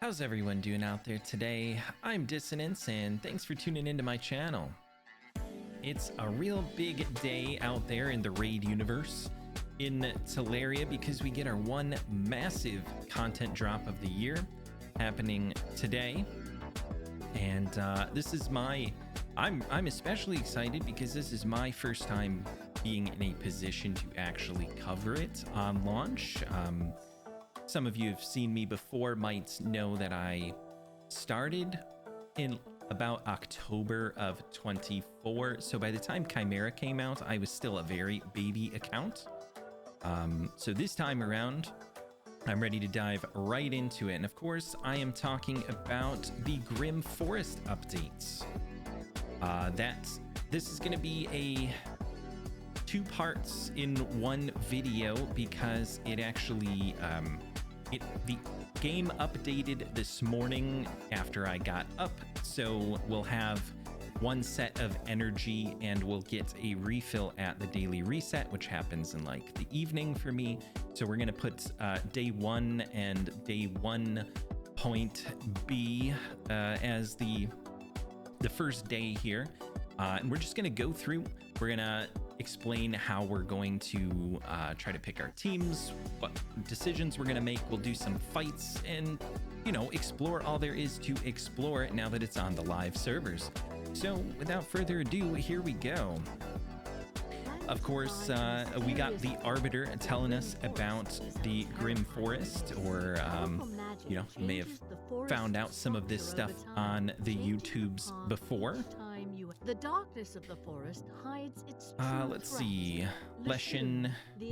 How's everyone doing out there today? I'm Dissonance, and thanks for tuning into my channel. It's a real big day out there in the raid universe in Teleria because we get our one massive content drop of the year happening today. And this is I'm especially excited because this is my first time being in a position to actually cover it on launch. Some of you have seen me before might know that I started in about October of 24. So by the time Chimera came out, I was still a very baby account. So this time around, I'm ready to dive right into it. And of course, I am talking about the Grim Forest updates. This is going to be a 2 parts in one video because it actually the game updated this morning after I got up, so we'll have one set of energy and we'll get a refill at the daily reset, which happens in like the evening for me. So we're gonna put day 1 and day 1.b as the first day here, and we're just gonna go through. We're gonna explain how we're going to try to pick our teams, what decisions we're going to make. We'll do some fights and, explore all there is to explore now that it's on the live servers. So without further ado, here we go. Of course, we got the Arbiter telling us about the Grim Forest, or, you may have found out some of this stuff on the YouTubes before. The darkness of the forest hides its let's see. Leshen,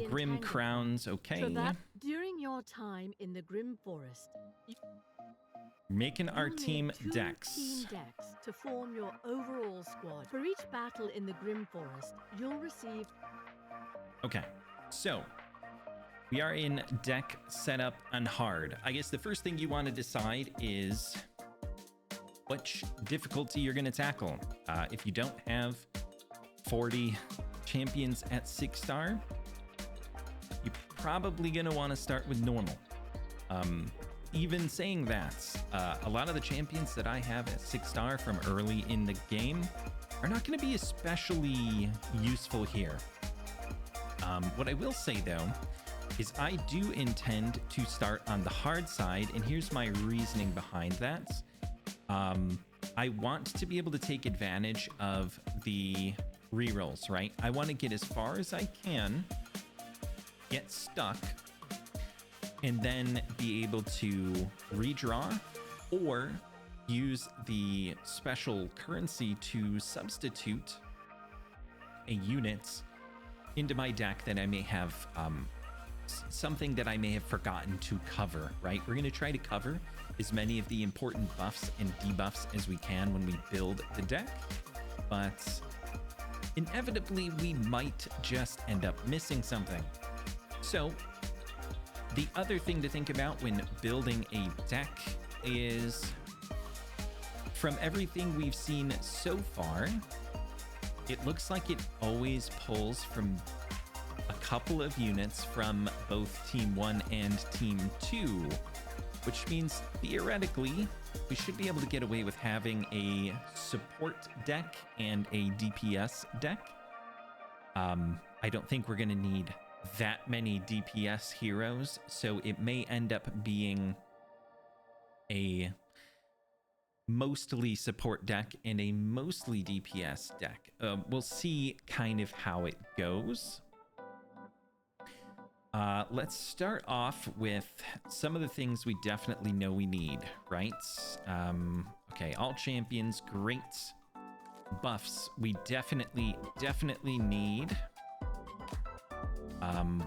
Grim Crowns, okay. So that during your time in the Grim Forest, making our team team decks to form your overall squad. For each battle in the Grim Forest, you'll receive... Okay, so we are in deck setup and hard. I guess the first thing you want to decide is which difficulty you're going to tackle. If you don't have 40 champions at 6-star, you're probably going to want to start with normal. Even saying that, a lot of the champions that I have at 6-star from early in the game are not going to be especially useful here. What I will say though is I do intend to start on the hard side, and here's my reasoning behind that. I want to be able to take advantage of the rerolls, right? I want to get as far as I can, get stuck, and then be able to redraw or use the special currency to substitute a unit into my deck that I may have something that I may have forgotten to cover, right? We're going to try to cover as many of the important buffs and debuffs as we can when we build the deck, but inevitably we might just end up missing something. So the other thing to think about when building a deck is, from everything we've seen so far, it looks like it always pulls from a couple of units from both Team 1 and Team 2, which means theoretically we should be able to get away with having a support deck and a DPS deck. I don't think we're going to need that many DPS heroes, so it may end up being a mostly support deck and a mostly DPS deck. We'll see kind of how it goes. Let's start off with some of the things we definitely know we need, right? Okay, all champions, great. Buffs, we definitely need.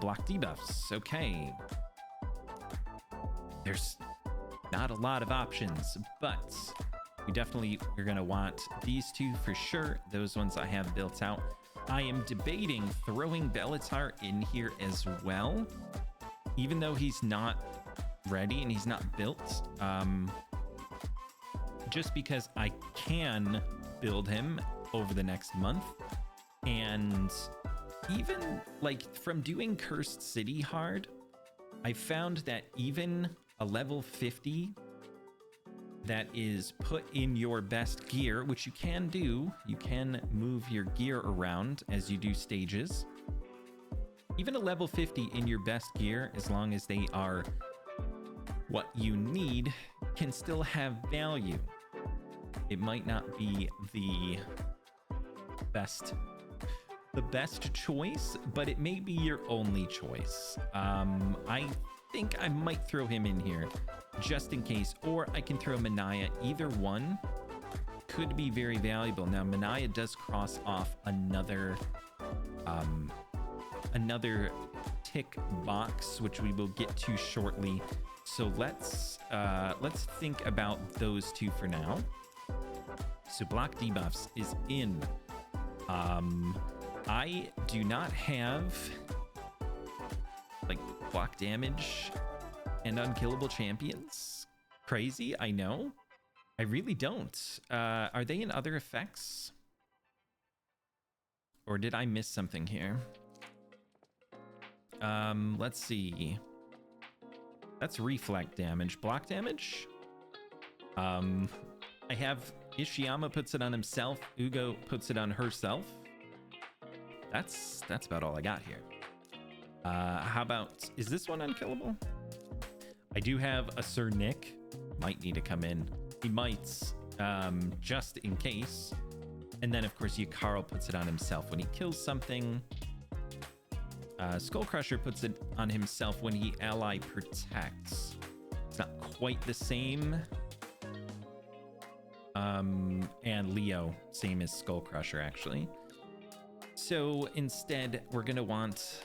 Block debuffs, okay. There's not a lot of options, but we're gonna want these two for sure. Those ones I have built out. I am debating throwing Bellatar in here as well, even though he's not ready and he's not built, just because I can build him over the next month. And even like from doing Cursed City hard, I found that even a level 50 that is put in your best gear, which you can do. You can move your gear around as you do stages. Even a level 50 in your best gear, as long as they are what you need, can still have value. It might not be the best choice, but it may be your only choice. I think I might throw him in here just in case, or I can throw Manaya. Either one could be very valuable. Now, Manaya does cross off another tick box, which we will get to shortly. So let's think about those two for now. So block debuffs is in. I do not have like block damage and unkillable champions. Crazy, I know. I really don't. Are they in other effects? Or did I miss something here? Let's see. That's reflect damage. Block damage? I have Ishiyama puts it on himself. Ugo puts it on herself. That's about all I got here. How about, is this one unkillable? I do have a Sir Nick. Might need to come in. He might, just in case. And then, of course, Carl puts it on himself when he kills something. Skull Crusher puts it on himself when he ally protects. It's not quite the same. And Leo, same as Skull Crusher, actually. So instead, we're going to want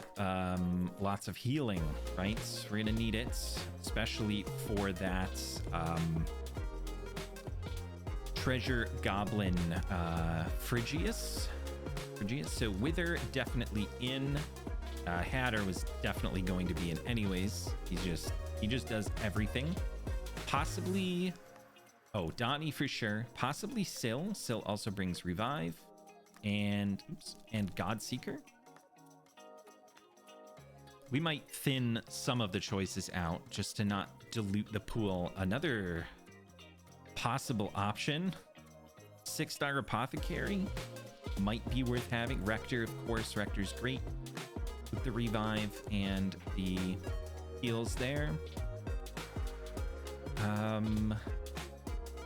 lots of healing, right? We're going to need it, especially for that treasure goblin Phrygius. So Wither definitely in. Hatter was definitely going to be in anyways. He just does everything. Possibly, oh, Donnie for sure. Possibly Syl. Syl also brings revive. And Godseeker. We might thin some of the choices out just to not dilute the pool. Another possible option, 6-star Apothecary might be worth having. Rector, of course. Rector's great with the revive and the heals there. Let's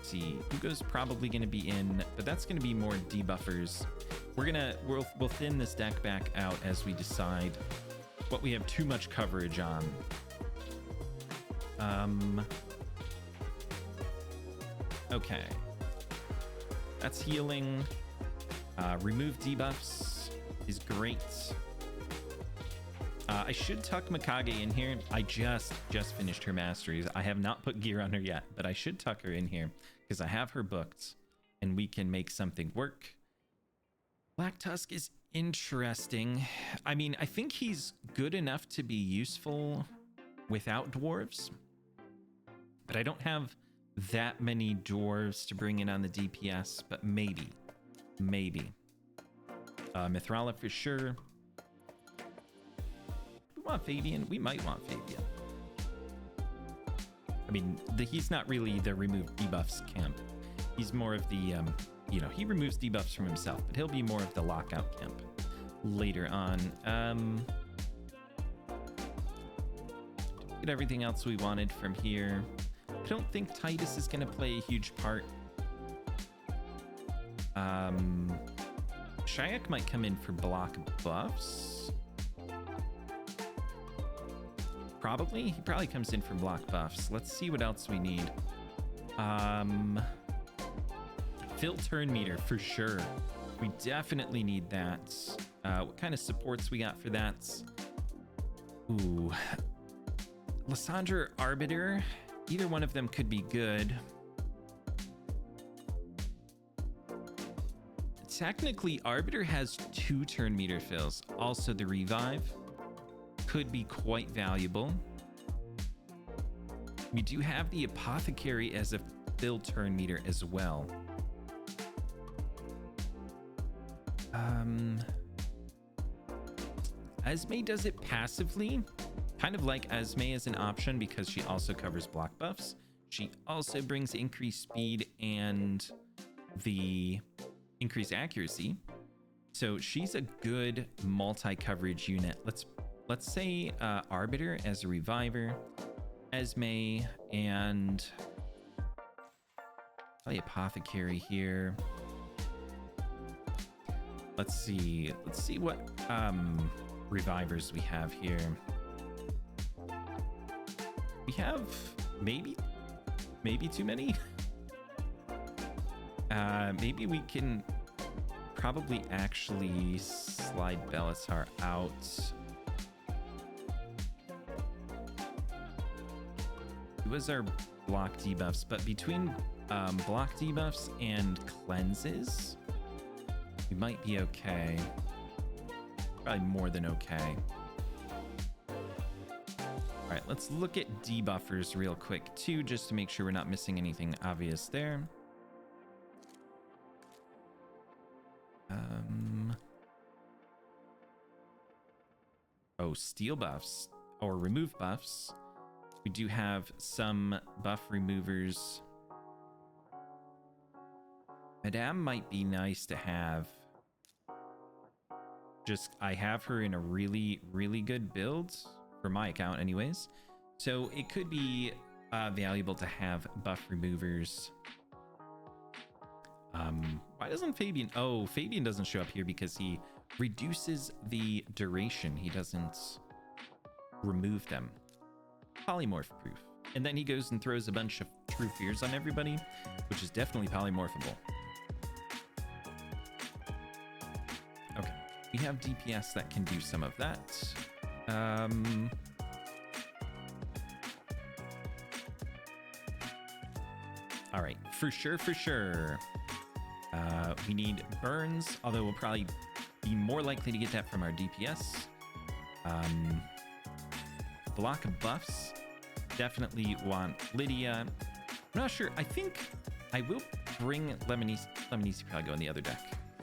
see, Ugo's probably going to be in, but that's going to be more debuffers. We'll thin this deck back out as we decide what we have too much coverage on. Okay, that's healing. Remove debuffs is great. I should tuck Mikage in here. I just finished her masteries. I have not put gear on her yet, but I should tuck her in here because I have her booked and we can make something work. Black Tusk is interesting. I mean, I think he's good enough to be useful without dwarves, but I don't have that many dwarves to bring in on the DPS, but maybe. Mithrala for sure. We want Fabian. We might want Fabian. I mean, he's not really the remove debuffs camp. He's more of the, he removes debuffs from himself, but he'll be more of the lockout camp later on. Get everything else we wanted from here. I don't think Titus is going to play a huge part. Shayak might come in for block buffs. Probably. He probably comes in for block buffs. Let's see what else we need. Fill turn meter for sure. We definitely need that. What kind of supports we got for that? Ooh. Lysandra Arbiter. Either one of them could be good. Technically, Arbiter has 2 turn meter fills. Also, the revive could be quite valuable. We do have the Apothecary as a fill turn meter as well. Esme does it passively. Kind of like Esme as an option because she also covers block buffs. She also brings increased speed and the increased accuracy. So she's a good multi-coverage unit. Let's say Arbiter as a reviver, Esme, and probably Apothecary here. Let's see what revivers we have here. We have maybe too many. Maybe we can probably actually slide Belisar out. It was our block debuffs, but between block debuffs and cleanses, we might be okay. Probably more than okay. All right, let's look at debuffers real quick too, just to make sure we're not missing anything obvious there. Oh, steal buffs or remove buffs. We do have some buff removers. Madame might be nice to have. I have her in a really, really good build for my account anyways. So it could be valuable to have buff removers. Why doesn't Fabian? Oh, Fabian doesn't show up here because he reduces the duration. He doesn't remove them. Polymorph proof. And then he goes and throws a bunch of true fears on everybody, which is definitely polymorphable. Okay, we have DPS that can do some of that. All right, for sure. We need burns, although we'll probably be more likely to get that from our DPS. Block of buffs. Definitely want Lydia. I'm not sure. I think I will bring Lemonice. Lemonice probably go on the other deck.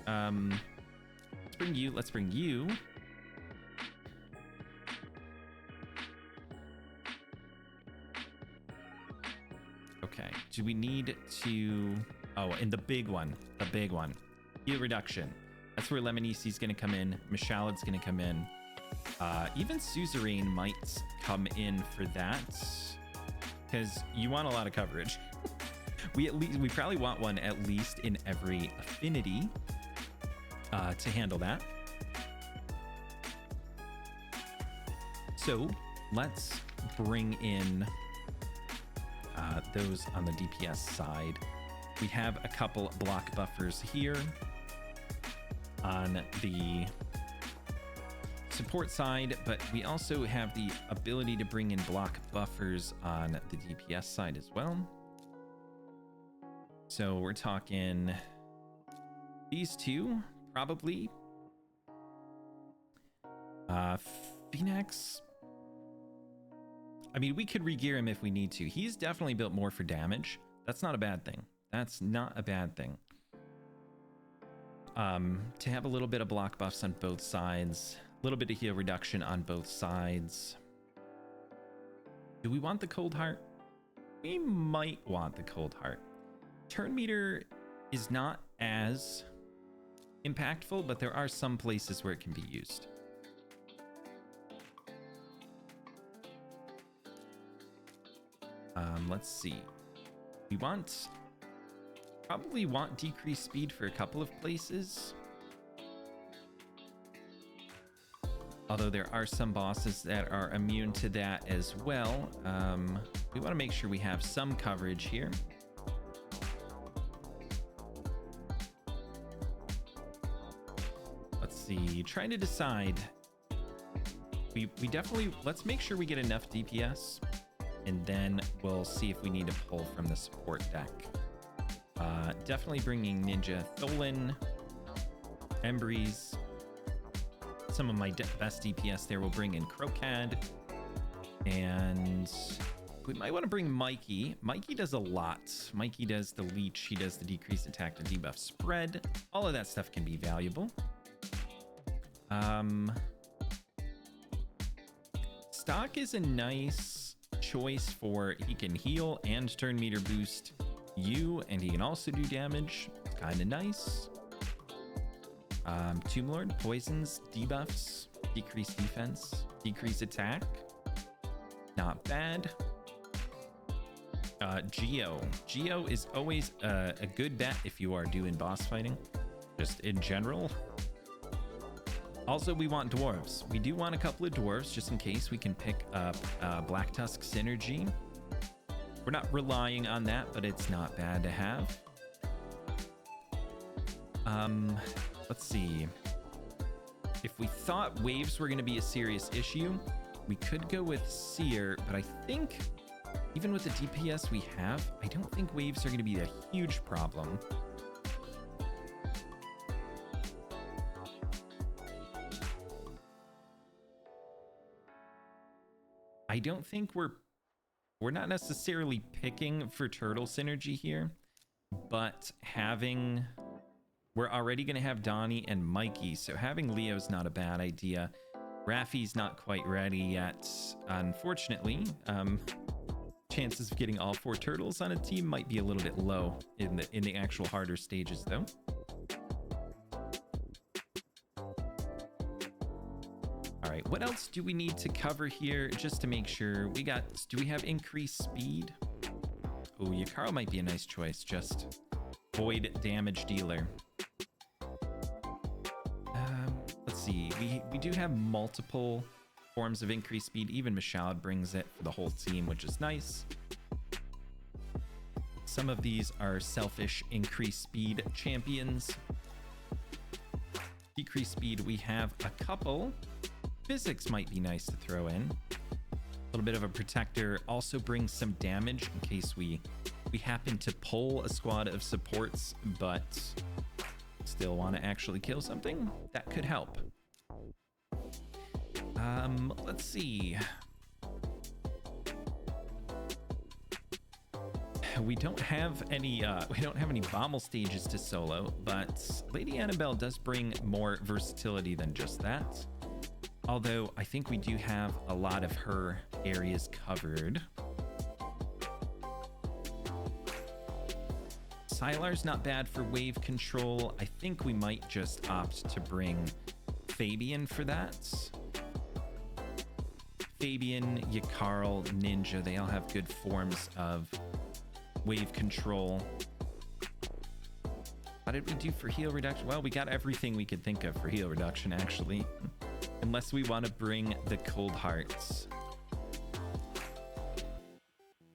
Let's bring you. Let's bring you. Okay. Do we need to... Oh, and the big one. The big one. Heal reduction. That's where Lemonice's going to come in. Mishalad's going to come in. Even Suzerain might come in for that. Because you want a lot of coverage. We probably want one at least in every affinity to handle that. So let's bring in those on the DPS side. We have a couple block buffers here on the support side, but we also have the ability to bring in block buffers on the DPS side as well. So we're talking these two, probably. Phoenix. I mean, we could regear him if we need to. He's definitely built more for damage. That's not a bad thing. That's not a bad thing. To have a little bit of block buffs on both sides, a little bit of heal reduction on both sides. Do we want the Cold Heart? We might want the Cold Heart. Turn meter is not as impactful, but there are some places where it can be used. Let's see. We probably want decreased speed for a couple of places. Although there are some bosses that are immune to that as well. We want to make sure we have some coverage here. Let's see, trying to decide. We definitely, let's make sure we get enough DPS, and then we'll see if we need to pull from the support deck. Definitely bringing Ninja Tholen, Embreeze. Some of my best DPS there will bring in Crocad. And we might want to bring Mikey. Mikey does a lot. Mikey does the leech. He does the decreased attack to debuff spread. All of that stuff can be valuable. Stock is a nice choice for he can heal and turn meter boost you, and he can also do damage. Kind of nice. Tomb Lord, poisons, debuffs, decrease defense, decrease attack. Not bad. Geo is always a good bet if you are doing boss fighting, just in general. Also, we want dwarves. We do want a couple of dwarves just in case we can pick up Black Tusk synergy. We're not relying on that, but it's not bad to have. Let's see. If we thought waves were going to be a serious issue, we could go with Seer, but I think even with the DPS we have, I don't think waves are going to be a huge problem. I don't think we're not necessarily picking for turtle synergy here, but we're already going to have Donnie and Mikey, so having Leo's not a bad idea. Raffi's not quite ready yet, unfortunately. Chances of getting all 4 turtles on a team might be a little bit low in the actual harder stages, though. All right, what else do we need to cover here just to make sure do we have increased speed? Oh, Yukaro might be a nice choice, just void damage dealer. Let's see, we do have multiple forms of increased speed. Even Mashad brings it for the whole team, which is nice. Some of these are selfish increased speed champions. Decreased speed, we have a couple. Physics might be nice to throw in. A little bit of a protector also brings some damage in case we happen to pull a squad of supports, but still want to actually kill something. That could help. Let's see. We don't have any Bommel stages to solo, but Lady Annabelle does bring more versatility than just that. Although I think we do have a lot of her areas covered. Sylar's not bad for wave control. I think we might just opt to bring Fabian for that. Fabian, Yakarl, Ninja, they all have good forms of wave control. How did we do for heal reduction? Well, we got everything we could think of for heal reduction, actually. Unless we want to bring the Cold Hearts.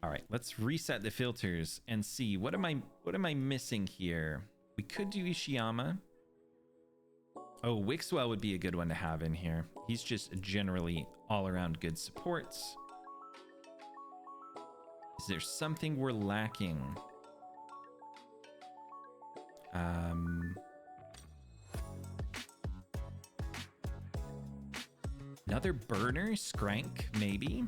All right, let's reset the filters and see what am I missing here? We could do Ishiyama. Oh, Wixwell would be a good one to have in here. He's just generally all around good supports. Is there something we're lacking? Another burner, Skrank, maybe.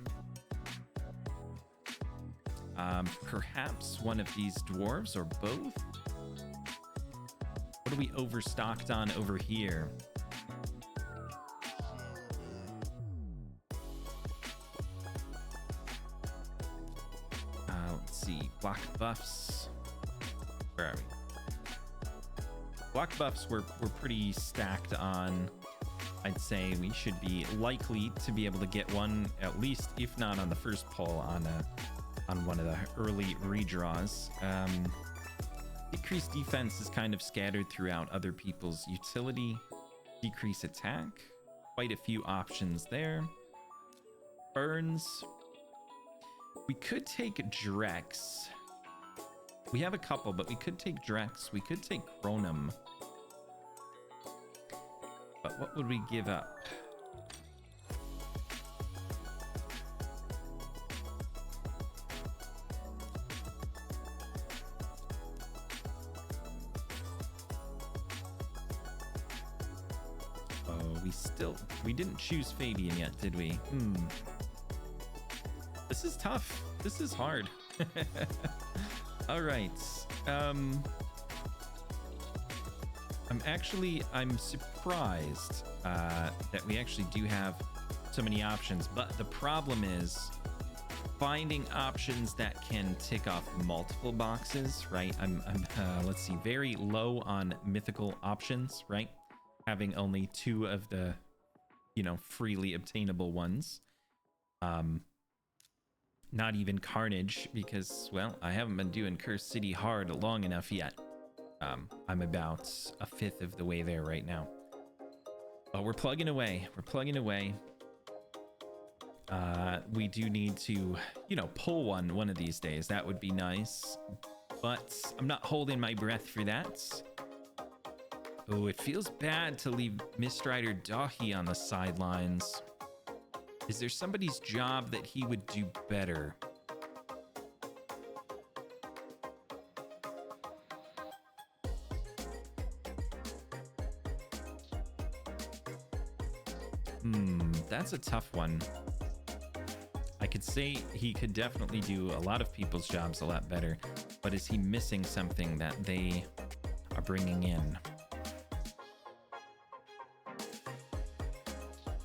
Perhaps one of these dwarves or both. What are we overstocked on over here? Let's see. Block buffs. Where are we? Block buffs we're pretty stacked on. I'd say we should be likely to be able to get one, at least, if not on the first pull, on one of the early redraws. Decreased defense is kind of scattered throughout other people's utility. Decrease attack. Quite a few options there. Burns. We could take Drex. We have a couple, but we could take Drex. We could take Chronum. But what would we give up? We didn't choose Fabian yet, did we? This is tough. This is hard. All right. I'm surprised that we actually do have so many options, but the problem is finding options that can tick off multiple boxes, right? I'm let's see, very low on mythical options, right? Having only 2 of the, you know, freely obtainable ones. Not even Carnage, because, well, I haven't been doing Cursed City hard long enough yet. I'm about 1/5 of the way there right now. But we're plugging away. We're plugging away. We do need to, you know, pull one of these days. That would be nice. But I'm not holding my breath for that. Oh, it feels bad to leave Mistrider Dahi on the sidelines. Is there somebody's job that he would do better? That's a tough one. I could say he could definitely do a lot of people's jobs a lot better, but is he missing something that they are bringing in?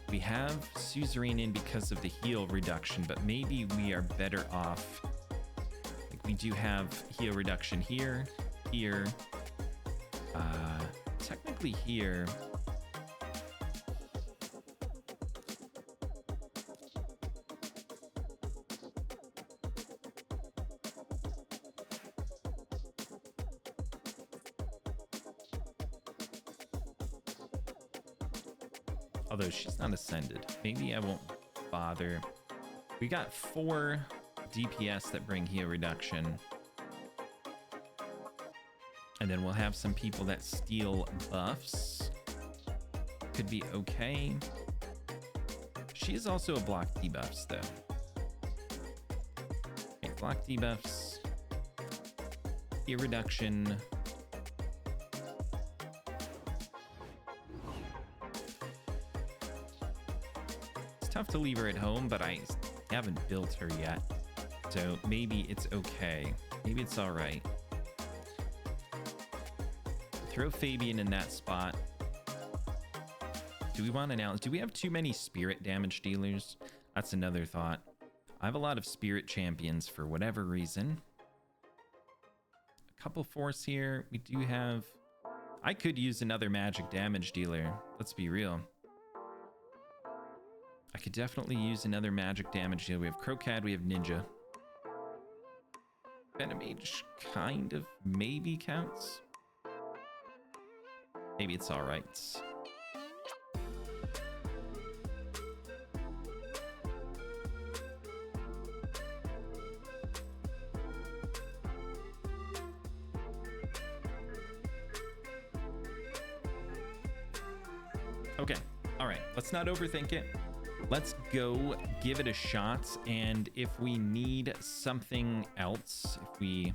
We have Suzerain in because of the heal reduction, but maybe we are better off. Like, we do have heal reduction here, technically here. Although she's not ascended. Maybe I won't bother. We got 4 DPS that bring heal reduction. And then we'll have some people that steal buffs. Could be okay. She is also a block debuffs though. Okay, block debuffs. Heal reduction. Tough to leave her at home, but I haven't built her yet, so maybe it's okay. Maybe it's all right. Throw Fabian in that spot. Do we want an Alice? Do we have too many spirit damage dealers? That's another thought. I have a lot of spirit champions for whatever reason. A couple force here. We do have... I could use another magic damage dealer. Let's be real. I could definitely use another magic damage dealer. We have Crocad, we have Ninja. Venomage kind of maybe counts. Maybe it's all right. Okay, all right, let's not overthink it. Let's go give it a shot, and if we need something else, if we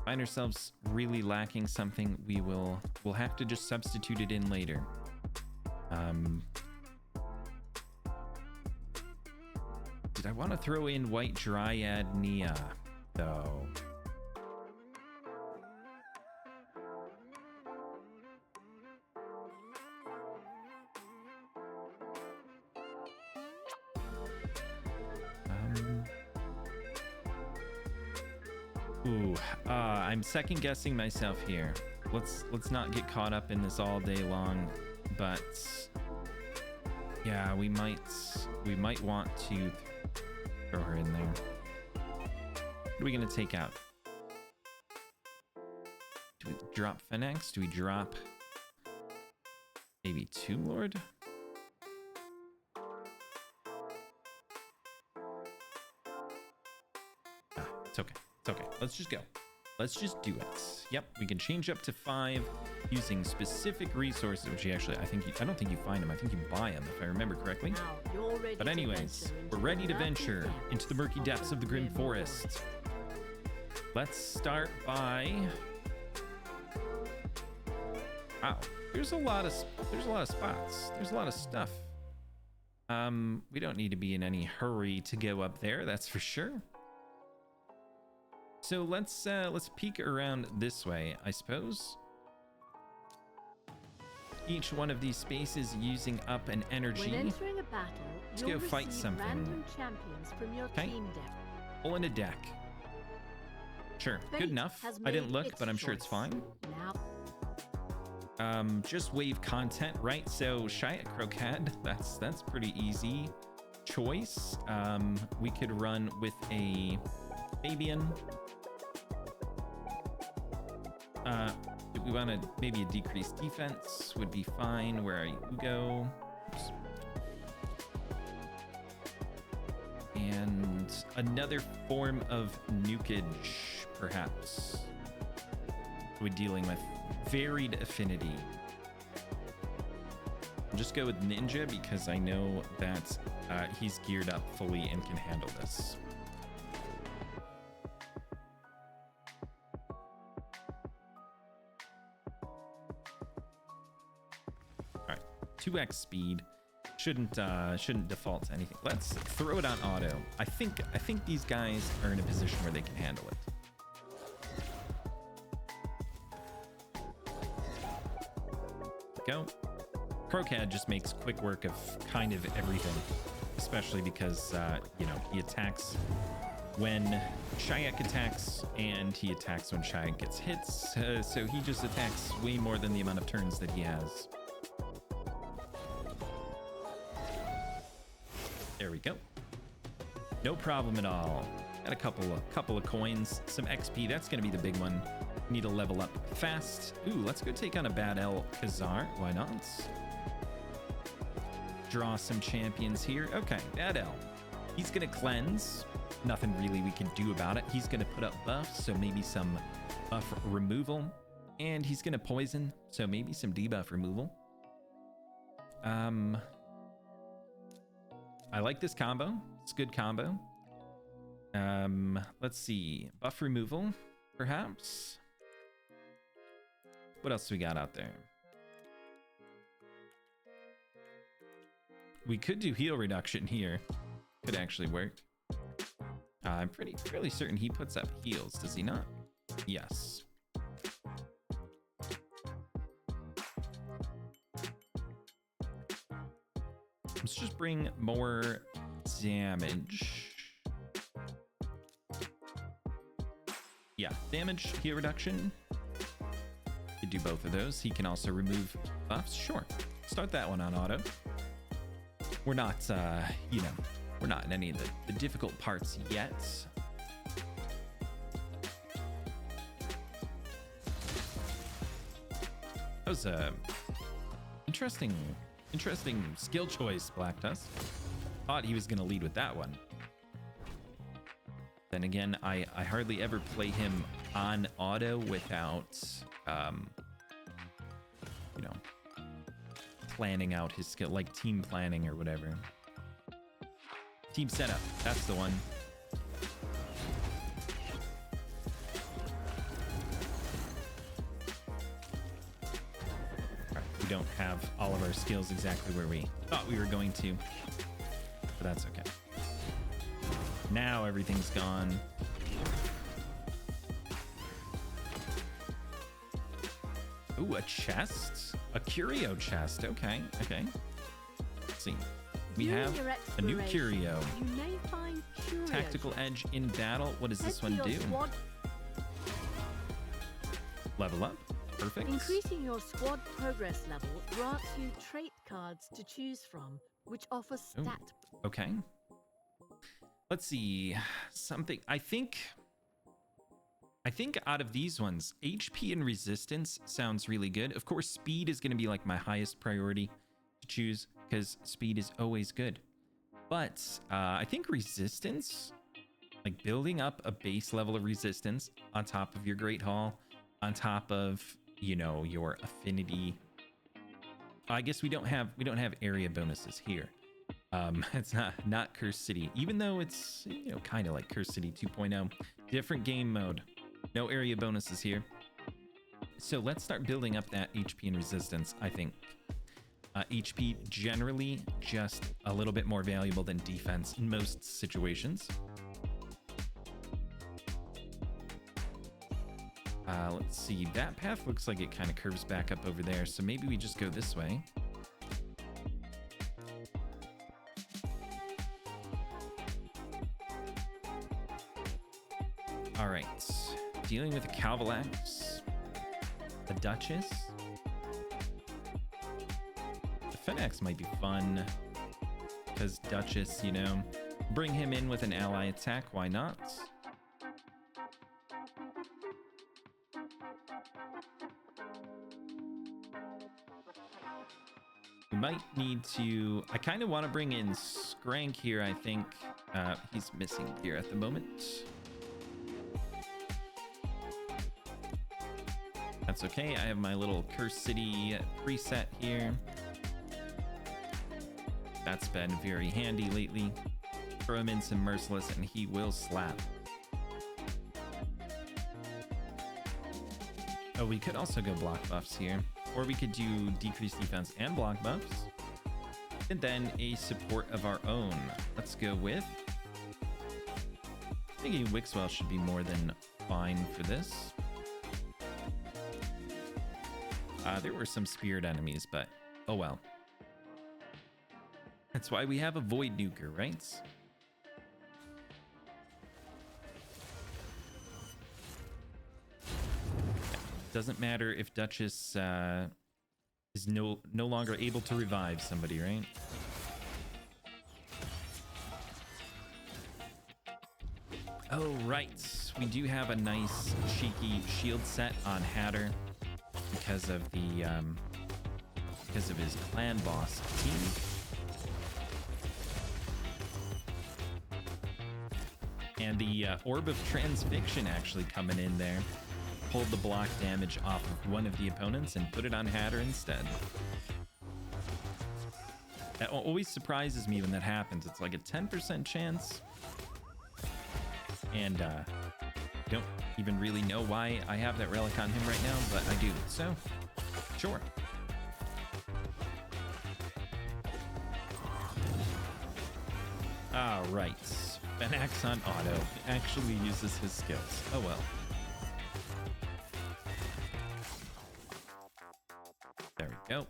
find ourselves really lacking something, we'll have to just substitute it in later. Did I want to throw in White Dryad Nia though? I'm second guessing myself here. Let's not get caught up in this all day long, but yeah, we might want to throw her in there. What are we gonna take out? Do we drop Phoenix? Do we drop maybe Tomb Lord? It's okay. It's okay. Let's just go. Let's just do it. Yep, we can change up to 5 using specific resources, which I don't think you find them. I think you buy them, if I remember correctly. But anyways, we're ready to venture into the murky depths of the Grim Forest. Let's start by... Wow, there's a lot of spots. There's a lot of stuff. We don't need to be in any hurry to go up there, that's for sure. So let's peek around this way, I suppose. Each one of these spaces using up an energy. When entering a battle, let's go fight something. Random champions from your team deck. Hole in a deck. Sure, Fate good enough. has I didn't made look, its but I'm sure it's choice. fine. Now, Just wave content, right? So Shia Croquette, that's pretty easy choice. We could run with a Fabian. Do we want to maybe a decreased defense would be fine. Where are you, Ugo? Oops. And another form of nukage, perhaps. We're dealing with varied affinity. I'll just go with Ninja because I know that he's geared up fully and can handle this. All right, 2x speed shouldn't default to anything. Let's throw it on auto. I think these guys are in a position where they can handle it. Go. Crocad just makes quick work of kind of everything, especially because, you know, he attacks when Shayak attacks and he attacks when Shayak gets hits. So he just attacks way more than the amount of turns that he has. There we go. No problem at all. Got a couple of coins, some XP. That's going to be the big one. Need to level up fast. Ooh, let's go take on a Bad El Khazar. Why not? Draw some champions here. Okay, Bad El. He's going to cleanse. Nothing really we can do about it. He's going to put up buffs, so maybe some buff removal. And he's going to poison, so maybe some debuff removal. I like this combo. It's a good combo. Let's see. Buff removal, perhaps. What else we got out there? We could do heal reduction here. Could actually work. I'm fairly certain he puts up heals, does he not? Yes. Let's just bring more damage. Yeah, damage, heal reduction. Could do both of those. He can also remove buffs. Sure. Start that one on auto. We're not, you know, we're not in any of the difficult parts yet. That was a interesting skill choice, Black Dust. Thought he was going to lead with that one. Then again, I hardly ever play him on auto without, you know, planning out his skill, like team planning or whatever. Team setup, that's the one. All right, we don't have all of our skills exactly where we thought we were going to, but that's okay. Now everything's gone. Ooh, a chest? A curio chest. Okay, okay. Let's see. We have a new curio. You may find curio Tactical edge in battle. What does this one do? Level up. Perfect. Increasing your squad progress level grants you trait cards to choose from, which offer stat. Ooh, okay. Let's see. Something. I think out of these ones, HP and resistance sounds really good. Of course, speed is going to be like my highest priority to choose because speed is always good. But I think resistance, like building up a base level of resistance on top of your Great Hall, on top of, you know, your affinity. I guess we don't have area bonuses here. It's not Curse City, even though it's, you know, kind of like Curse City 2.0. Different game mode. No area bonuses here. So let's start building up that HP and resistance, I think. HP generally just a little bit more valuable than defense in most situations. Let's see. That path looks like it kind of curves back up over there. So maybe we just go this way. dealing with a Calvalax, a Duchess. The Fenax might be fun because Duchess, you know, bring him in with an ally attack. Why not? We might need to... I kind of want to bring in Skrank here, I think. He's missing gear at the moment. That's okay. I have my little Curse City preset here. That's been very handy lately. Throw him in some Merciless and he will slap. Oh, we could also go block buffs here. Or we could do decreased defense and block buffs. And then a support of our own. Let's go with... thinking Wixwell should be more than fine for this. There were some spirit enemies, but oh well. That's why we have a Void Nuker, right? Doesn't matter if Duchess is no longer able to revive somebody, right? Oh, right. We do have a nice cheeky shield set on Hatter because of his clan boss team. And the Orb of Transfixion actually coming in there. Pulled the block damage off of one of the opponents and put it on Hatter instead. That always surprises me when that happens. It's like a 10% chance. And don't even really know why I have that relic on him right now, but I do. So, sure. All right. Fenax on auto actually uses his skills. Oh well. There we go.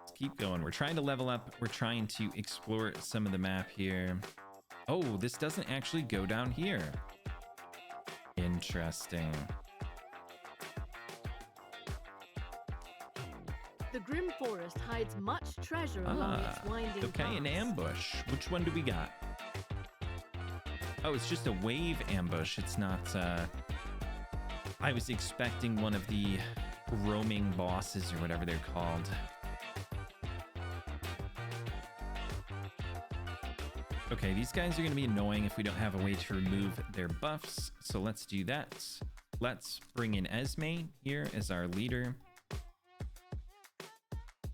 Let's keep going. We're trying to level up. We're trying to explore some of the map here. Oh, this doesn't actually go down here. Interesting. The Grim Forest hides much treasure along its winding okay, paths. an ambush. Which one do we got? Oh, it's just a wave ambush. It's not, I was expecting one of the roaming bosses or whatever they're called. Okay, these guys are going to be annoying if we don't have a way to remove their buffs. So let's do that. Let's bring in Esme here as our leader.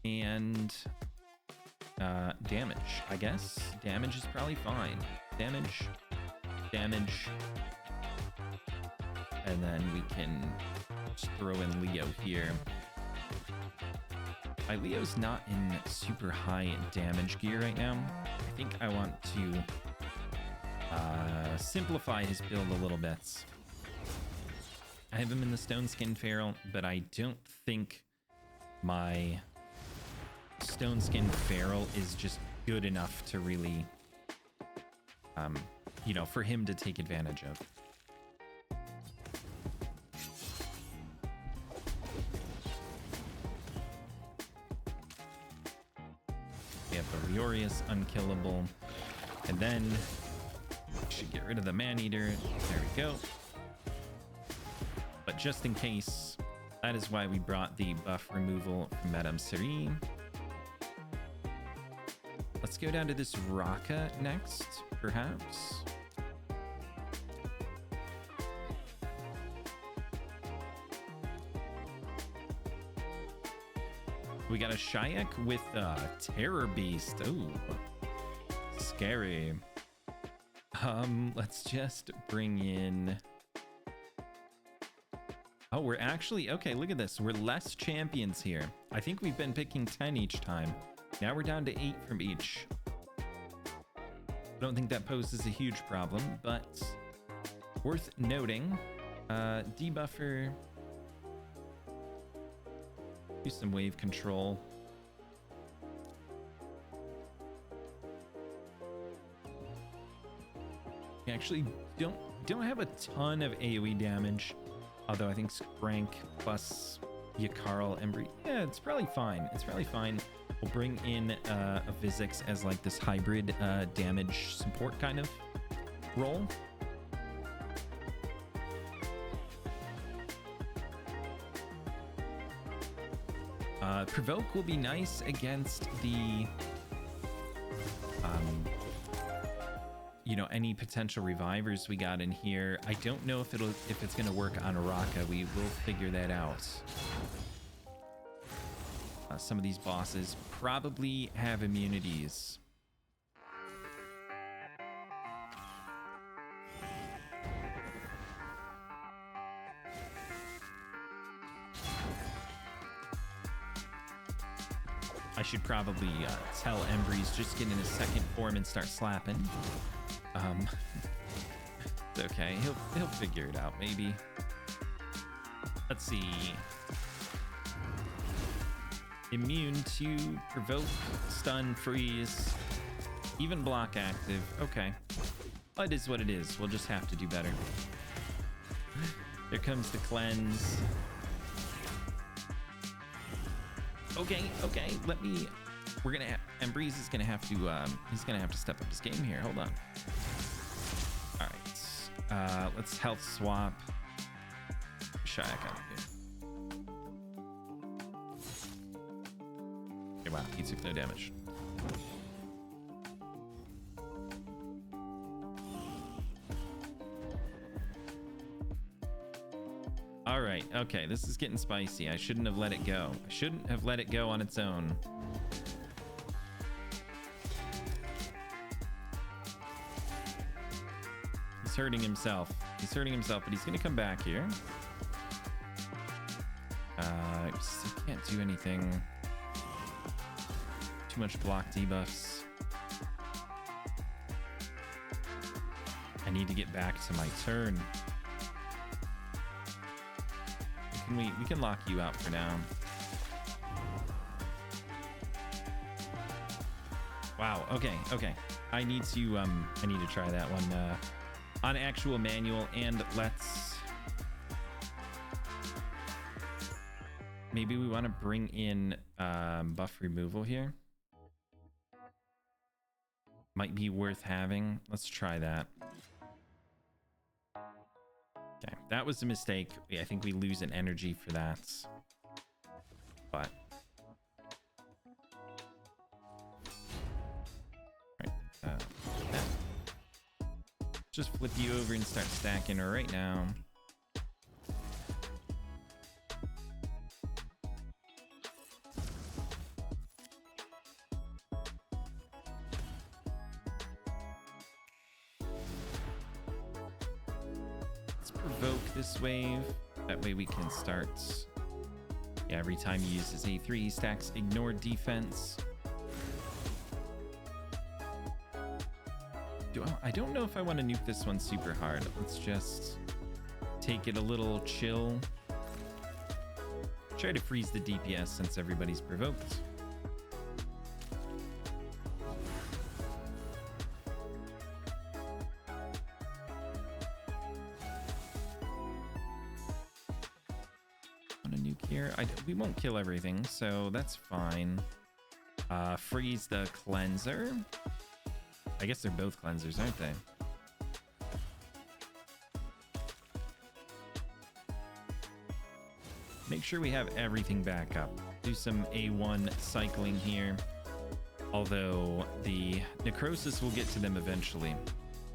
And damage, I guess. Damage is probably fine. Damage. And then we can just throw in Leo here. My Leo's not in super high damage gear right now. I think I want to simplify his build a little bit. I have him in the Stone Skin Feral, but I don't think my Stone Skin Feral is just good enough to really, you know, for him to take advantage of. We have the Leorius unkillable, and then we should get rid of the Maneater. There we go. But just in case, that is why we brought the buff removal from Madame Seri. Let's go down to this Raka next, perhaps. We got a Shayak with a Terror Beast. Ooh, scary. Let's just bring in... Oh, we're actually... Okay, look at this. We're less champions here. I think we've been picking 10 each time. Now we're down to 8 from each. I don't think that poses a huge problem, but worth noting. Debuffer. Do some wave control. We actually don't don't have a ton of AoE damage, although I think Skrank plus Yakarl Embry, yeah, it's probably fine. It's probably fine. We'll bring in a Vizix as like this hybrid damage support kind of role. Provoke will be nice against the you know, any potential revivers we got in here. I don't know if it's gonna work on Araka. We will figure that out. Some of these bosses probably have immunities. I should probably tell Embry's just get in his second form and start slapping. It's okay. He'll figure it out maybe. Let's see. Immune to provoke, stun, freeze, even block active. Okay. Well, it is what it is. We'll just have to do better. There comes the cleanse. Okay. We're gonna have, and Breeze is gonna have to he's gonna have to step up his game here. Hold on. All right. Let's health swap Shayak out here. Okay, wow, he took no damage. All right, okay, this is getting spicy. I shouldn't have let it go. I shouldn't have let it go on its own. He's hurting himself. He's hurting himself, but he's gonna come back here. He can't do anything. Too much block debuffs. I need to get back to my turn. We can lock you out for now. Wow. Okay. I need to try that one on actual manual, and maybe we want to bring in buff removal here. Might be worth having. Let's try that. Okay, that was a mistake. I think we lose an energy for that. But right, just flip you over and start stacking her right now. This wave, that way we can start. Yeah, every time he uses A3 he stacks ignore defense. I don't know if I want to nuke this one super hard. Let's just take it a little chill. Try to freeze the DPS since everybody's provoked. We won't kill everything, so that's fine. Freeze the cleanser. I guess they're both cleansers, aren't they? Make sure we have everything back up. Do some A1 cycling here. Although the necrosis will get to them eventually.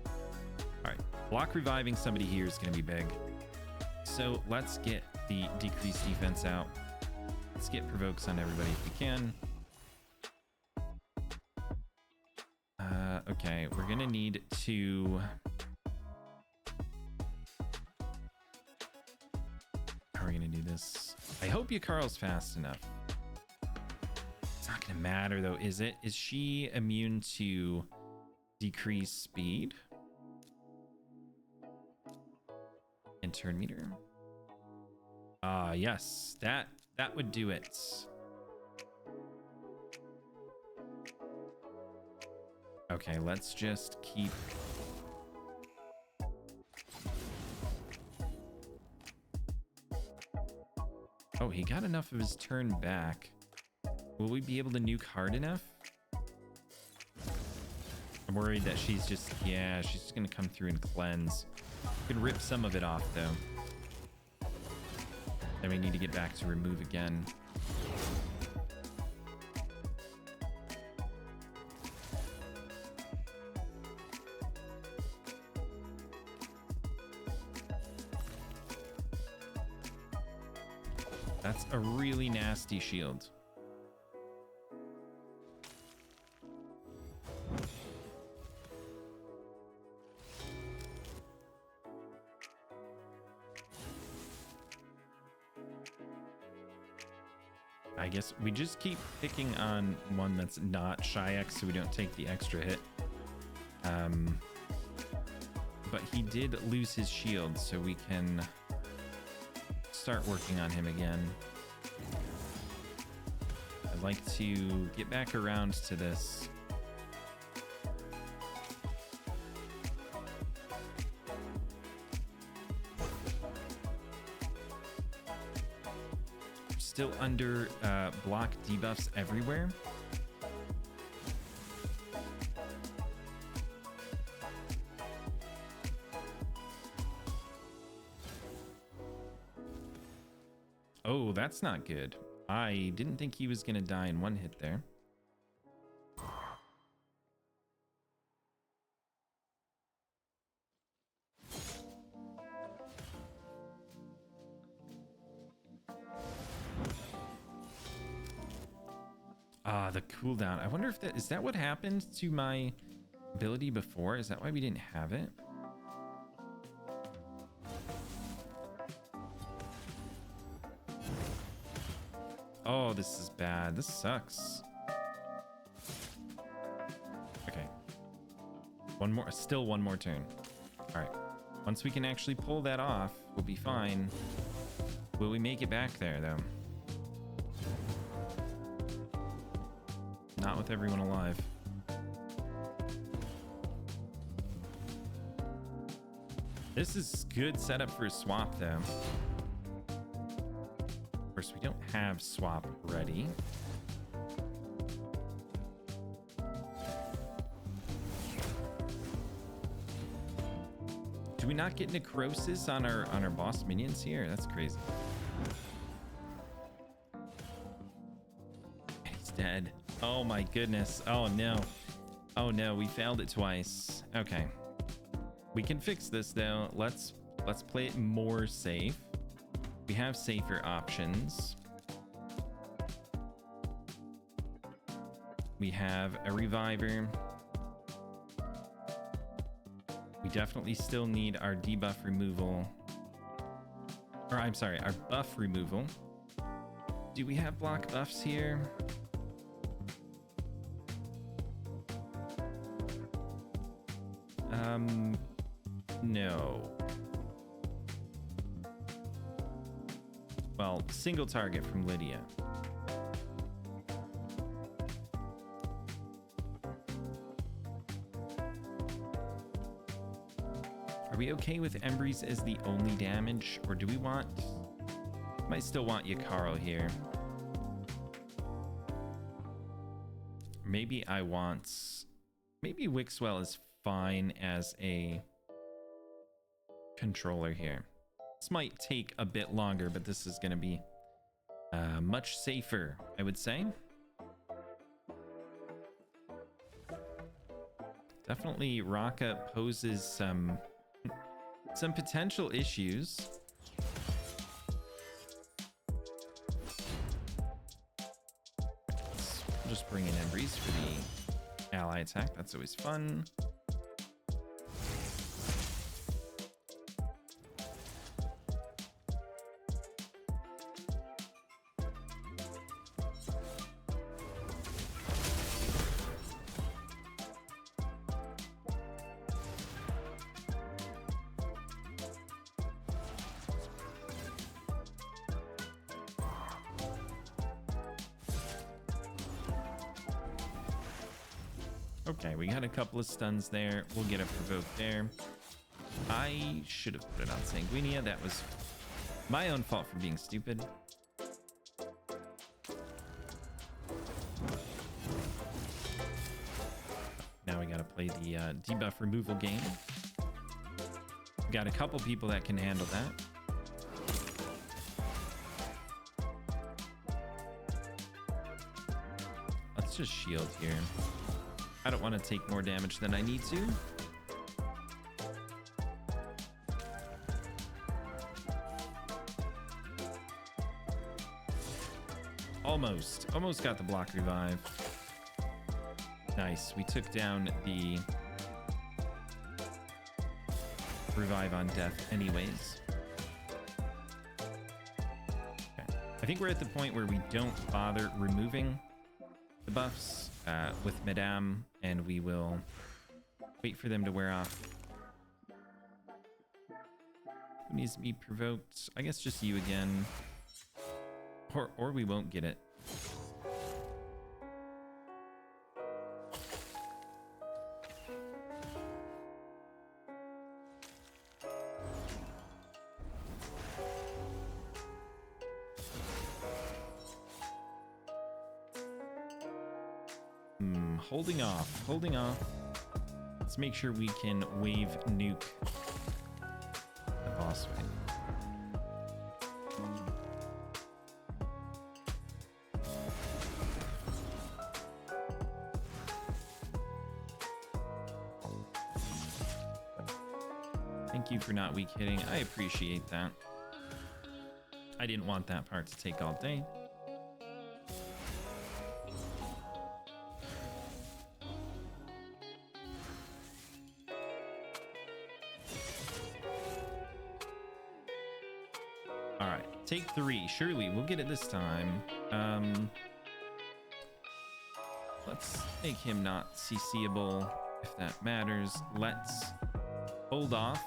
All right, block reviving somebody here is going to be big. So let's get the decreased defense out. Let's get provokes on everybody if we can. Okay, we're gonna need to. How are we gonna do this? I hope Yakarl's fast enough. It's not gonna matter though, is it? Is she immune to decreased speed? And turn meter? Yes, that would do it. Okay, let's just keep Oh, he got enough of his turn back. Will we be able to nuke hard enough? I'm worried that she's just, yeah, she's just gonna come through and cleanse. We can rip some of it off though. Then we need to get back to remove again. That's a really nasty shield. I guess we just keep picking on one that's not Shayak so we don't take the extra hit. But he did lose his shield, so we can start working on him again. I'd like to get back around to this. Still under block debuffs everywhere. Oh, that's not good. I didn't think he was gonna die in one hit there. Ah, the cooldown. I wonder if that is that what happened to my ability before? Is that why we didn't have it? Oh, this is bad. This sucks. Okay. One more, still one more turn. All right. Once we can actually pull that off, we'll be fine. Will we make it back there though? Not with everyone alive. This is good setup for a swap though. Of course, we don't have swap ready. Do we not get necrosis on our boss minions here? That's crazy. And he's dead. Oh my goodness. Oh no. Oh no, we failed it twice. Okay. We can fix this though. Let's play it more safe. We have safer options. We have a reviver. We definitely still need our debuff removal. Or I'm sorry, our buff removal. Do we have block buffs here? No. Well, single target from Lydia. Are we okay with Embreeze as the only damage, or do we want... Might still want Yakaro here. Maybe I want... Maybe Wixwell is fine as a controller here. This might take a bit longer, but this is going to be much safer, I would say. Definitely Raka poses some potential issues. Let's just bring in Embreeze for the ally attack. That's always fun. Okay, we got a couple of stuns there. We'll get a provoke there. I should have put it on Sanguinia. That was my own fault for being stupid. play the debuff removal game. We've got a couple people that can handle that. Let's just shield here. I don't want to take more damage than I need to. Almost got the block revive. Nice. We took down the revive on death anyways. Okay. I think we're at the point where we don't bother removing the buffs with Madame, and we will wait for them to wear off. Who needs to be provoked? I guess just you again. Or we won't get it. Holding off. Let's make sure we can wave nuke the boss fight. Thank you for not weak hitting. I appreciate that. I didn't want that part to take all day. All right, take 3. Surely we'll get it this time. Let's make him not CCable if that matters. Let's hold off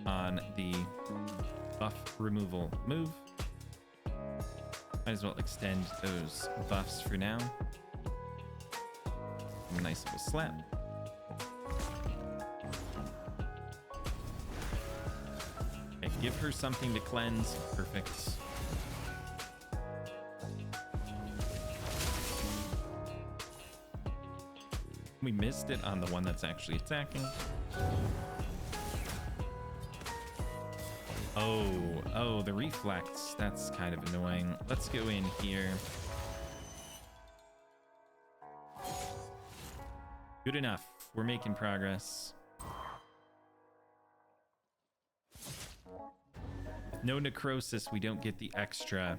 on the buff removal move. Might as well extend those buffs for now. A nice little slap. Okay, give her something to cleanse. Perfect. We missed it on the one that's actually attacking. Oh, the reflex. That's kind of annoying. Let's go in here. Good enough. We're making progress. No necrosis. We don't get the extra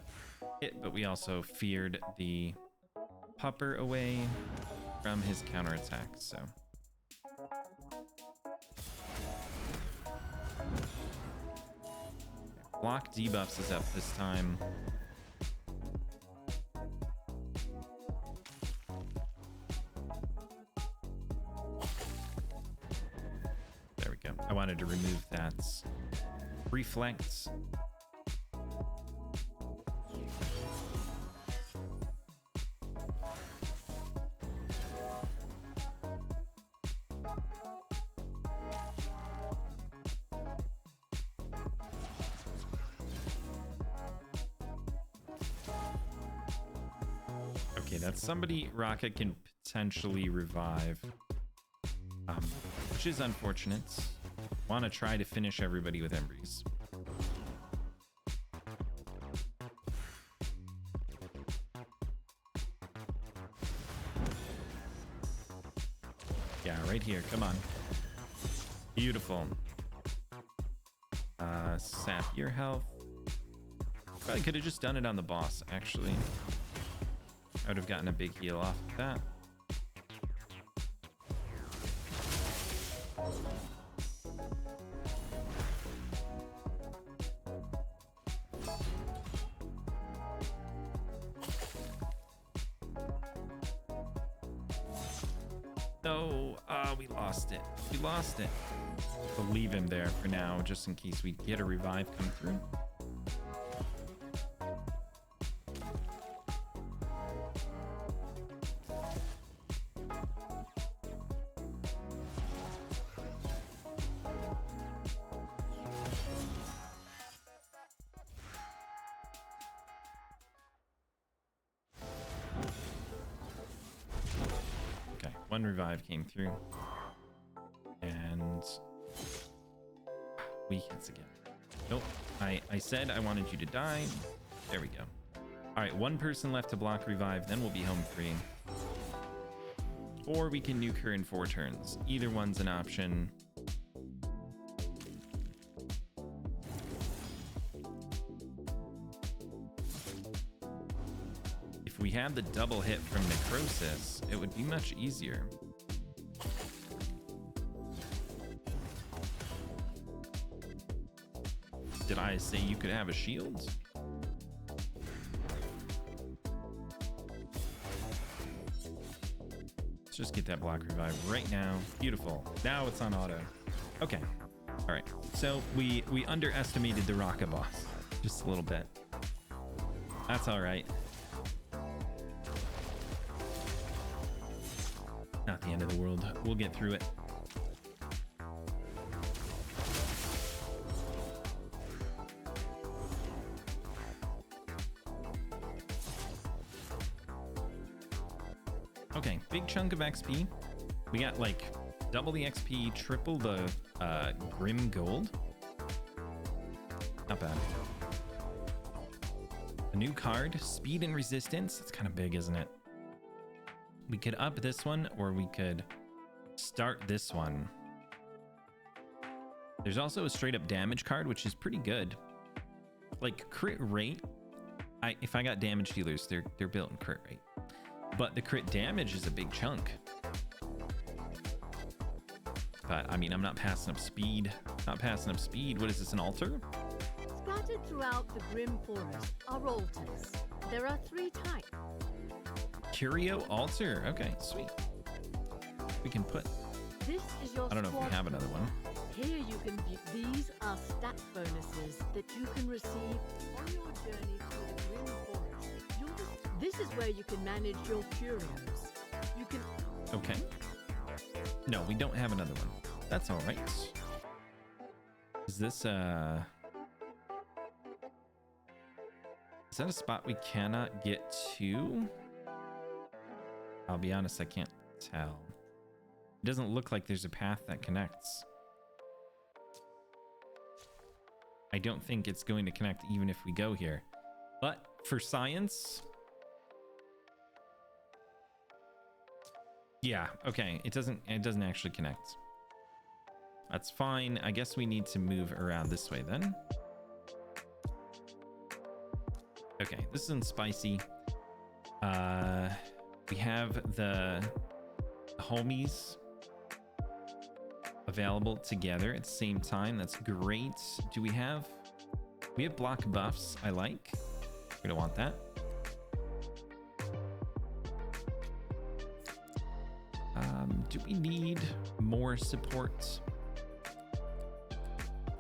hit, but we also feared the pupper away from his counterattack, so. Block debuffs is up this time. There we go. I wanted to remove that. Reflect. Okay, that's somebody Rocket can potentially revive, which is unfortunate. Want to try to finish everybody with Embries. Yeah, right here. Come on. Beautiful. Sap your health. Probably could have just done it on the boss, actually. I would have gotten a big heal off of that. No, we lost it. We lost it. We'll leave him there for now, just in case we get a revive come through. One revive came through. he hits again. Nope. I said I wanted you to die. There we go. All right, one person left to block revive, then we'll be home free. Or we can nuke her in 4 turns. Either one's an option. If we had the double hit from Necrosis, it would be much easier. Did I say you could have a shield? Let's just get that block revive right now. Beautiful. Now it's on auto. Okay. All right. So we underestimated the Rocket Boss just a little bit. That's all right. Not the end of the world. We'll get through it. Okay, big chunk of XP. We got like double the XP, triple the Grim Gold. Not bad. A new card, Speed and Resistance. It's kind of big, isn't it? We could up this one, or we could start this one. There's also a straight up damage card, which is pretty good. Like crit rate. If I got damage dealers, they're built in crit rate. But the crit damage is a big chunk. But I mean, I'm not passing up speed. Not passing up speed. What is this, an altar? Scattered throughout the Grim Forest are altars. There are 3 types. Curio altar. Okay, sweet. We can put... This is your I don't know if we have another one. Here you can view. These are stat bonuses that you can receive on your journey through the Grim Forest. This is where you can manage your curios. You can... Okay. No, we don't have another one. That's all right. Is this Is that a spot we cannot get to? I'll be honest, I can't tell. It doesn't look like there's a path that connects. I don't think it's going to connect even if we go here. But for science... Yeah, okay. It doesn't actually connect. That's fine. I guess we need to move around this way then. Okay, this isn't spicy. We have the homies available together at the same time. That's great. Do we have block buffs? I like. We don't want that. Do we need more support?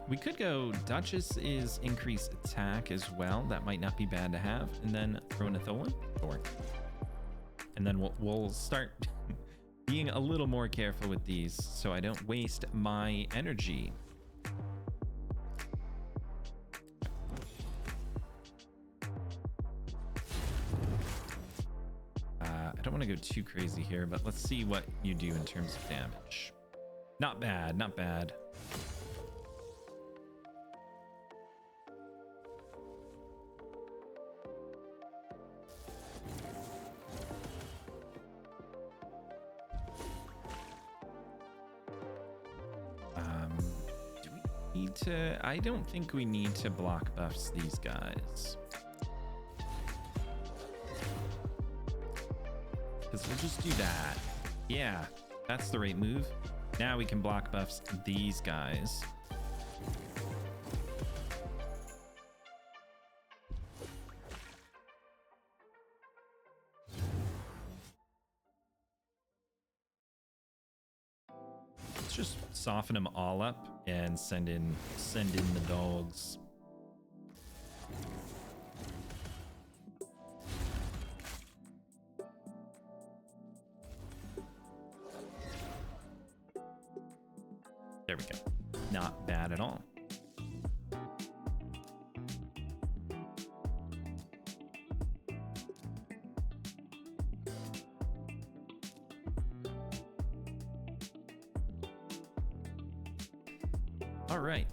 We could go Duchess is increased attack as well. That might not be bad to have. And then throw in a Tholan. Sure. And then we'll start being a little more careful with these so I don't waste my energy. I don't want to go too crazy here, but let's see what you do in terms of damage. Not bad, not bad. Do we need to... I don't think we need to block buffs these guys. Because we'll just do that. Yeah, that's the right move. Now we can block buffs these guys. Let's just soften them all up and send in the dogs. There we go. Not bad at all. All right.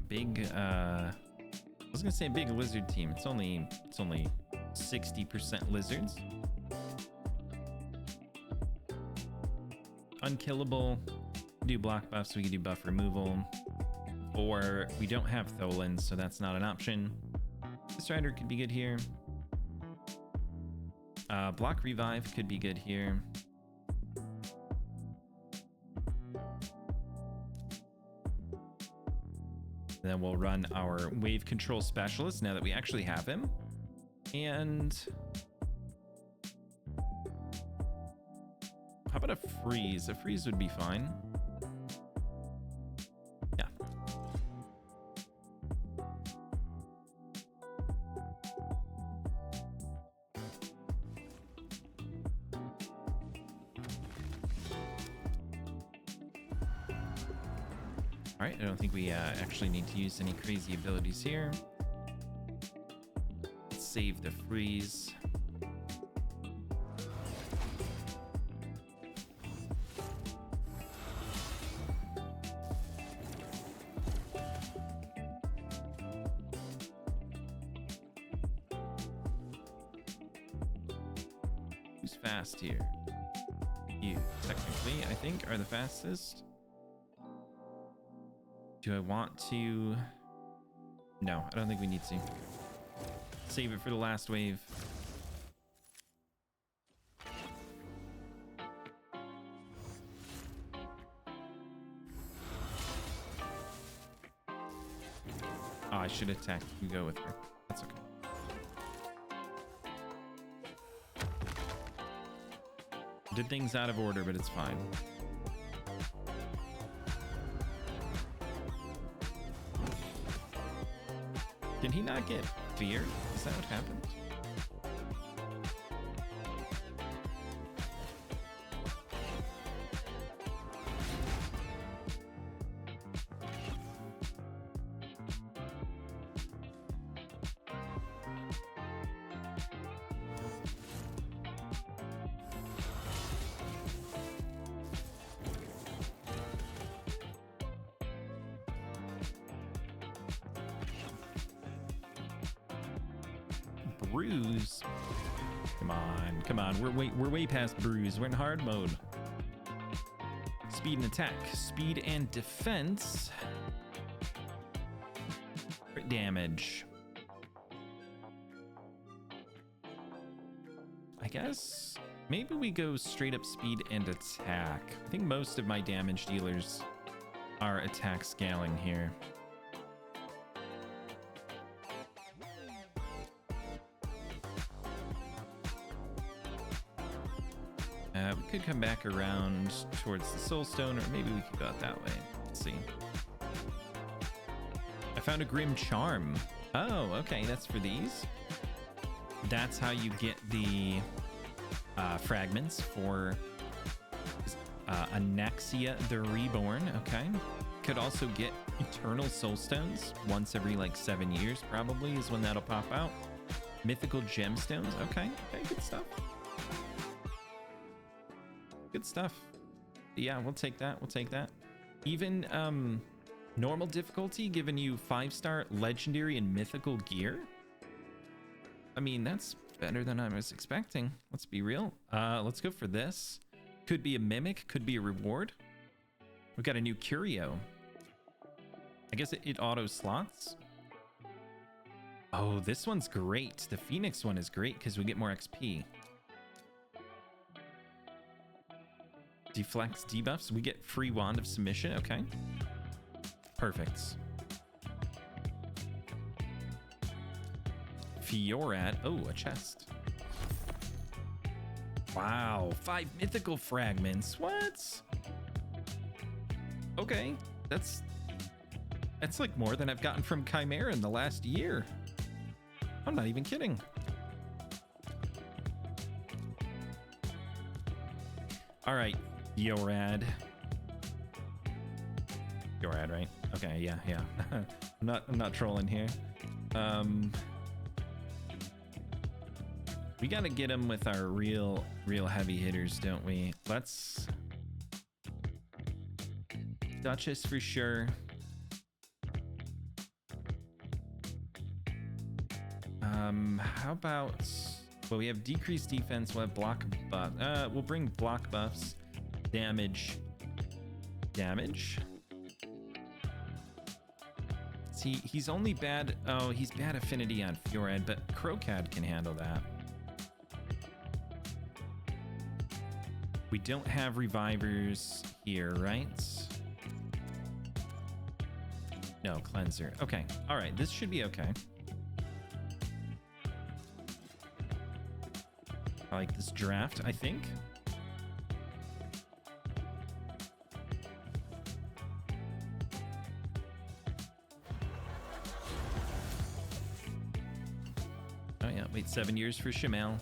Big I was gonna say a big lizard team. It's only 60% lizards. Unkillable. Do block buffs, we can do buff removal. Or we don't have Tholins, so that's not an option. This rider could be good here. Block revive could be good here. Then we'll run our wave control specialist now that we actually have him. And how about a freeze? A freeze would be fine. Yeah. All right, I don't think we actually need to use any crazy abilities here. Let's save the freeze. Who's fast here? You, technically, I think, are the fastest. Do I want to? No, I don't think we need to. Save it for the last wave. Oh, I should attack. You go with her. That's okay. Did things out of order, but it's fine. Can he not get feared? Is that what happened? Bruise. Come on. We're way past bruise. We're in hard mode. Speed and attack. Speed and defense. Crit damage. I guess maybe we go straight up speed and attack. I think most of my damage dealers are attack scaling here. We could come back around towards the Soul Stone, or maybe we could go out that way. Let's see. I found a Grim Charm. Oh, okay, that's for these. That's how you get the fragments for Anaxia the Reborn. Okay. Could also get Eternal Soul Stones once every like 7 years, probably, is when that'll pop out. Mythical Gemstones. Okay, good stuff. Good stuff. Yeah, we'll take that. Even normal difficulty giving you 5-star legendary and mythical gear. I mean, that's better than I was expecting. Let's be real. Let's go for this. Could be a mimic, could be a reward. We've got a new curio. I guess it auto slots. Oh, this one's great. The Phoenix one is great because we get more XP. Deflects debuffs. We get free Wand of Submission. Okay. Perfect. Fiorad. Oh, a chest. Wow. 5 mythical fragments. What? Okay. That's like more than I've gotten from Chimera in the last year. I'm not even kidding. All right. Fiorad, right? Okay, yeah. I'm not trolling here. We gotta get him with our real heavy hitters, don't we? Let's Duchess for sure. How about, well, we have decreased defense, we'll have block buff. We'll bring block buffs, damage. See, he's only bad, oh, he's bad affinity on Fjord, but Crocad can handle that. We don't have revivers here, right? No, cleanser. Okay, all right, this should be okay. I like this draft, I think. Oh yeah, wait 7 years for Shamel.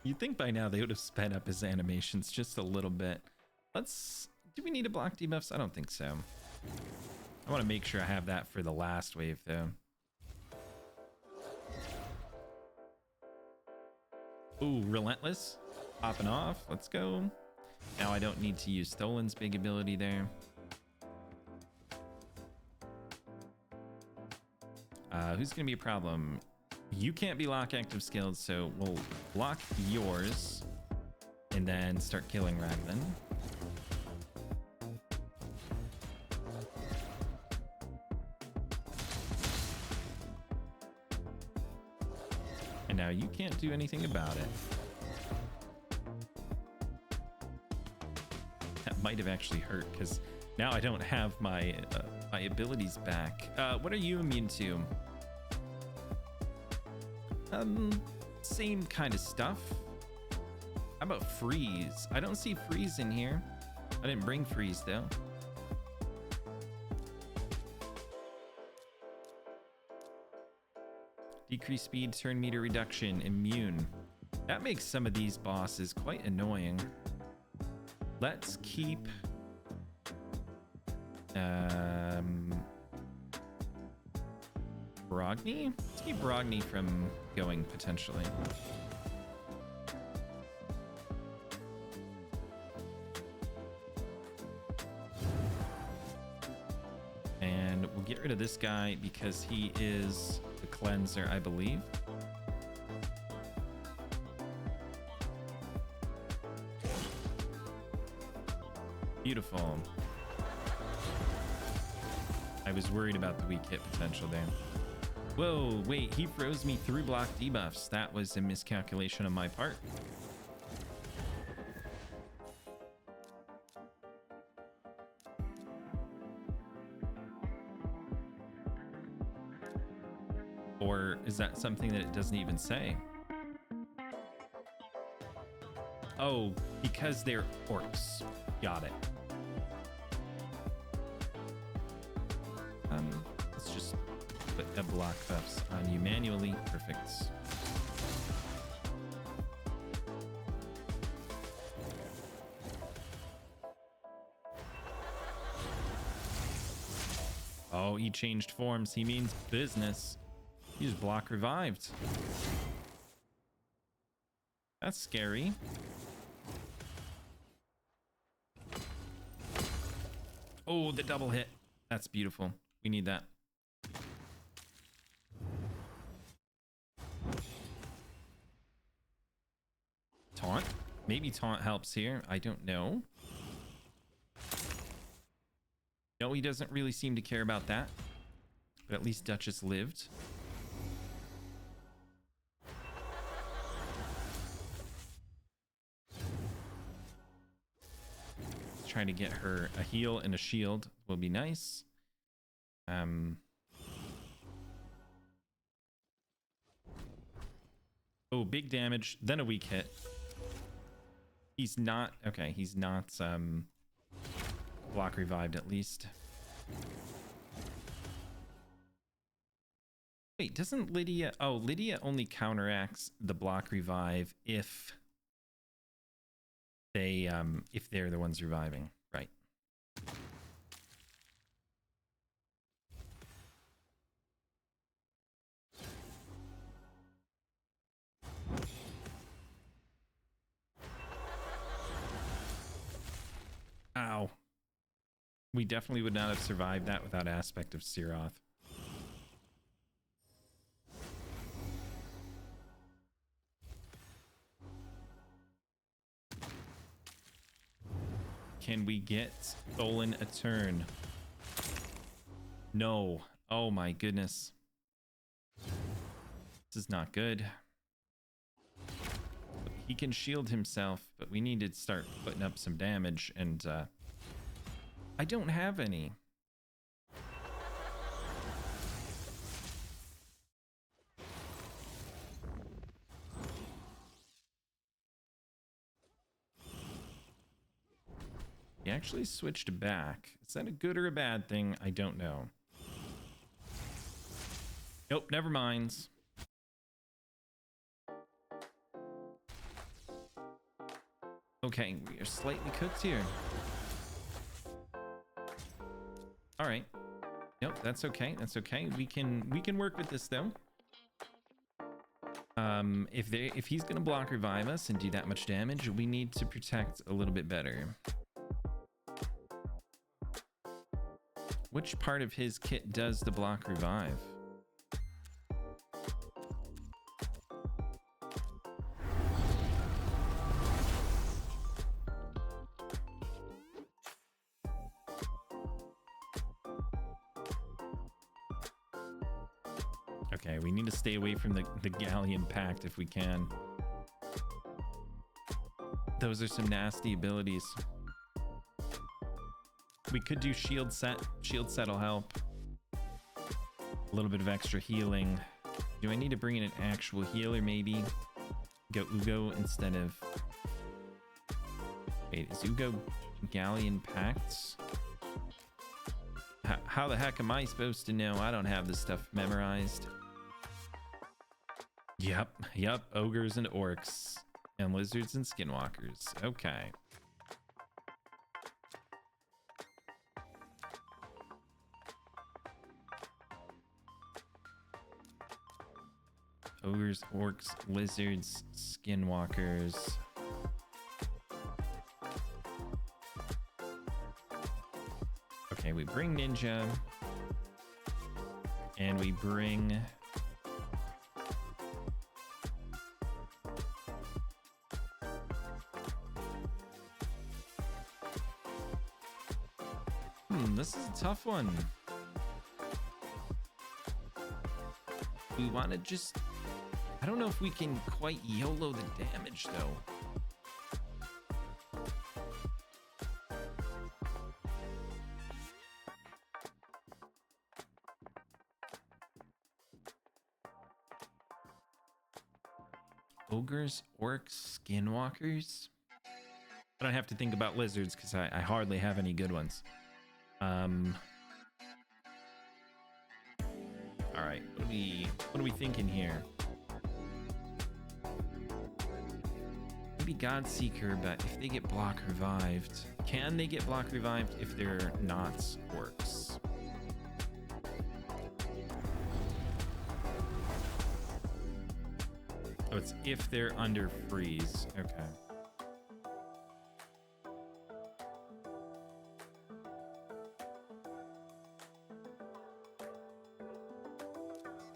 You'd think by now they would have sped up his animations just a little bit. Do we need to block debuffs? I don't think so. I want to make sure I have that for the last wave though. Ooh, Relentless. Popping off. Let's go. Now I don't need to use Stolen's big ability there. Who's going to be a problem? You can't be lock active skilled, so we'll block yours and then start killing Raglan. And now you can't do anything about it. That might have actually hurt because now I don't have my my abilities back. What are you immune to? Same kind of stuff. How about freeze? I don't see freeze in here. I didn't bring freeze though. Decrease speed, turn meter reduction, immune. That makes some of these bosses quite annoying. Let's keep Brogni? Let's keep Brogni from going potentially. And we'll get rid of this guy because he is the cleanser, I believe. Beautiful. I was worried about the weak hit potential there. Whoa, wait, he froze me through block debuffs. That was a miscalculation on my part. Or is that something that it doesn't even say? Oh, because they're orcs. Got it. Let's just put the block buffs on you manually. Perfect. Oh, he changed forms. He means business. He just block revived. That's scary. Oh, the double hit. That's beautiful. We need that. Taunt. Maybe taunt helps here. I don't know. No, he doesn't really seem to care about that. But at least Duchess lived. Trying to get her a heal and a shield will be nice. Oh, big damage, then a weak hit. He's not okay. He's not block revived at least. Wait, doesn't Lydia? Oh, Lydia only counteracts the block revive if they're the ones reviving, right? We definitely would not have survived that without Aspect of Siroth. Can we get stolen a turn? No. Oh my goodness. This is not good. He can shield himself, but we need to start putting up some damage, and I don't have any. He actually switched back. Is that a good or a bad thing? I don't know. Nope, never mind. Okay, we are slightly cooked here. All right. Nope, that's okay. That's okay. We can work with this though. If he's gonna block revive us and do that much damage, we need to protect a little bit better. Which part of his kit does the block revive? Okay, we need to stay away from the Galleon Pact if we can. Those are some nasty abilities. We could do shield set. Shield set will help. A little bit of extra healing. Do I need to bring in an actual healer maybe? Go Ugo instead of... Wait, is Ugo Galleon Pacts? How the heck am I supposed to know? I don't have this stuff memorized. Yep. Ogres and orcs. And lizards and skinwalkers. Okay. Ogres, orcs, lizards, skinwalkers. Okay, we bring ninja. And we bring... This is a tough one. We want to just... I don't know if we can quite YOLO the damage, though. Ogres, orcs, skinwalkers? I don't have to think about lizards because I hardly have any good ones. All right, what are we thinking here? Maybe Godseeker, but if they get block revived, can they get block revived if they're not orcs? Oh, it's if they're under freeze. Okay.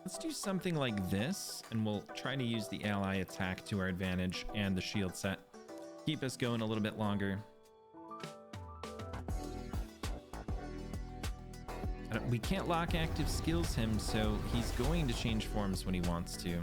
Let's do something like this, and we'll try to use the ally attack to our advantage and the shield set. Keep us going a little bit longer. We can't lock active skills him, so he's going to change forms when he wants to.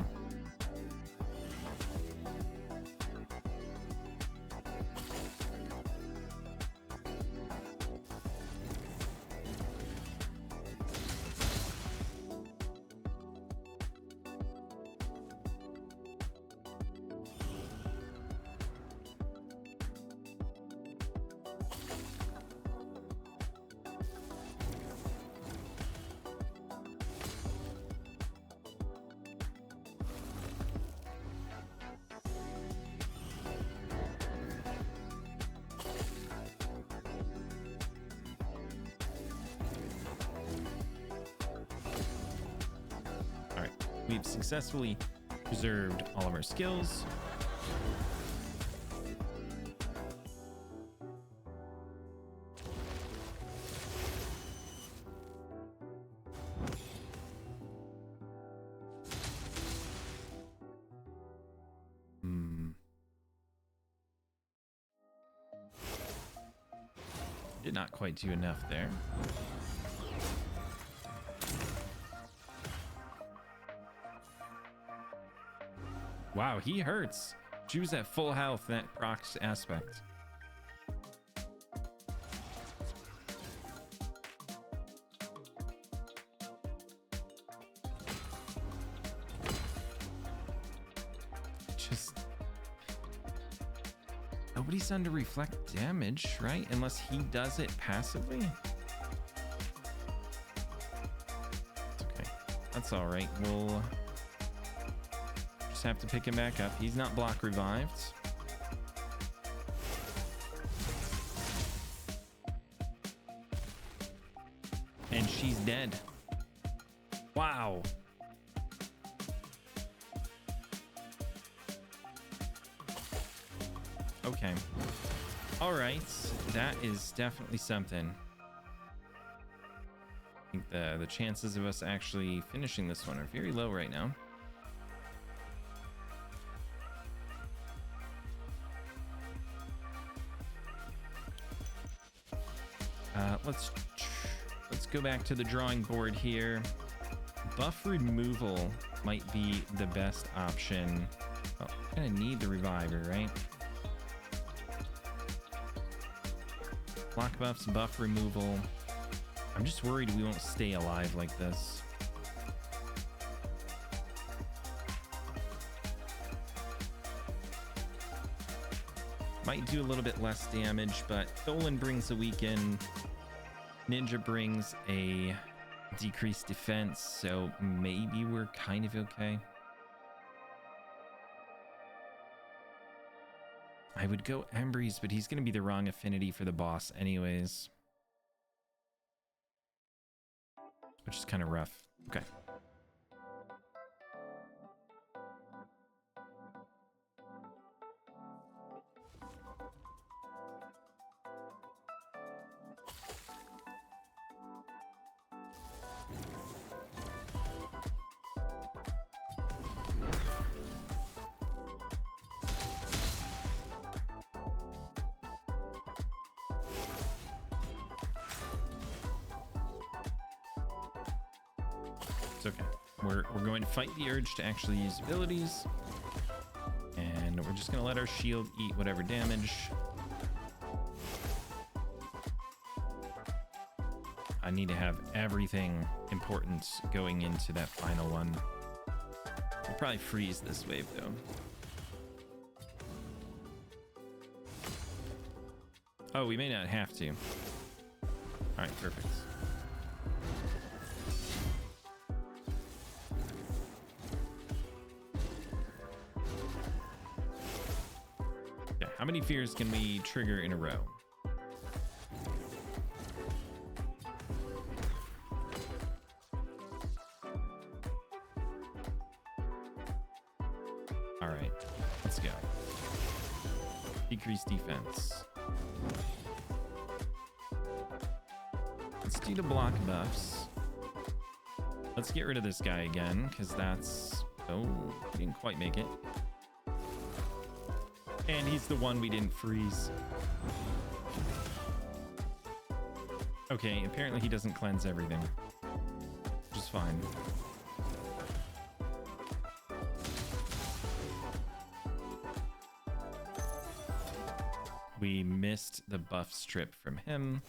We've successfully preserved all of our skills. did not quite do enough there. Wow, he hurts. She was at full health, that procs aspect. Just... nobody's done to reflect damage, right? Unless he does it passively. It's okay. That's all right. We'll... have to pick him back up. He's not block revived. And she's dead. Wow. Okay. All right. That is definitely something. I think the chances of us actually finishing this one are very low right now. Let's go back to the drawing board here. Buff removal might be the best option. Oh, I'm gonna need the reviver, right? Block buffs, buff removal. I'm just worried we won't stay alive like this. Might do a little bit less damage, but Dolan brings a weaken. Ninja brings a decreased defense, so maybe we're kind of okay. I would go Embry's, but he's going to be the wrong affinity for the boss anyways. Which is kind of rough. Okay. It's okay. We're going to fight the urge to actually use abilities. And we're just going to let our shield eat whatever damage. I need to have everything important going into that final one. We'll probably freeze this wave though. Oh, we may not have to. All right, perfect. Okay, how many fears can we trigger in a row? All right, let's go. Decrease defense. Let's do the block buffs. Let's get rid of this guy again, because that's... oh, didn't quite make it. And he's the one we didn't freeze. Okay, apparently he doesn't cleanse everything. Which is fine. We missed the buff strip from him.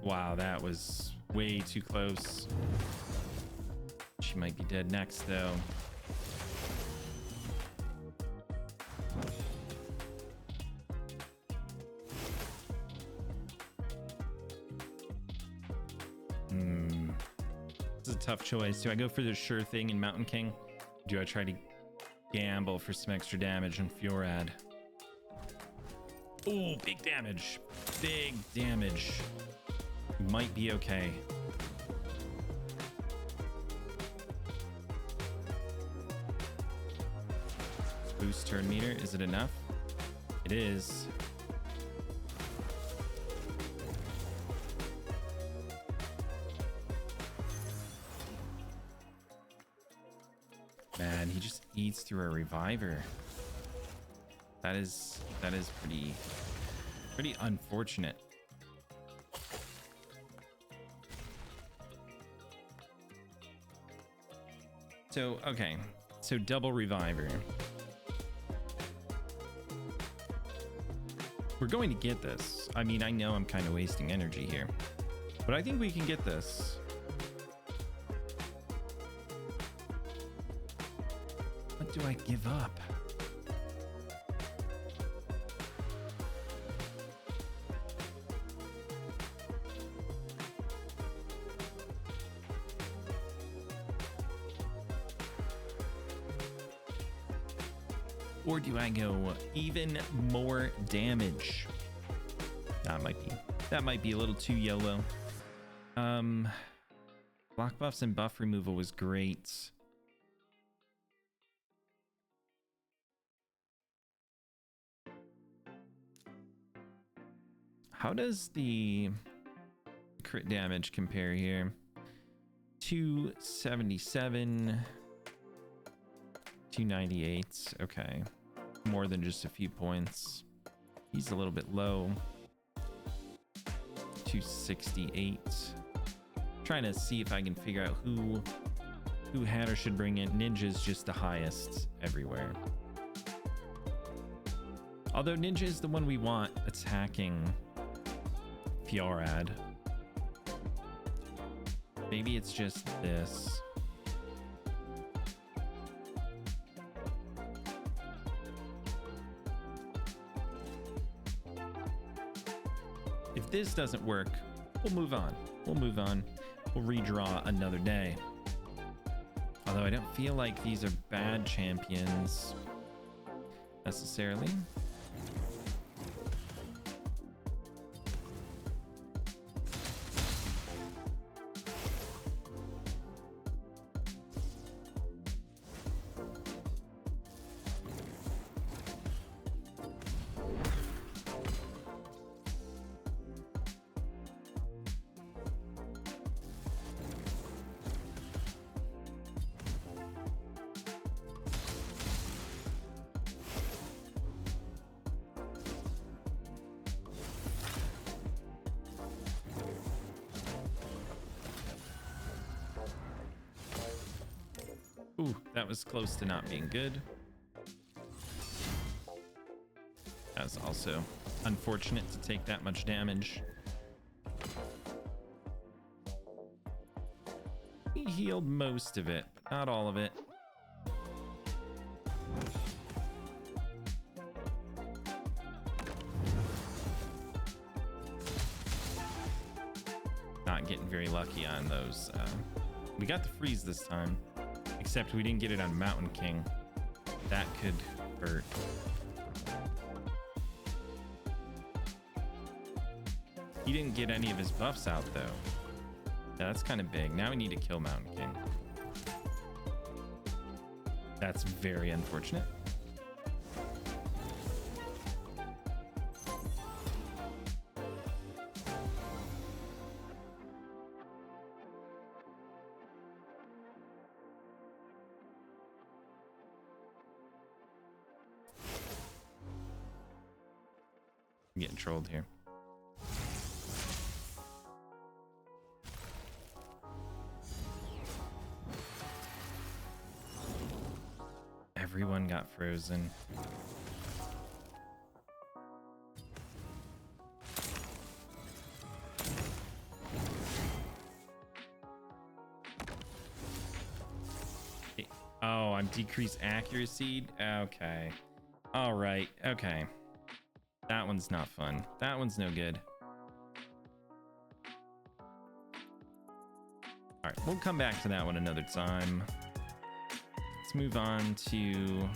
Wow, that was way too close. She might be dead next, though. This is a tough choice. Do I go for the sure thing in Mountain King? Do I try to gamble for some extra damage on Fjorad? Oh, big damage. Big damage. Might be okay. boost turn meter. Is it enough? It is. Man, he just eats through a reviver. That is pretty unfortunate. So, okay. So double reviver. We're going to get this. I mean, I know I'm kind of wasting energy here, but I think we can get this. What do I give up? Or do I go even more damage? That might be a little too YOLO. Block buffs and buff removal was great. How does the crit damage compare here? 277, 298. Okay, more than just a few points. He's a little bit low. 268. Trying to see if I can figure out who had or should bring in. Ninja's just the highest everywhere. Although Ninja is the one we want attacking Fiorad. Maybe it's just this. If this doesn't work, we'll move on. We'll redraw another day. Although I don't feel like these are bad champions necessarily. Ooh, that was close to not being good. That was also unfortunate to take that much damage. He healed most of it, but not all of it. Not getting very lucky on those. We got the freeze this time. Except we didn't get it on Mountain King. That could hurt. He didn't get any of his buffs out though. Yeah, that's kind of big. Now we need to kill Mountain King. That's very unfortunate. I'm getting trolled here. Everyone got frozen. Oh, I'm decreased accuracy. Okay. All right. Okay. That one's not fun. That one's no good. All right, we'll come back to that one another time. Let's move on to... Do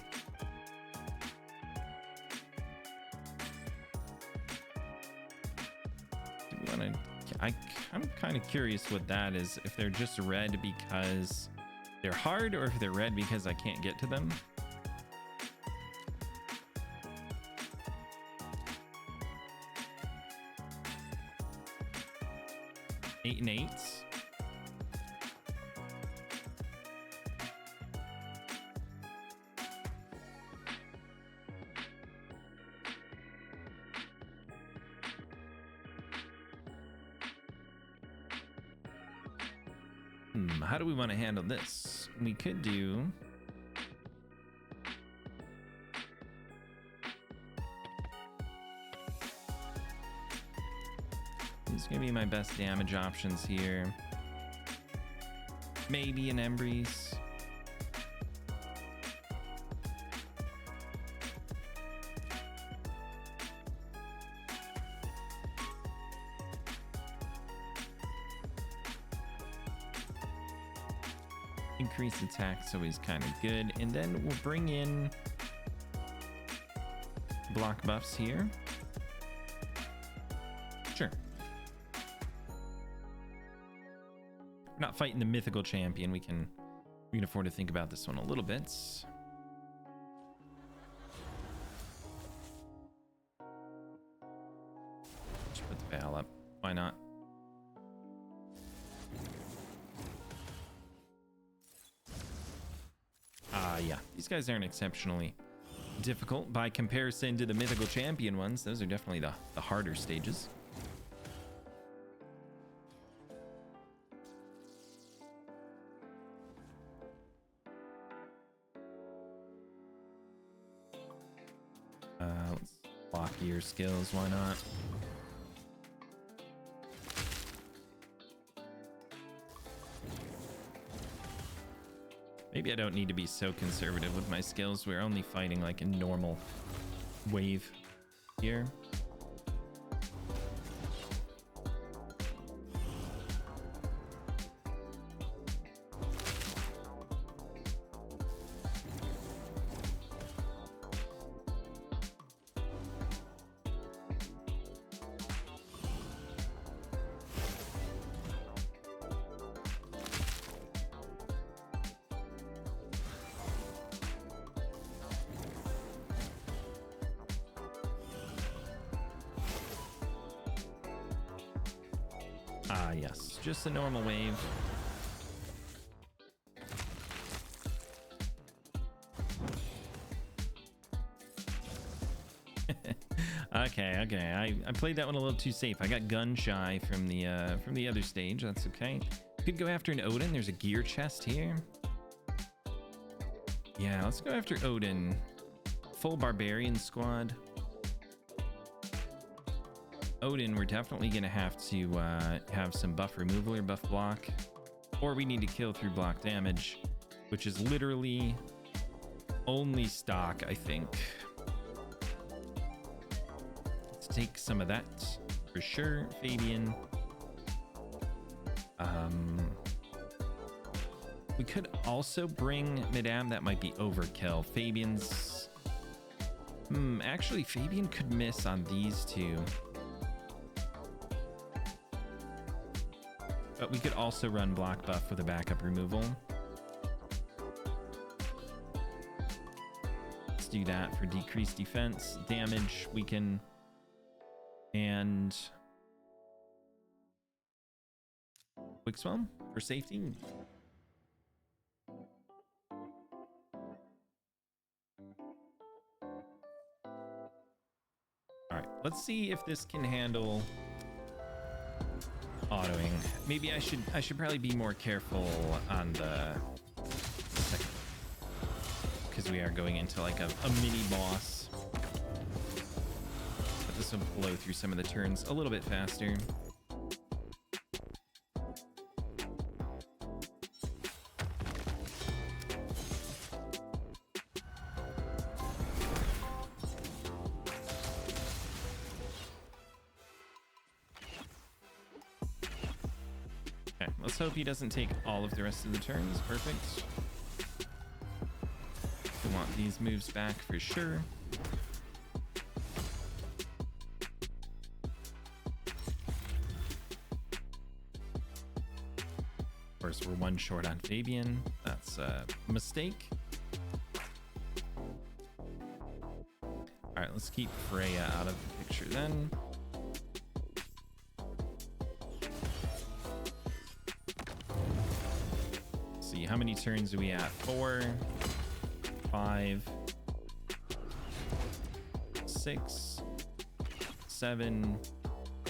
we want to... I'm kind of curious what that is. If they're just red because they're hard, or if they're red because I can't get to them. How do we want to handle this? We could do... These are going to be my best damage options here. Maybe an Embrace. Increase attack, so he's kind of good. And then we'll bring in block buffs here. Sure. We're not fighting the mythical champion. We can afford to think about this one a little bit. Just put the Val up. Why not? Yeah, these guys aren't exceptionally difficult by comparison to the mythical champion ones. Those are definitely the harder stages. Let's block your skills, why not? Maybe I don't need to be so conservative with my skills. We're only fighting like a normal wave here. Ah, yes, just a normal wave. Okay. I played that one a little too safe. I got gun shy from the other stage. That's okay. Could go after an Odin. There's a gear chest here. Yeah, let's go after Odin. Full barbarian squad. Odin, we're definitely gonna have to have some buff removal or buff block, or we need to kill through block damage, which is literally only stock, I think. Let's take some of that for sure. Fabian. We could also bring Madame. That might be overkill. Fabian's... actually, Fabian could miss on these two. But we could also run block buff with a backup removal. Let's do that for decreased defense. Damage, weaken, and quick swim for safety. All right, let's see if this can handle autoing. Maybe I should probably be more careful on the second, because we are going into like a mini boss. But this will blow through some of the turns a little bit faster. Let's hope he doesn't take all of the rest of the turns. Perfect. We want these moves back for sure. Of course, we're one short on Fabian. That's a mistake. All right, let's keep Freya out of the picture then. How many turns are we at? 4, 5, 6, 7,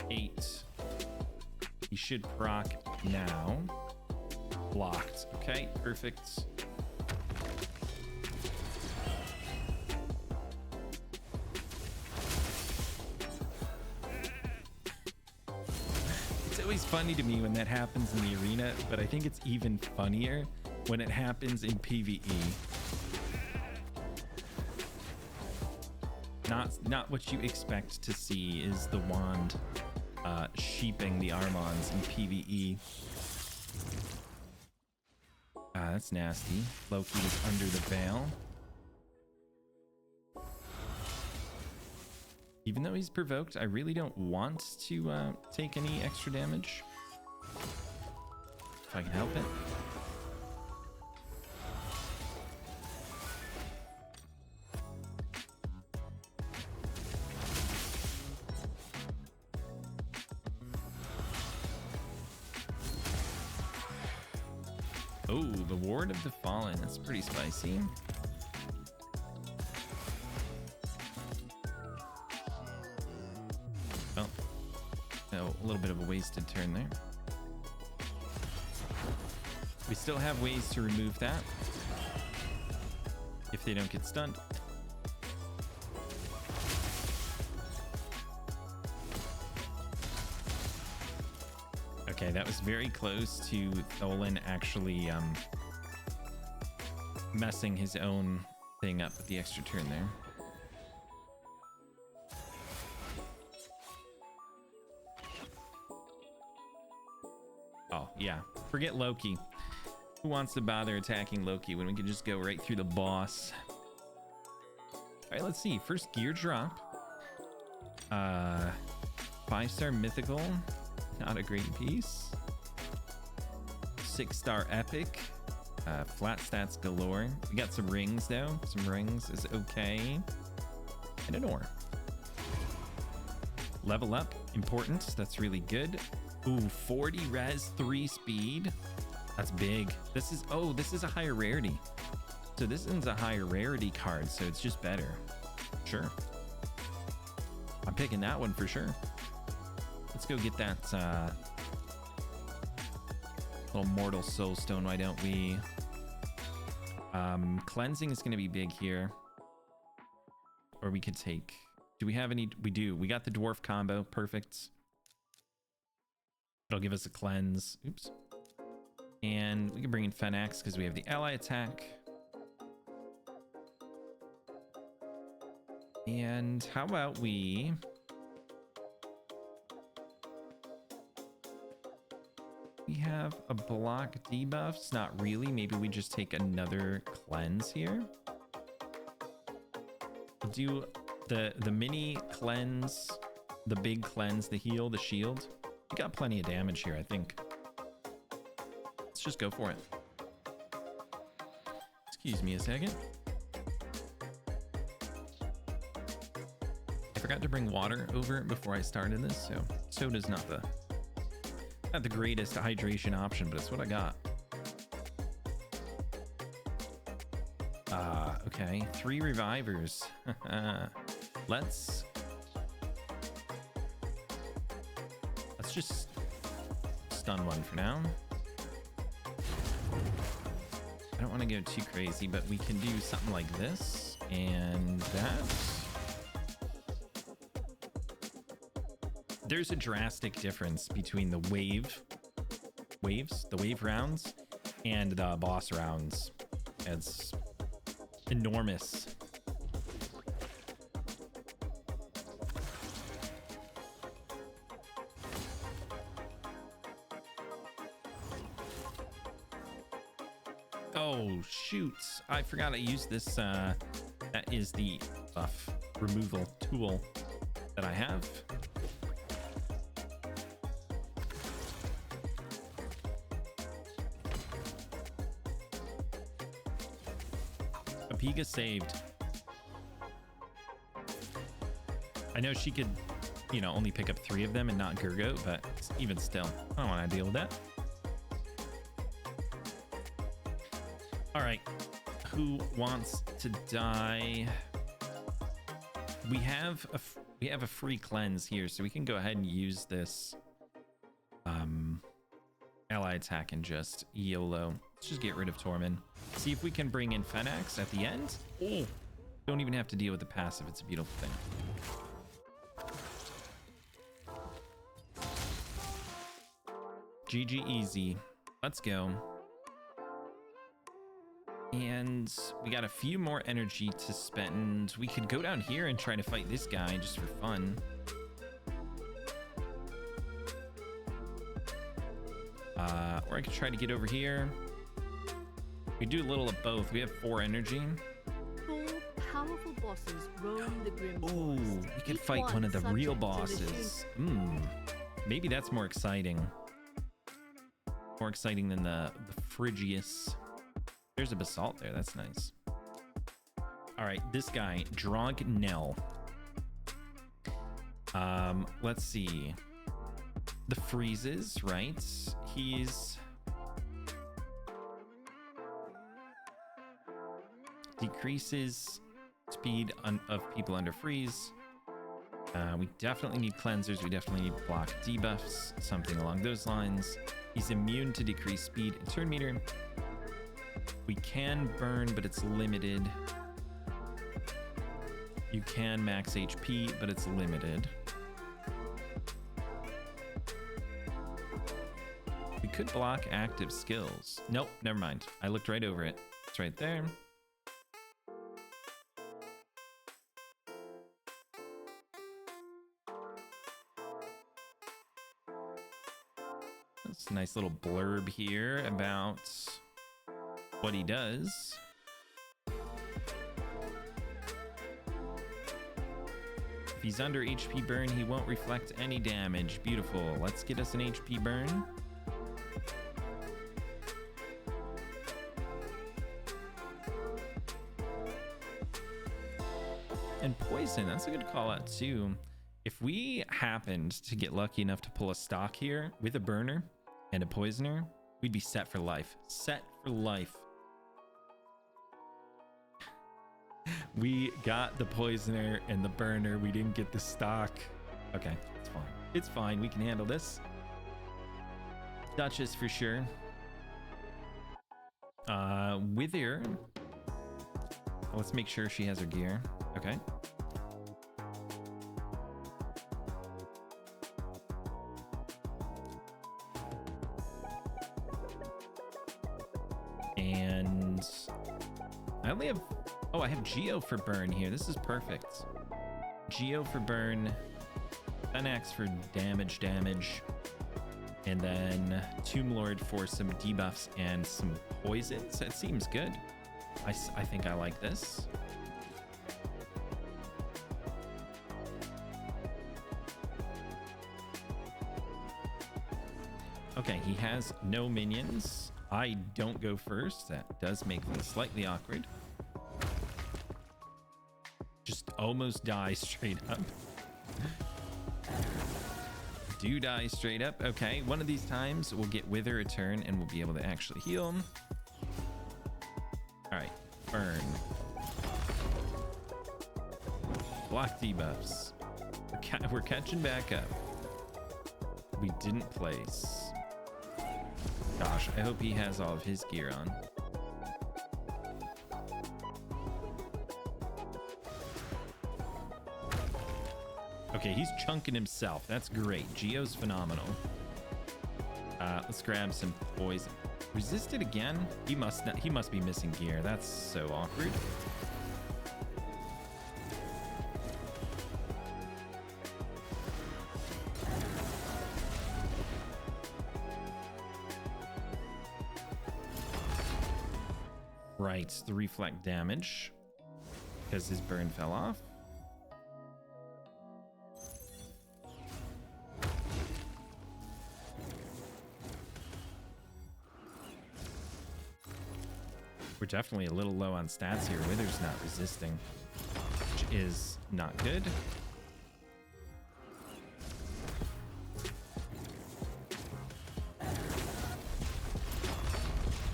8. He should proc now. blocked. Okay, perfect. It's always funny to me when that happens in the arena, but I think it's even funnier when it happens in PvE. Not what you expect to see is the wand sheeping the Armons in PvE. That's nasty. Loki is under the veil. Even though he's provoked, I really don't want to take any extra damage. If I can help it. Oh, the Ward of the Fallen. That's pretty spicy. Oh, no, a little bit of a wasted turn there. We still have ways to remove that if they don't get stunned. Okay, that was very close to Tholen actually messing his own thing up with the extra turn there. Oh, yeah. Forget Loki. Who wants to bother attacking Loki when we can just go right through the boss? All right, let's see. First gear drop. 5-star mythical. Not a great piece. 6-star epic. Flat stats galore. We got some rings though. Some rings is okay. And an ore. Level up. Important. That's really good. Ooh, 40 res, 3 speed. That's big. This is a higher rarity. So this is a higher rarity card, so it's just better. Sure. I'm picking that one for sure. Let's go get that little mortal soul stone, why don't we? Cleansing is going to be big here. Or we could take... Do we have any? We do. We got the dwarf combo. Perfect. It'll give us a cleanse. Oops. And we can bring in Fenax because we have the ally attack. And how about we... We have a block debuffs. Not really. Maybe we just take another cleanse here. We'll do the mini cleanse, the big cleanse, the heal, the shield. We got plenty of damage here, I think. Let's just go for it. Excuse me a second. I forgot to bring water over before I started this, so soda's not the greatest hydration option, but it's what I got. Okay, 3 revivers. Let's just stun one for now. I don't want to go too crazy, but we can do something like this and that. There's a drastic difference between the wave rounds and the boss rounds. It's enormous. Oh shoot, I forgot I used this. That is the buff removal tool that I have. Apiga saved. I know she could, you know, only pick up 3 of them and not Gurgo, but even still, I don't want to deal with that. All right, who wants to die? We have a free cleanse here, so we can go ahead and use this ally attack and just YOLO. Let's just get rid of Tormin. See if we can bring in Fenax at the end. Oh, don't even have to deal with the passive. It's a beautiful thing. GG easy. Let's go. And we got a few more energy to spend. We could go down here and try to fight this guy just for fun. Or I could try to get over here. We do a little of both. We have 4 energy. 4 powerful bosses roam the grim Ooh, forest. we could Each fight one of the real subject to the bosses. Maybe that's more exciting. More exciting than the Phrygius. There's a basalt there. That's nice. All right, this guy, Draugnell. Let's see. The freezes, right? He's decreases speed of people under freeze. We definitely need cleansers. We definitely need block debuffs, something along those lines. He's immune to decreased speed and turn meter. We can burn, but it's limited. You can max HP, but it's limited. We could block active skills. Nope, never mind. I looked right over it. It's right there. That's a nice little blurb here about what he does. If he's under HP burn, he won't reflect any damage. Beautiful. Let's get us an HP burn. And poison, that's a good call out too. If we happened to get lucky enough to pull a stock here with a burner and a poisoner, we'd be set for life. Set for life. We got the poisoner and the burner. We didn't get the stock. Okay, it's fine. It's fine. We can handle this. Duchess for sure. Wither. Let's make sure she has her gear. Okay. And I only have, oh, I have Geo for burn here. This is perfect. Geo for burn, Fenax for damage, and then Tomb Lord for some debuffs and some poisons. That seems good. I think I like this. Okay, he has no minions. I don't go first. That does make things slightly awkward. Just almost die straight up. Do die straight up. Okay, one of these times we'll get Wither a turn and we'll be able to actually heal him. All right, burn. Block debuffs. We're catching back up. We didn't place. Gosh, I hope he has all of his gear on. Okay, he's chunking himself. That's great. Geo's phenomenal. Let's grab some poison. Resisted again? He must be missing gear. That's so awkward. Right, the reflect damage because his burn fell off. We're definitely a little low on stats here. Wither's not resisting, which is not good.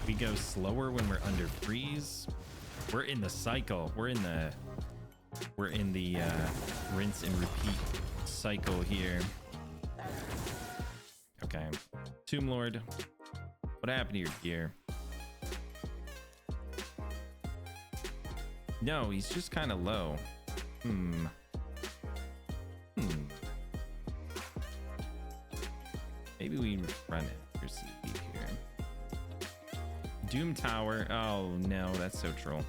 We go slower when we're under freeze. We're in the cycle. We're in the rinse and repeat cycle here. Okay, Tomb Lord. What happened to your gear? No, he's just kind of low. Maybe we run it for CP here. Doom Tower. Oh no, that's so troll.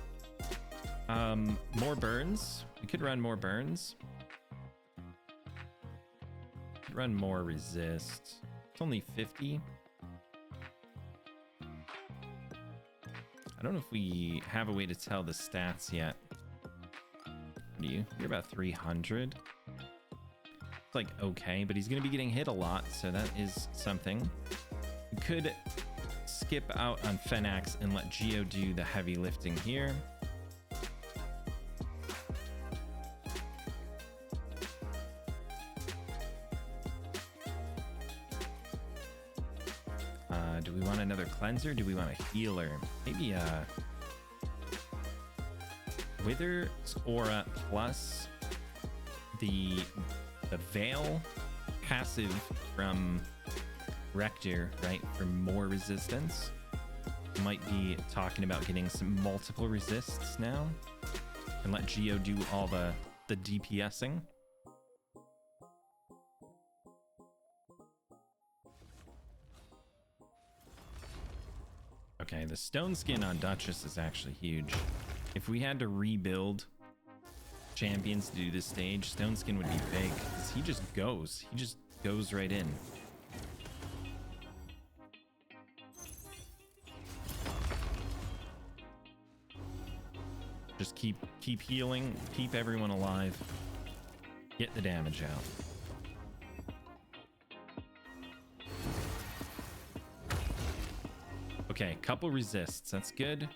More burns. We could run more burns. Could run more resist. It's only 50. I don't know if we have a way to tell the stats yet. What do you? You're about 300. It's like okay, but he's going to be getting hit a lot, so that is something. We could skip out on Fenax and let Geo do the heavy lifting here. Do we want another cleanser? Do we want a healer? Maybe a Wither's Aura plus the Veil passive from Rector, right? For more resistance. Might be talking about getting some multiple resists now. And let Geo do all the DPSing. Okay, the stone skin on Duchess is actually huge. If we had to rebuild champions to do this stage, stone skin would be big because he just goes right in. Just keep healing, keep everyone alive, get the damage out. Okay, couple resists. That's good.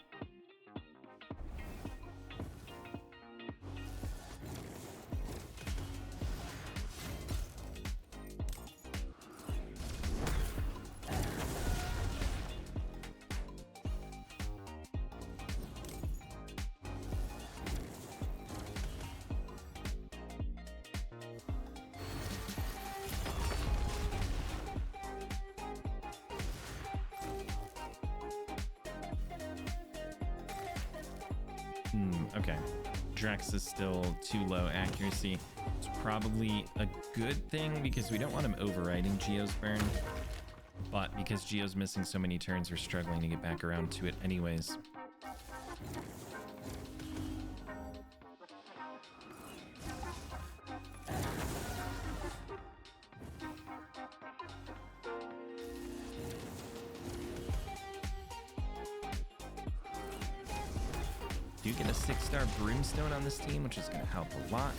Okay, Drex is still too low accuracy. It's probably a good thing because we don't want him overriding Geo's burn, but because Geo's missing so many turns, we're struggling to get back around to it anyways. Do get a 6-star Brimstone on this team, which is going to help a lot.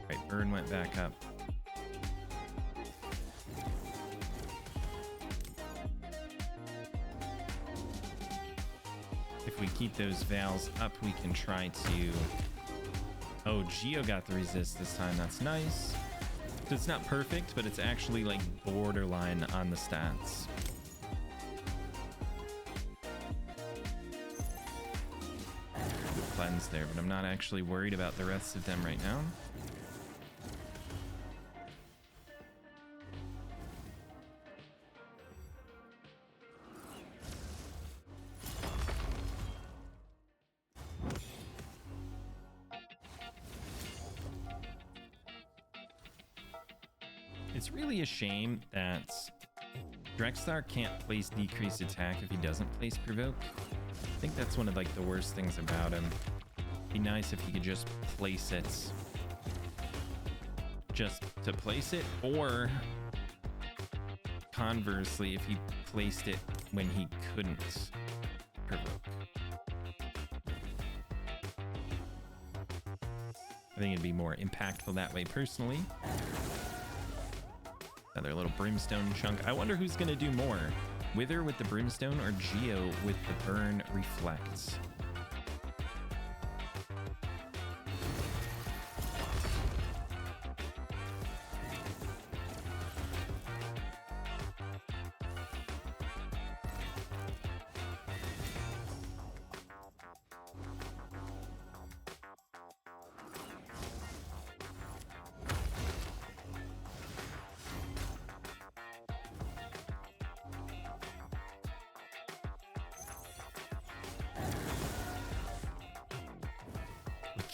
Right, burn went back up. If we keep those Veils up, we can try to... Oh, Geo got the resist this time. That's nice. So it's not perfect, but it's actually like borderline on the stats. Cleanse there, but I'm not actually worried about the rest of them right now. It's really a shame that Drexthar can't place decreased attack if he doesn't place provoke. I think that's one of like the worst things about him. Be nice if he could just place it just to place it, or conversely if he placed it when he couldn't provoke. I think it'd be more impactful that way personally. Another little Brimstone chunk. I wonder who's gonna do more, Wither with the Brimstone or Geo with the Burn Reflect.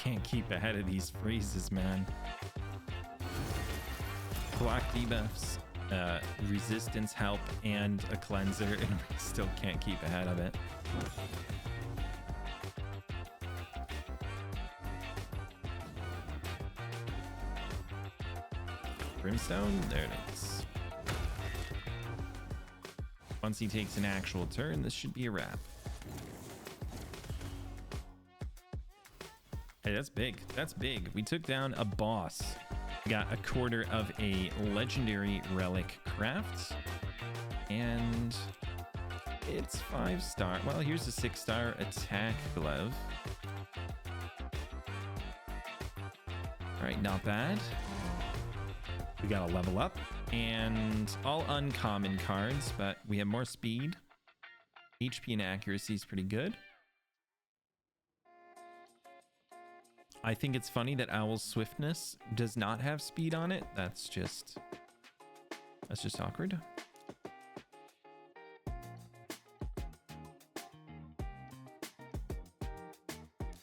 can't keep ahead of these freezes, man. Block debuffs, resistance help, and a cleanser, and we still can't keep ahead of it. Brimstone, there it is. Once he takes an actual turn, this should be a wrap. Hey, that's big. That's big. We took down a boss. Got a quarter of a legendary relic craft. And it's 5-star. Well, here's a 6-star attack glove. All right, not bad. We got to level up. And all uncommon cards, but we have more speed. HP and accuracy is pretty good. I think it's funny that Owl's swiftness does not have speed on it. That's just awkward.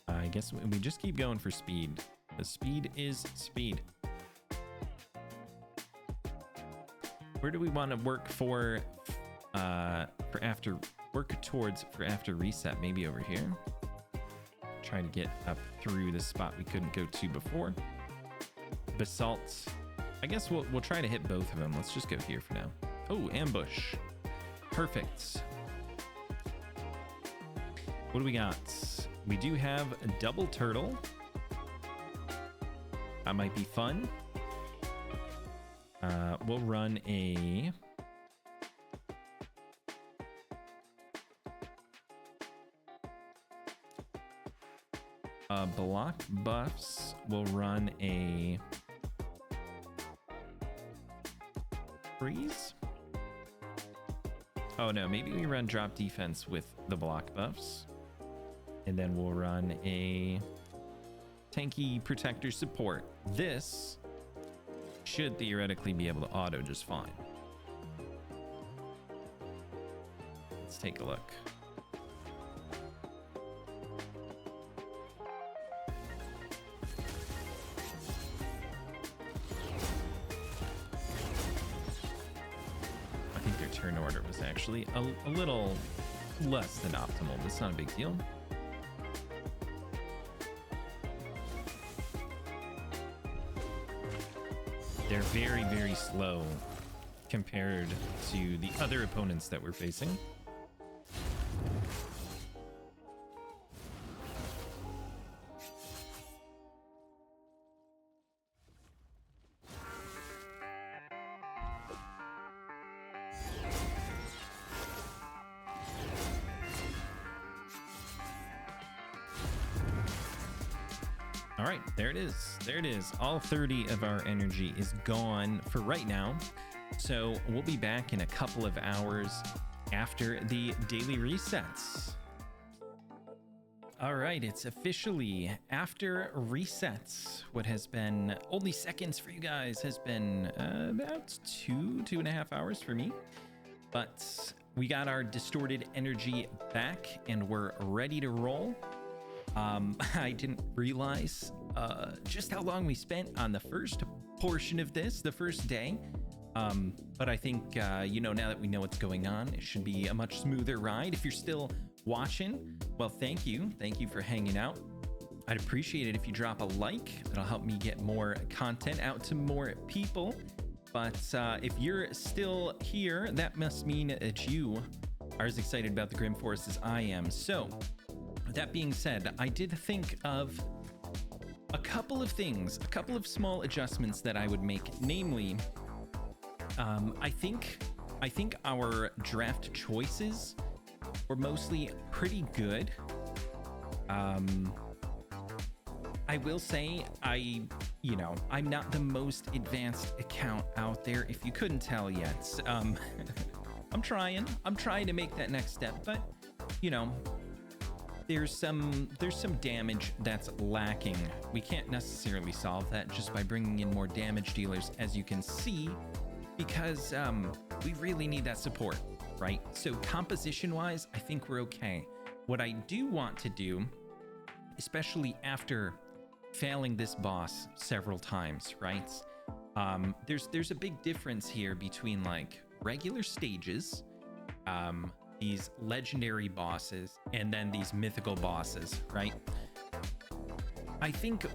I guess we just keep going for speed. The speed is speed. Where do we want to work for after reset? Maybe over here. Trying to get up through the spot we couldn't go to before. Basalt. I guess we'll try to hit both of them. Let's just go here for now. Oh, ambush. Perfect. What do we got? We do have a double turtle. That might be fun. We'll run a block buffs. We'll run a freeze. Oh no, maybe we run drop defense with the block buffs, and then we'll run a tanky protector support. This should theoretically be able to auto just fine. Let's take a look. I think their turn order was actually a little less than optimal, but it's not a big deal. They're very, very slow compared to the other opponents that we're facing. All right, there it is. There it is. All 30 of our energy is gone for right now. So we'll be back in a couple of hours after the daily resets. All right, it's officially after resets. What has been only seconds for you guys has been about 2.5 hours for me. But we got our distorted energy back and we're ready to roll. I didn't realize just how long we spent on the first portion of this, the first day. But I think, now that we know what's going on, it should be a much smoother ride. If you're still watching, well, thank you. Thank you for hanging out. I'd appreciate it if you drop a like. That'll help me get more content out to more people. But if you're still here, that must mean that you are as excited about the Grim Forest as I am. So, that being said, I did think of a couple of things, a couple of small adjustments that I would make. Namely, I think our draft choices were mostly pretty good. I will say I'm not the most advanced account out there, if you couldn't tell yet. I'm trying to make that next step, but there's some damage that's lacking. We can't necessarily solve that just by bringing in more damage dealers, as you can see, because we really need that support, right? So composition wise, I think we're okay. What I do want to do, especially after failing this boss several times, right? There's a big difference here between like regular stages, these legendary bosses, and then these mythical bosses, right? I think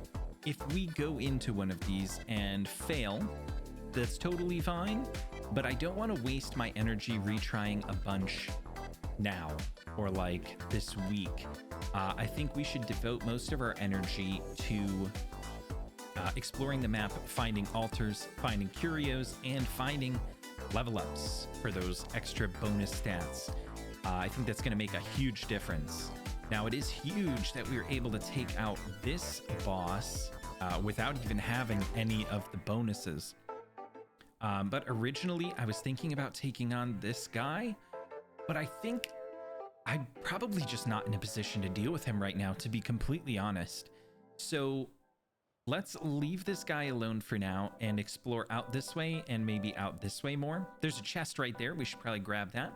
if we go into one of these and fail, that's totally fine, but I don't want to waste my energy retrying a bunch now or like this week. I think we should devote most of our energy to exploring the map, finding altars, finding curios, and finding level ups for those extra bonus stats. I think that's going to make a huge difference. Now, it is huge that we were able to take out this boss without even having any of the bonuses. But originally, I was thinking about taking on this guy, but I think I'm probably just not in a position to deal with him right now, to be completely honest. So let's leave this guy alone for now and explore out this way and maybe out this way more. There's a chest right there. We should probably grab that.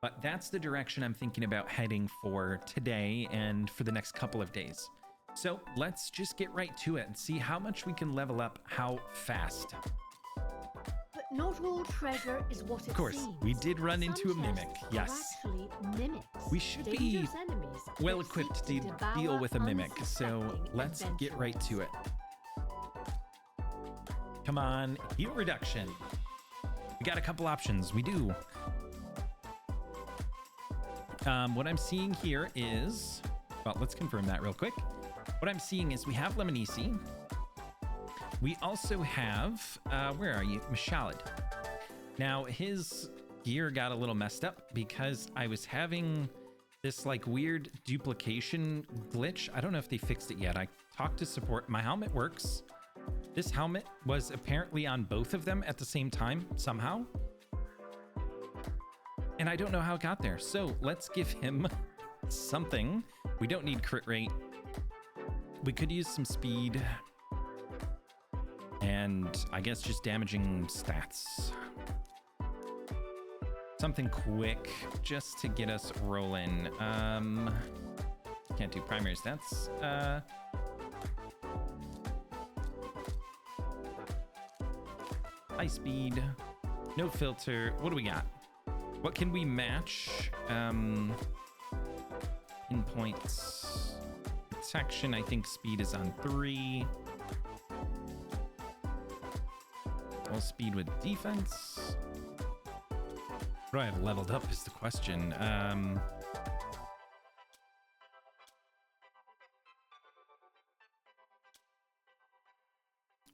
But that's the direction I'm thinking about heading for today and for the next couple of days. So let's just get right to it and see how much we can level up, how fast. But not all treasure is what it seems. Of course, we did run into a mimic, yes. Actually mimics. We should be Dangerous enemies well that equipped seek to devour deal with a mimic, so unsuspecting let's get right to it. Come on, heal reduction. We got a couple options, we do. What I'm seeing here is, well, let's confirm that real quick. What I'm seeing is we have Lemonisi. We also have, where are you? Mashalid. Now, his gear got a little messed up because I was having this like weird duplication glitch. I don't know if they fixed it yet. I talked to support. My helmet works. This helmet was apparently on both of them at the same time somehow. And I don't know how it got there. So let's give him something. We don't need crit rate. We could use some speed. And I guess just damaging stats. Something quick just to get us rolling. Can't do primary stats. High speed. No filter. What do we got? What can we match? In points. Protection, I think speed is on 3. All speed with defense. What do I have leveled up is the question.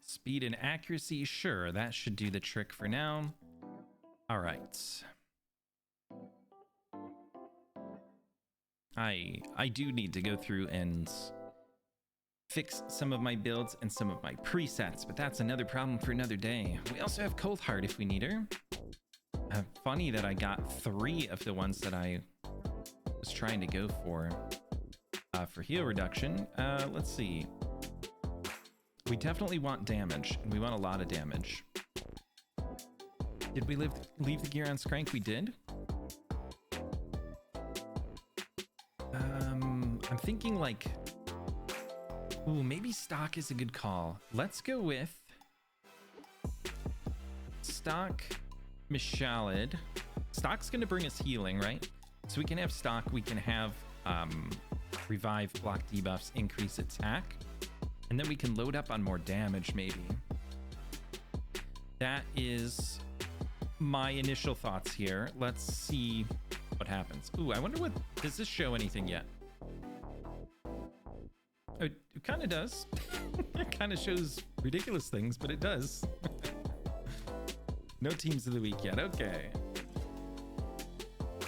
Speed and accuracy, sure, that should do the trick for now. All right. I do need to go through and fix some of my builds and some of my presets, but that's another problem for another day. We also have Cold Heart if we need her. Funny that I got 3 of the ones that I was trying to go for heal reduction. Let's see. We definitely want damage, and we want a lot of damage. Did we leave the gear on Skrank? We did. I'm thinking like, ooh, maybe stock is a good call. Let's go with stock Mishalid. Stock's gonna bring us healing, right? So we can have stock, we can have revive, block debuffs, increase attack, and then we can load up on more damage maybe. That is my initial thoughts here. Let's see what happens. Ooh, I wonder does this show anything yet? Oh, it kind of does. It kind of shows ridiculous things, but it does. No teams of the week yet. Okay.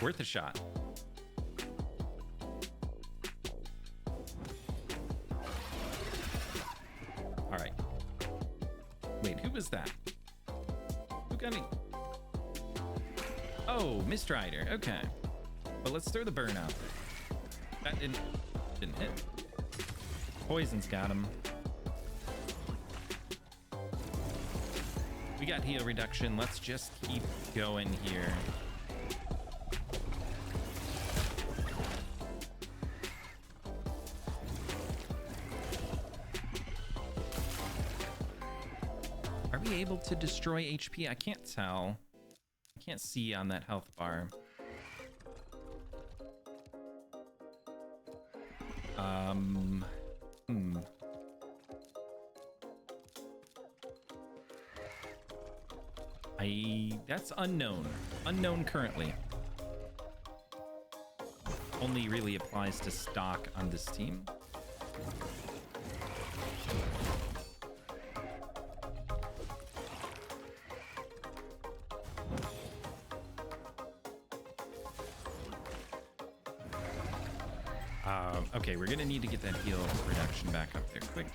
Worth a shot. All right. Wait, who was that? Who got me? Oh, Mistrider. Okay. But let's throw the burn out. That didn't hit. Poison's got him. We got heal reduction. Let's just keep going here. we able to destroy HP? I can't tell. I can't see on that health bar. That's unknown. Unknown currently. Only really applies to stock on this team. Okay, we're gonna need to get that heal reduction back up there quick.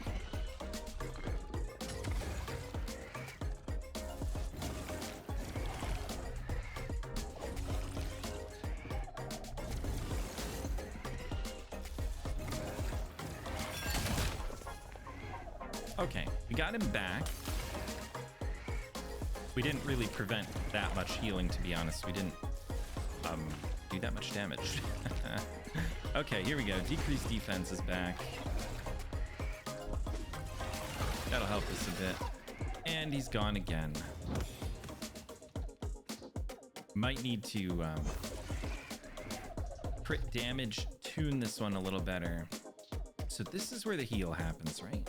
Okay, we got him back. We didn't really prevent that much healing, to be honest. We didn't do that much damage. Okay, here we go. Decreased defense is back. That'll help us a bit. And he's gone again. Might need to crit damage tune this one a little better. So this is where the heal happens, right?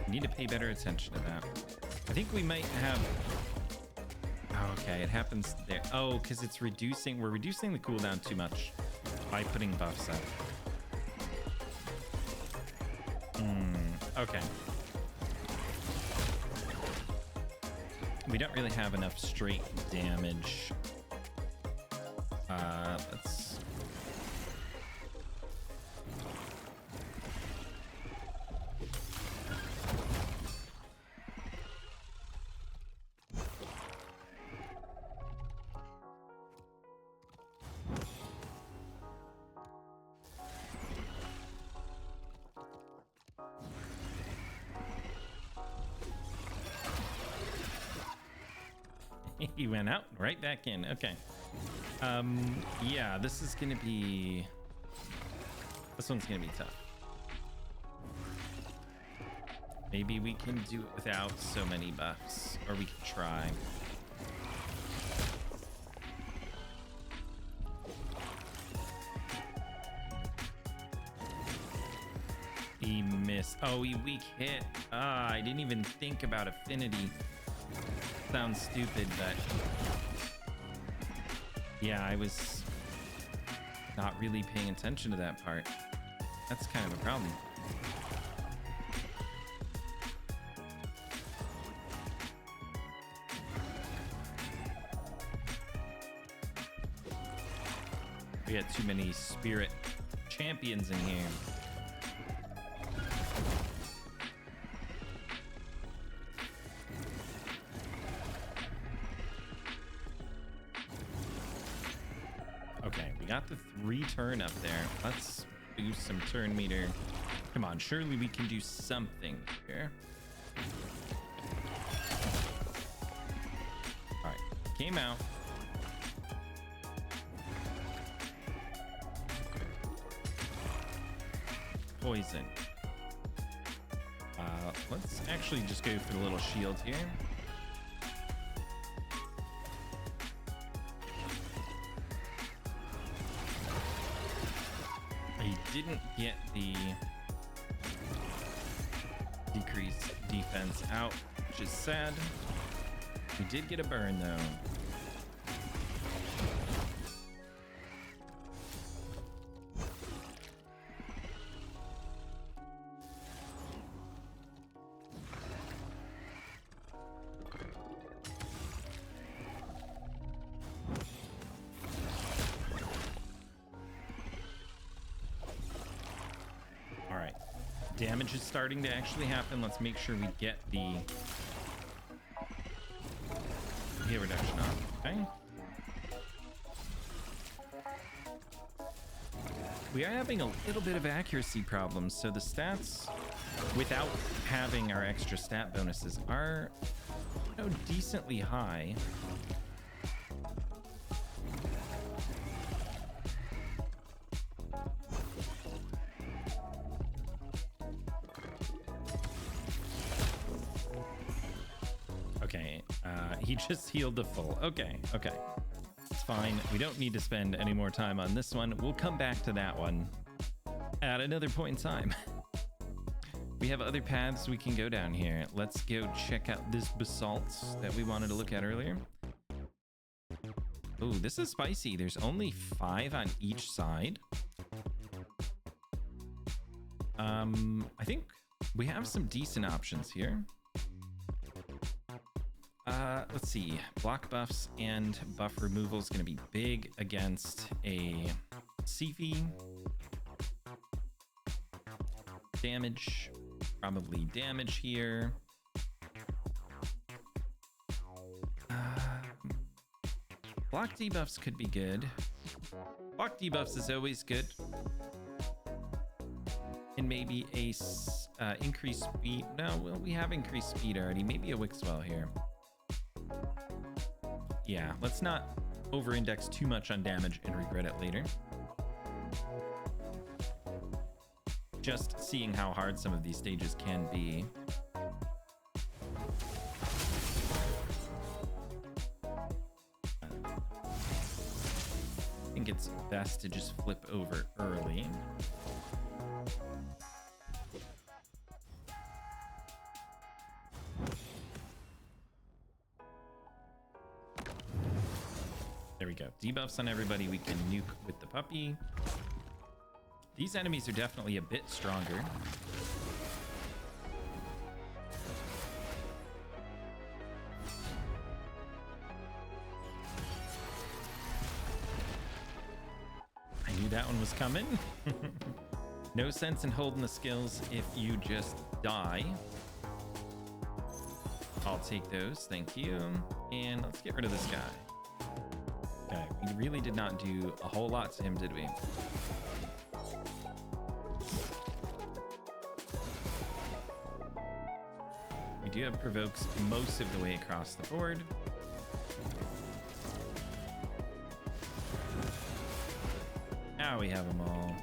Need to pay better attention to that. I think we might have... Oh, okay, it happens there. Oh, because it's reducing... We're reducing the cooldown too much by putting buffs up. Okay. We don't really have enough straight damage. Let's... He went out, right back in. Okay. Yeah, this is gonna be... This one's gonna be tough. Maybe we can do it without so many buffs, or we can try. He missed. Oh, he weak hit. Ah, I didn't even think about affinity. Sounds stupid, but yeah, I was not really paying attention to that part. That's kind of a problem. We got too many spirit champions in here. Got the 3 turn up there. Let's boost some turn meter. Come on, surely we can do something here. All right, came out. Poison. Let's actually just go for the little shield here. Didn't get the decreased defense out, which is sad. We did get a burn though. Damage is starting to actually happen. Let's make sure we get the heal reduction on. Okay. We are having a little bit of accuracy problems, so the stats, without having our extra stat bonuses, are, you know, decently high. Okay, he just healed the full. Okay, okay. It's fine. We don't need to spend any more time on this one. We'll come back to that one at another point in time. We have other paths we can go down here. Let's go check out this basalt that we wanted to look at earlier. Oh, this is spicy. There's only 5 on each side. I think we have some decent options here. Let's see. Block buffs and buff removal is going to be big against a CV. Damage. Probably damage here. Block debuffs could be good. Block debuffs is always good. And maybe a increased speed. No, well, we have increased speed already. Maybe a Wixwell here. Yeah, let's not over-index too much on damage and regret it later. Just seeing how hard some of these stages can be. I think it's best to just flip over early. There we go. Debuffs on everybody. We can nuke with the puppy. These enemies are definitely a bit stronger. I knew that one was coming. No sense in holding the skills if you just die. I'll take those. Thank you. And let's get rid of this guy. Okay, we really did not do a whole lot to him, did we? We do have provokes most of the way across the board. Now we have them all.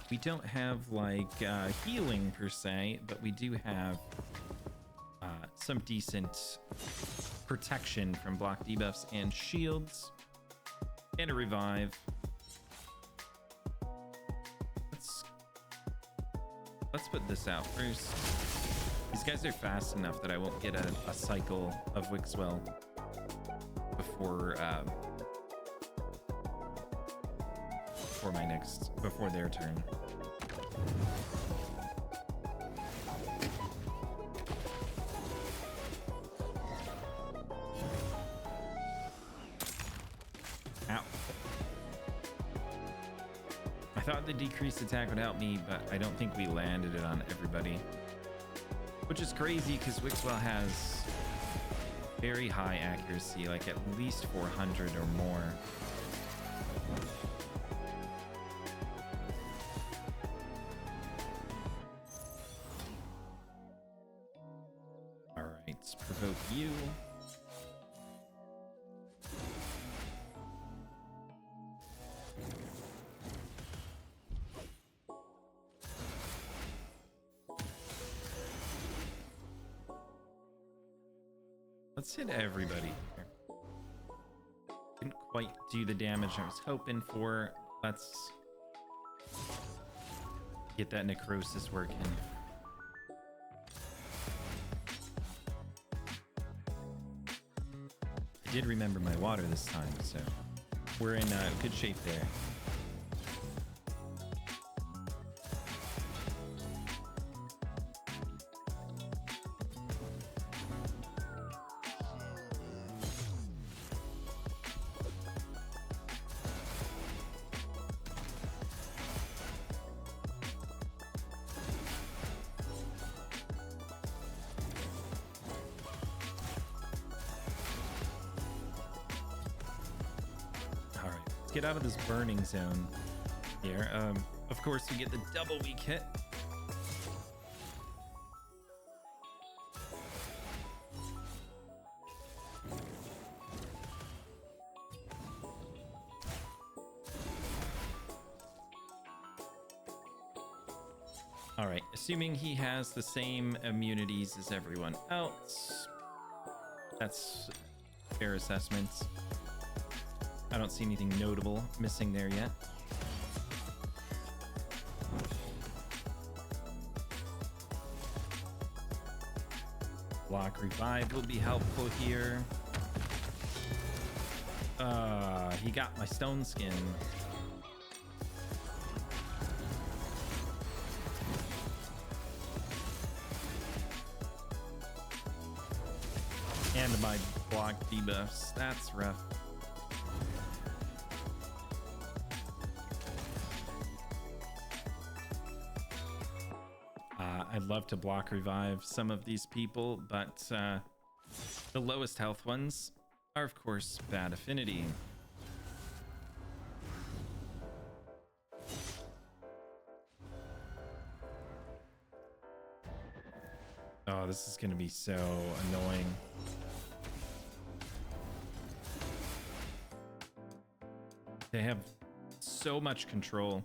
We don't have like healing per se, but we do have some decent protection from block debuffs and shields and a revive. Let's put this out first. These guys are fast enough that I won't get a cycle of Wixwell before their turn. Ow. I thought the decreased attack would help me, but I don't think we landed it on everybody. Which is crazy because Wixwell has very high accuracy, like at least 400 or more. Let's provoke you. Let's hit everybody here. Didn't quite do the damage I was hoping for. Let's get that necrosis working. I did remember my water this time, so we're in good shape there. Let's get out of this burning zone here. Of course, we get the double weak hit. All right, assuming he has the same immunities as everyone else. That's fair assessments. I don't see anything notable missing there yet. Block revive will be helpful here. He got my stone skin. And my block debuffs. That's rough. I'd love to block revive some of these people, but the lowest health ones are, of course, bad affinity. Oh, this is going to be so annoying. They have so much control.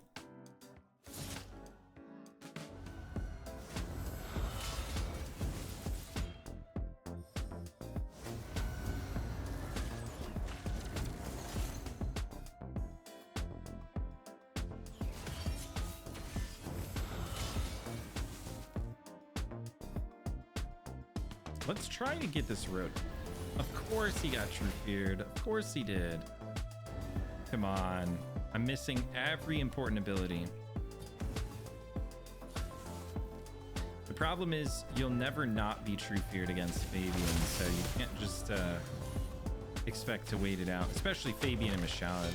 Let's try to get this road. Of course he got true feared. Of course he did. Come on. I'm missing every important ability. The problem is you'll never not be true feared against Fabian, so you can't just expect to wait it out, especially Fabian and Mashad.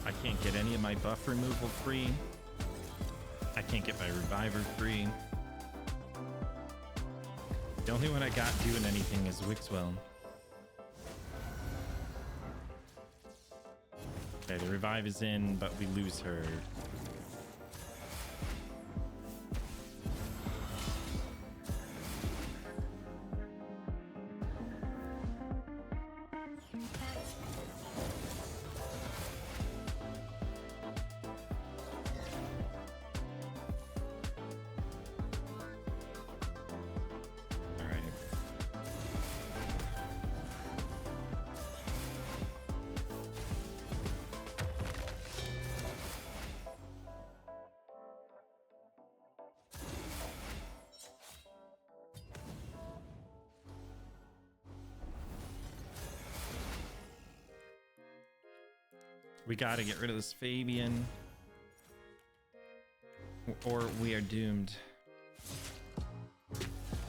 I can't get any of my buff removal free. I can't get my reviver free. The only one I got doing anything is Wixwell. Okay, the revive is in, but we lose her. We gotta get rid of this Fabian, or we are doomed.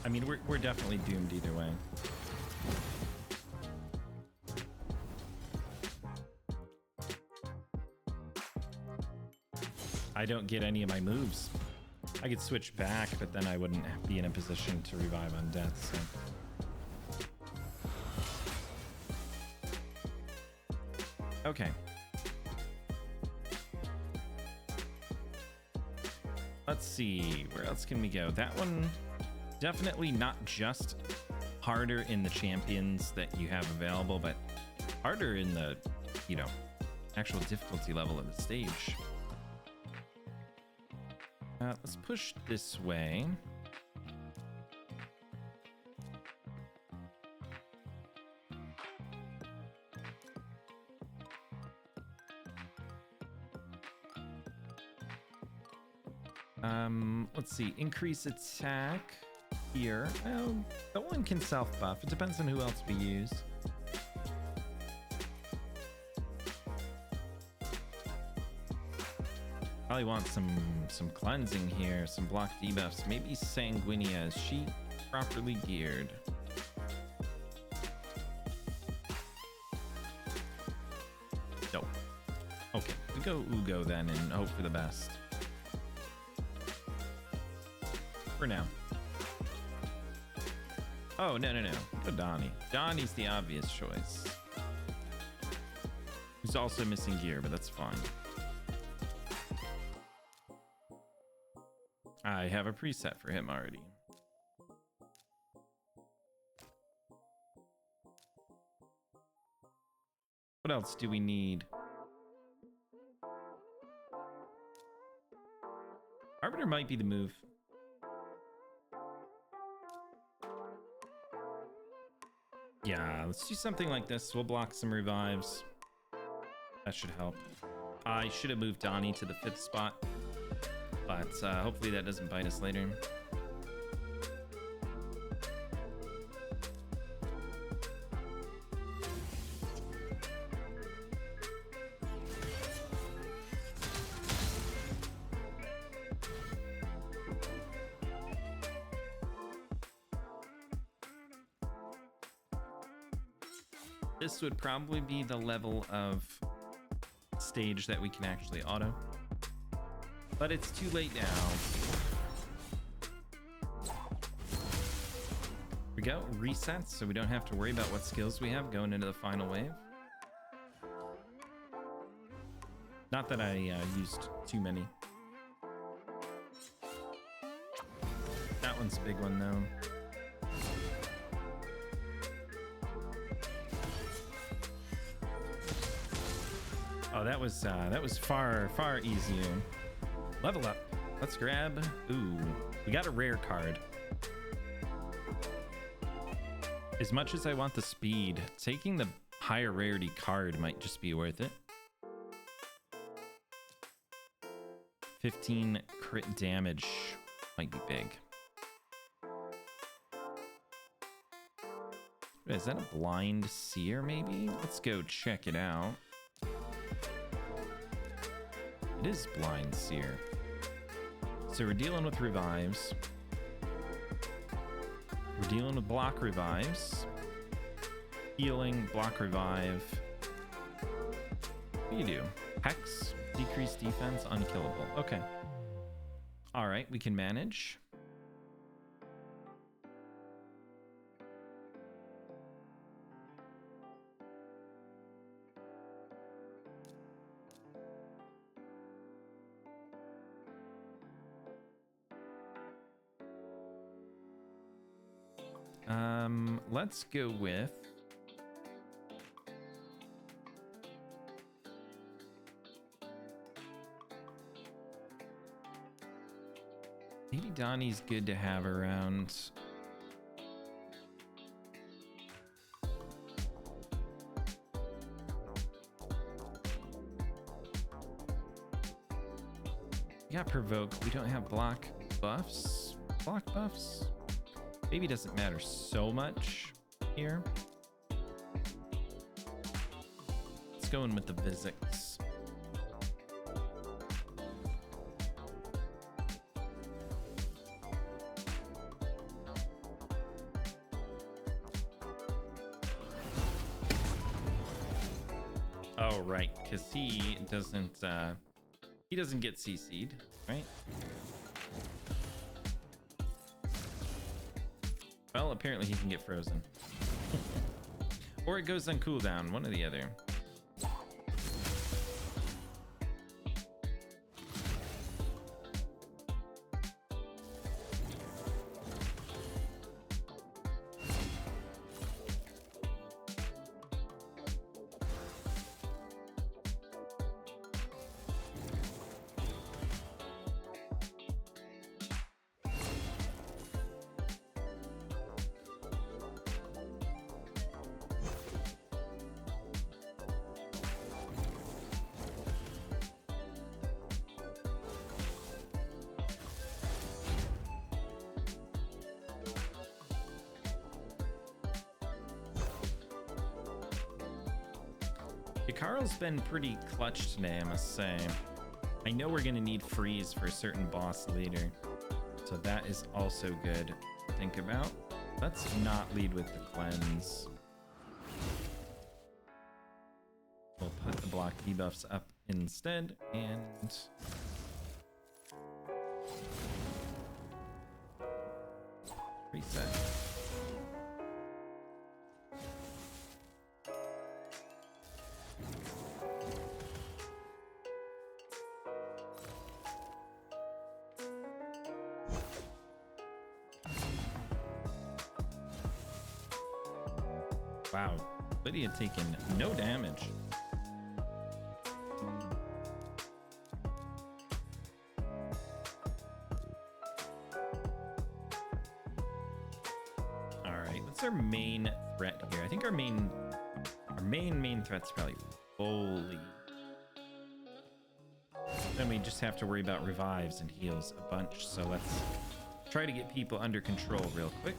I mean, we're definitely doomed either way. I don't get any of my moves. I could switch back, but then I wouldn't be in a position to revive on death, so. Okay. Let's see, where else can we go? That one, definitely not just harder in the champions that you have available, but harder in the, you know, actual difficulty level of the stage. Let's push this way. Let's see, increase attack. here. Well, that one can self-buff. It depends on who else we use. Probably want some cleansing here, some block debuffs. Maybe Sanguinia. Is she properly geared? Nope. Okay, we go Ugo then and hope for the best. For now. Oh, no. Go Donnie. Donnie's the obvious choice. Who's also missing gear, but that's fine. I have a preset for him already. What else do we need? Arbiter might be the move. Yeah, let's do something like this. We'll block some revives. That should help. I should have moved Donnie to the 5th spot. But hopefully that doesn't bite us later. This would probably be the level of stage that we can actually auto. But it's too late now. We go, resets, so we don't have to worry about what skills we have going into the final wave. Not that I used too many. That one's a big one though. Oh, that was far easier. Level up. Let's grab. Ooh, we got a rare card. As much as I want the speed, taking the higher rarity card might just be worth it. 15 crit damage might be big. Is that a blind seer maybe? Let's go check it out. It is blind seer. So we're dealing with revives. We're dealing with block revives. Healing, block revive. What do you do? Hex, decrease defense, unkillable. Okay. All right, we can manage. Let's go with maybe Donnie's good to have around. We got provoke. We don't have block buffs. Block buffs? Maybe doesn't matter so much here. Let's go in with the physics. Oh, right, because he doesn't get CC'd, right? Well, apparently he can get frozen. Or it goes on cooldown, one or the other. Carl's been pretty clutch today, I must say. I know we're gonna need freeze for a certain boss later, so that is also good to think about. Let's not lead with the cleanse. We'll put the block debuffs up instead, and reset. Wow, Lydia taking no damage. All right, what's our main threat here? I think our main threat's probably Foley. Then we just have to worry about revives and heals a bunch. So let's try to get people under control real quick.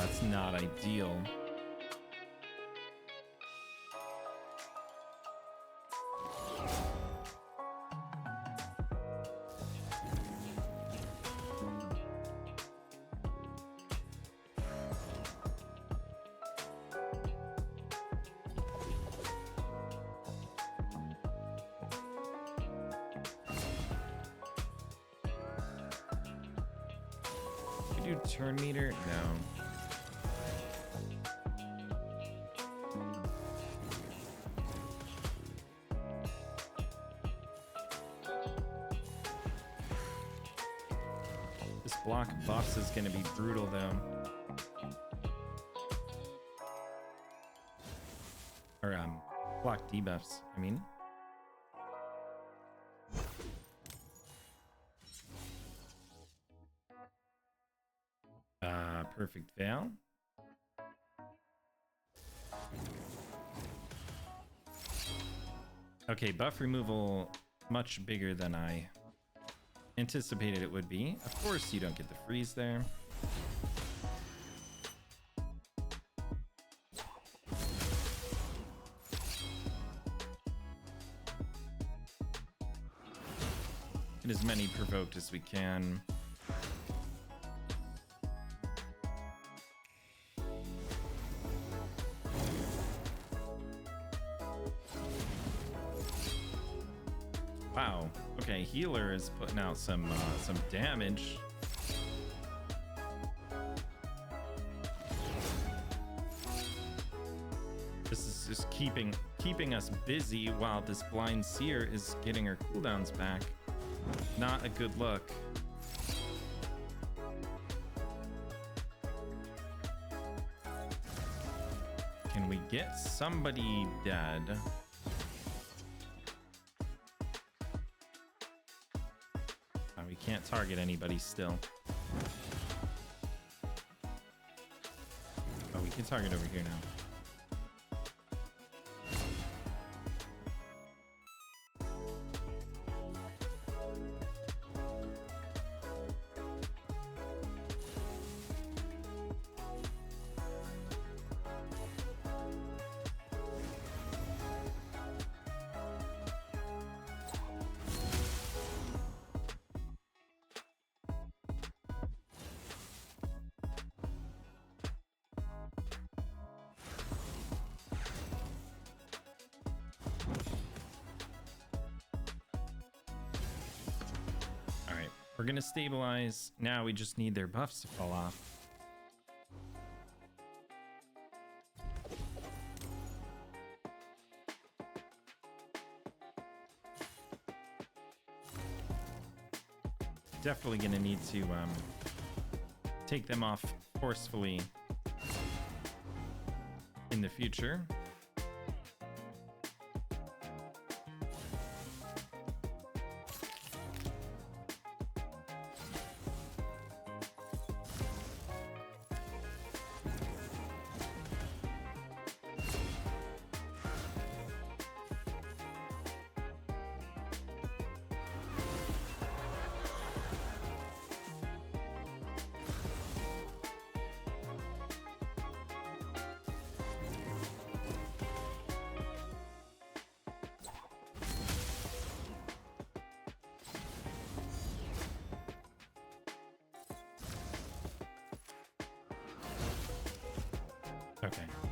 It's not ideal. Can we do turn meter? No. Block buffs is going to be brutal though. Or block debuffs, I mean. Perfect veil. Okay, buff removal much bigger than I anticipated it would be. Of course you don't get the freeze there. Get as many provoked as we can. Wow. Okay, healer is putting out some damage. This is just keeping us busy while this blind seer is getting her cooldowns back. Not a good look. Can we get somebody dead? We can't target anybody still. Oh, we can target over here now. We're gonna stabilize. Now we just need their buffs to fall off. Definitely gonna need to take them off forcefully in the future.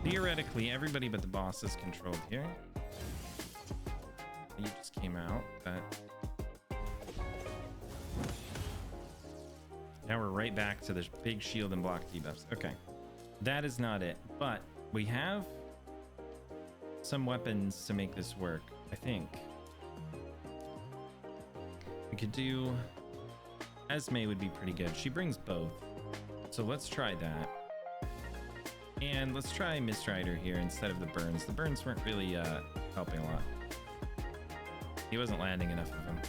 Theoretically, everybody but the boss is controlled here. You just came out, but now we're right back to the big shield and block debuffs. Okay, that is not it, but we have some weapons to make this work. I think we could do Esme would be pretty good. She brings both, so let's try that. And let's try Mistrider here instead of the burns. The burns weren't really helping a lot. He wasn't landing enough of them.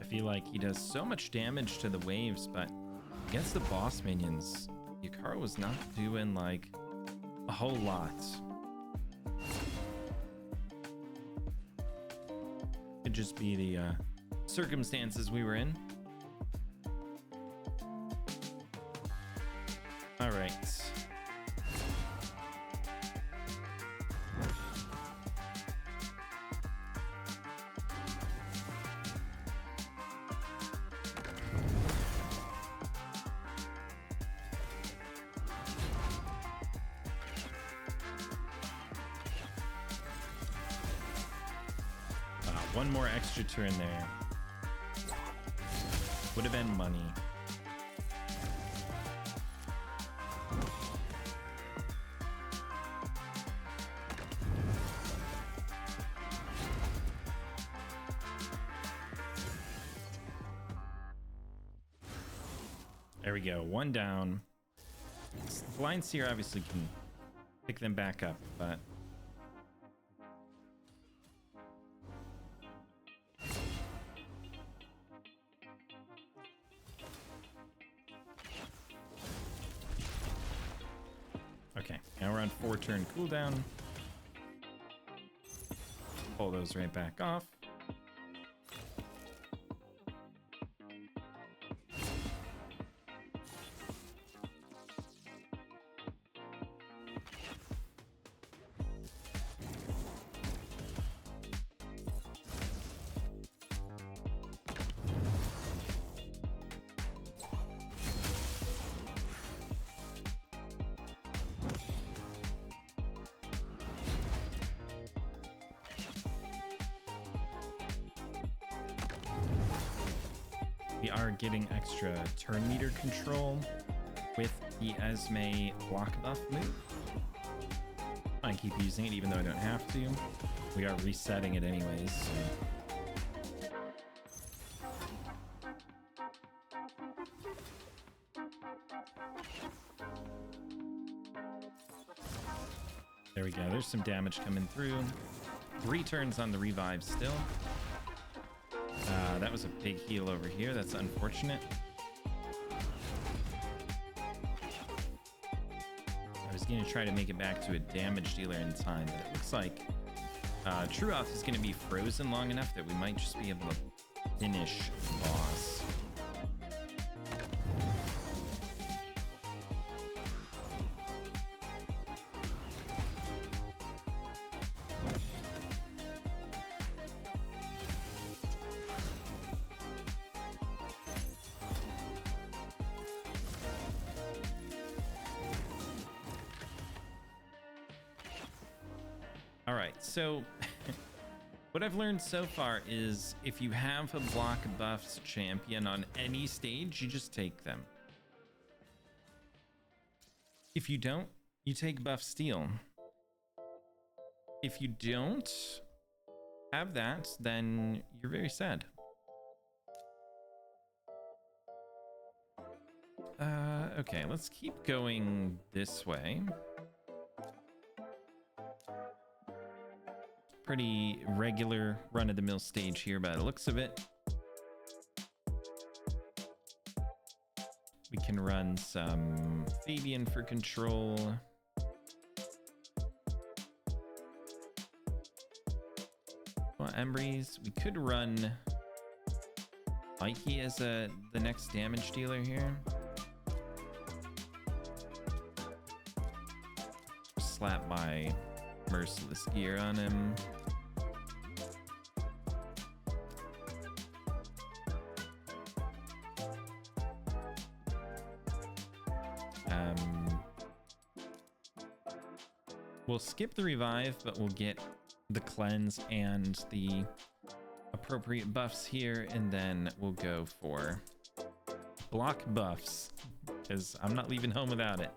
I feel like he does so much damage to the waves, but against the boss minions, Yukara was not doing like a whole lot. Could just be the circumstances we were in. All right. One more extra turn there would have been money. There we go, one down. Blind Seer obviously can pick them back up, but okay, now we're on 4-turn cooldown. Pull those right back off. We are getting extra turn meter control with the Esme block buff move. I keep using it even though I don't have to. We are resetting it anyways. So. There we go. There's some damage coming through. 3 turns on the revive still. That was a big heal over here. That's unfortunate. I was going to try to make it back to a damage dealer in time, but it looks like Truoth is going to be frozen long enough that we might just be able to finish the boss. All right, so what I've learned so far is if you have a block buffs champion on any stage, you just take them. If you don't, you take buff steel. If you don't have that, then you're very sad. Okay, let's keep going this way. Pretty regular run-of-the-mill stage here by the looks of it. We can run some Fabian for control. Well, Embry's. We could run Mikey as the next damage dealer here. Slap my Merciless gear on him. We'll skip the revive, but we'll get the cleanse and the appropriate buffs here, and then we'll go for block buffs, because I'm not leaving home without it.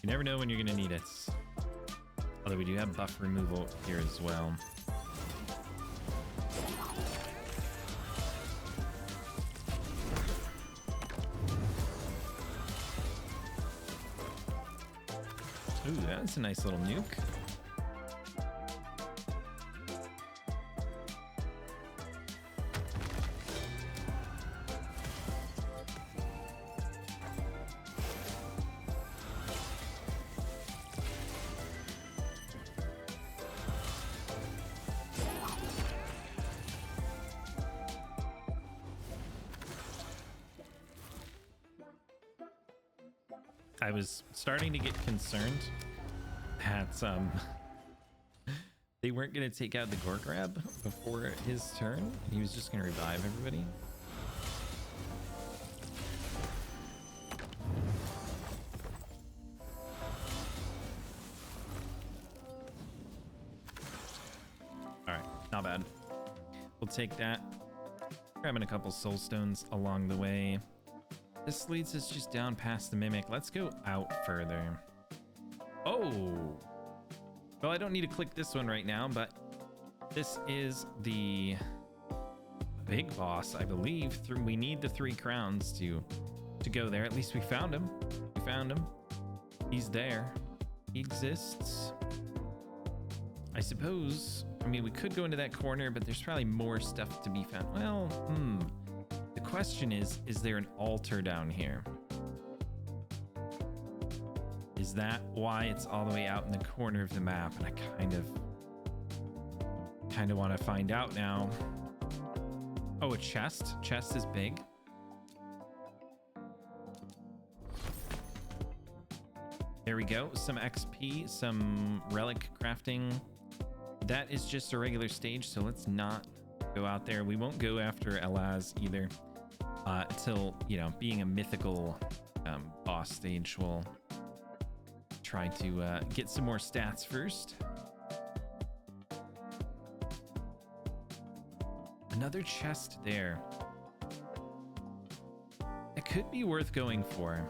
You never know when you're going to need it. Although we do have buff removal here as well. Ooh, that's a nice little nuke. I was starting to get concerned that they weren't going to take out the gore grab before his turn. He was just going to revive everybody. All right, not bad. We'll take that. Grabbing a couple soul stones along the way. This leads us just down past the Mimic. Let's go out further. Oh! Well, I don't need to click this one right now, but this is the big boss, I believe. We need the 3 crowns to go there. At least we found him. We found him. He's there. He exists. I suppose... I mean, we could go into that corner, but there's probably more stuff to be found. Well, The question is there an altar down here? Is that why it's all the way out in the corner of the map? And I kind of want to find out now. Oh, a chest. Chest is big. There we go. Some XP, some relic crafting. That is just a regular stage, so let's not go out there. We won't go after Elaz either. Until, you know, being a mythical boss stage, we'll try to get some more stats first. Another chest there. It could be worth going for.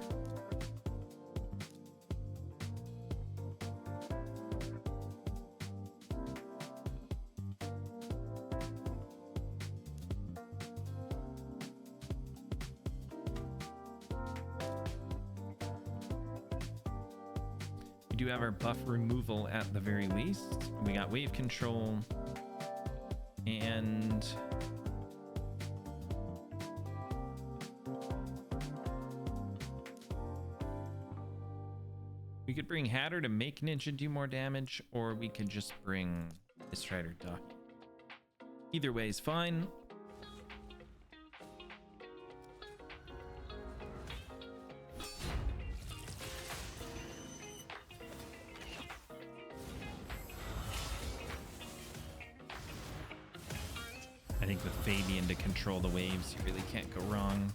We do have our buff removal at the very least. We got wave control and we could bring Hatter to make Ninja do more damage, or we could just bring Strider Duck. Either way is fine. I think with Fabian to control the waves, you really can't go wrong.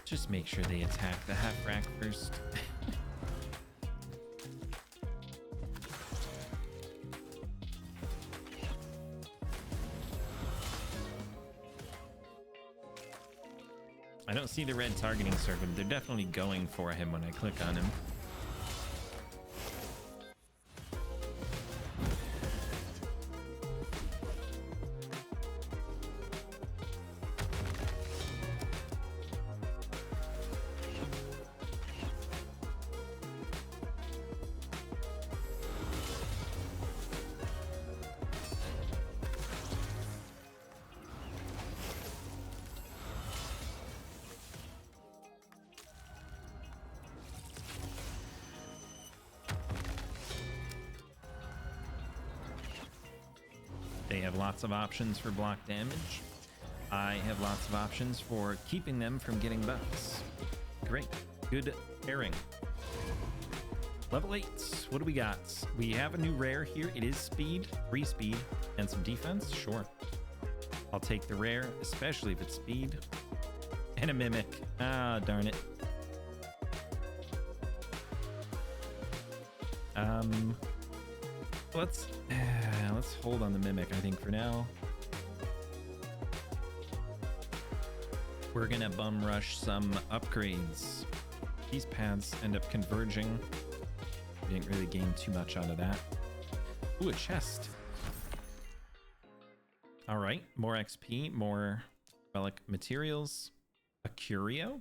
Just just make sure they attack the half rack first. I don't see the red targeting circle. They're definitely going for him when I click on him. They have lots of options for block damage. I have lots of options for keeping them from getting buffs. Great. Good pairing. Level 8. What do we got? We have a new rare here. It is speed, free speed, and some defense. Sure. I'll take the rare, especially if it's speed. And a mimic. Ah, darn it. Let's hold on the mimic, I think, for now. We're gonna bum rush some upgrades. These paths end up converging. We didn't really gain too much out of that. Ooh, a chest. All right, more XP, more relic materials. A curio?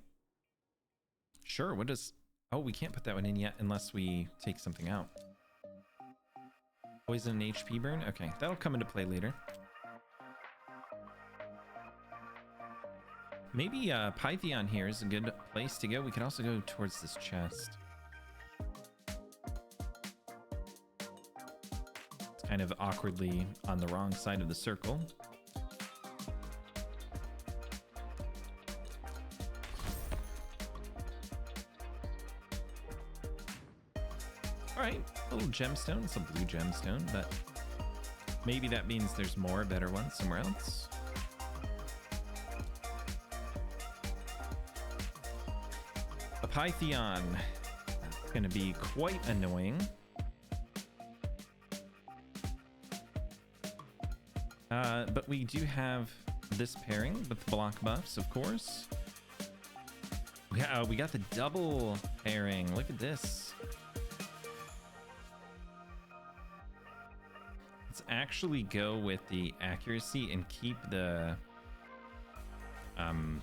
Sure, what does... Oh, we can't put that one in yet unless we take something out. Poison and HP burn? Okay, that'll come into play later. Maybe Pythion here is a good place to go. We could also go towards this chest. It's kind of awkwardly on the wrong side of the circle. Alright, a little gemstone. It's a blue gemstone, but maybe that means there's more better ones somewhere else. A Pythion. That's going to be quite annoying. But we do have this pairing with block buffs, of course. We got the double pairing. Look at this. Let's actually go with the accuracy and keep the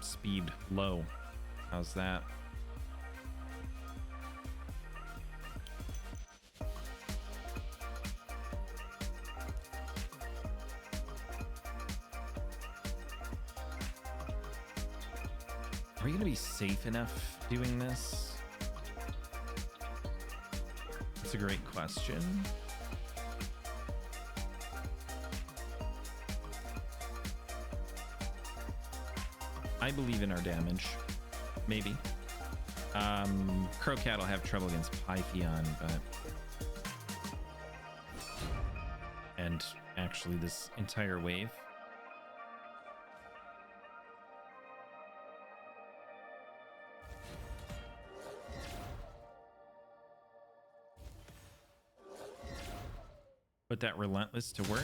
speed low. How's that? Are we gonna be safe enough doing this? That's a great question. I believe in our damage. Maybe. Crowcat will have trouble against Pythion, but... And actually this entire wave. Put that Relentless to work.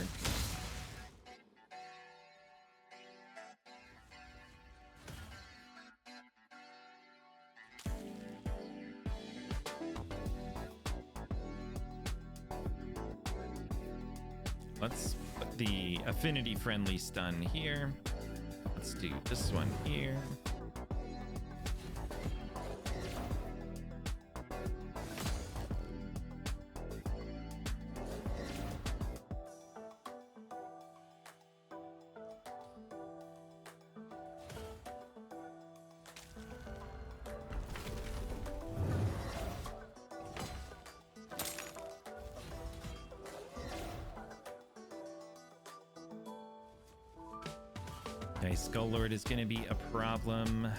Let's put the affinity friendly stun here. Let's do this one here. Okay, Skull Lord is going to be a problem.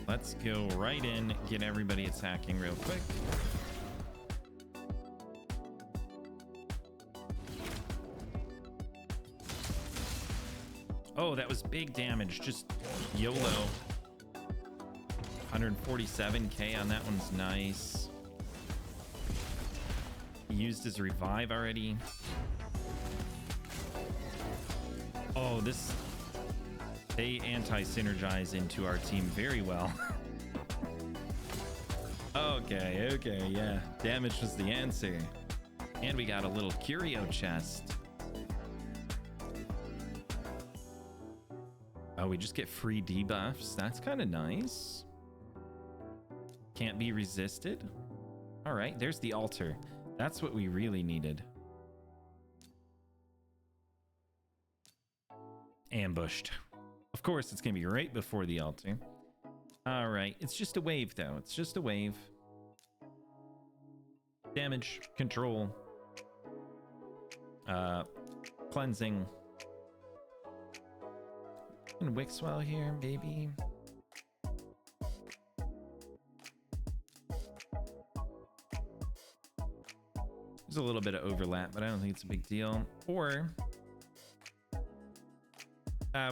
Let's go right in, get everybody attacking real quick. Oh, that was big damage. Just YOLO. 147k on that one's nice. He used his revive already. Oh, this... They anti-synergize into our team very well. Okay, yeah. Damage was the answer. And we got a little curio chest. Oh, we just get free debuffs. That's kind of nice. Can't be resisted. All right, there's the altar. That's what we really needed. Ambushed. Of course, it's going to be right before the altar. All right, it's just a wave, though. It's just a wave. Damage, control, cleansing. And Wixwell here, maybe. There's a little bit of overlap, but I don't think it's a big deal. Or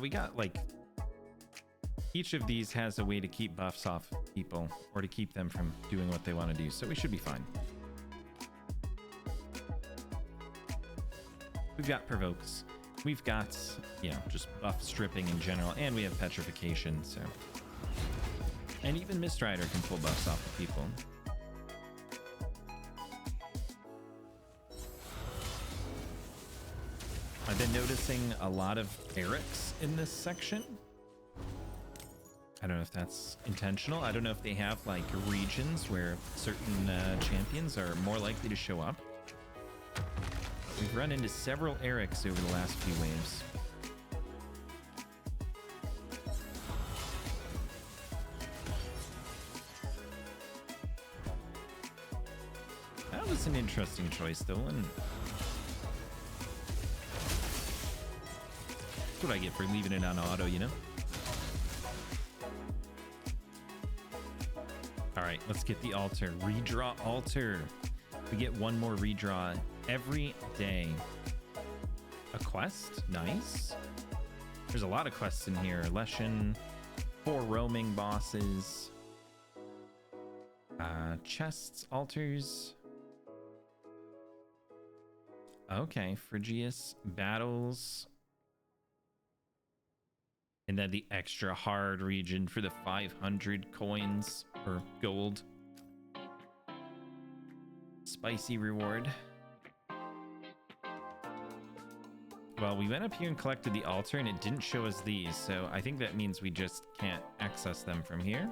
we got like each of these has a way to keep buffs off people or to keep them from doing what they want to do, so we should be fine. We've got provokes, we've got, you know, just buff stripping in general, and we have petrification, so, and even Mistrider can pull buffs off of people. I've been noticing a lot of Erics in this section. I don't know if that's intentional. I don't know if they have like regions where certain champions are more likely to show up. We've run into several Erics over the last few waves. That was an interesting choice though, and that's what I get for leaving it on auto, you know? All right, let's get the altar. Redraw altar. We get one more redraw every day. A quest? Nice. There's a lot of quests in here. Leshen, 4 roaming bosses. Chests, altars. Okay, Phrygius, battles. And then the extra hard region for the 500 coins or gold. Spicy reward. Well, we went up here and collected the altar and it didn't show us these, so I think that means we just can't access them from here.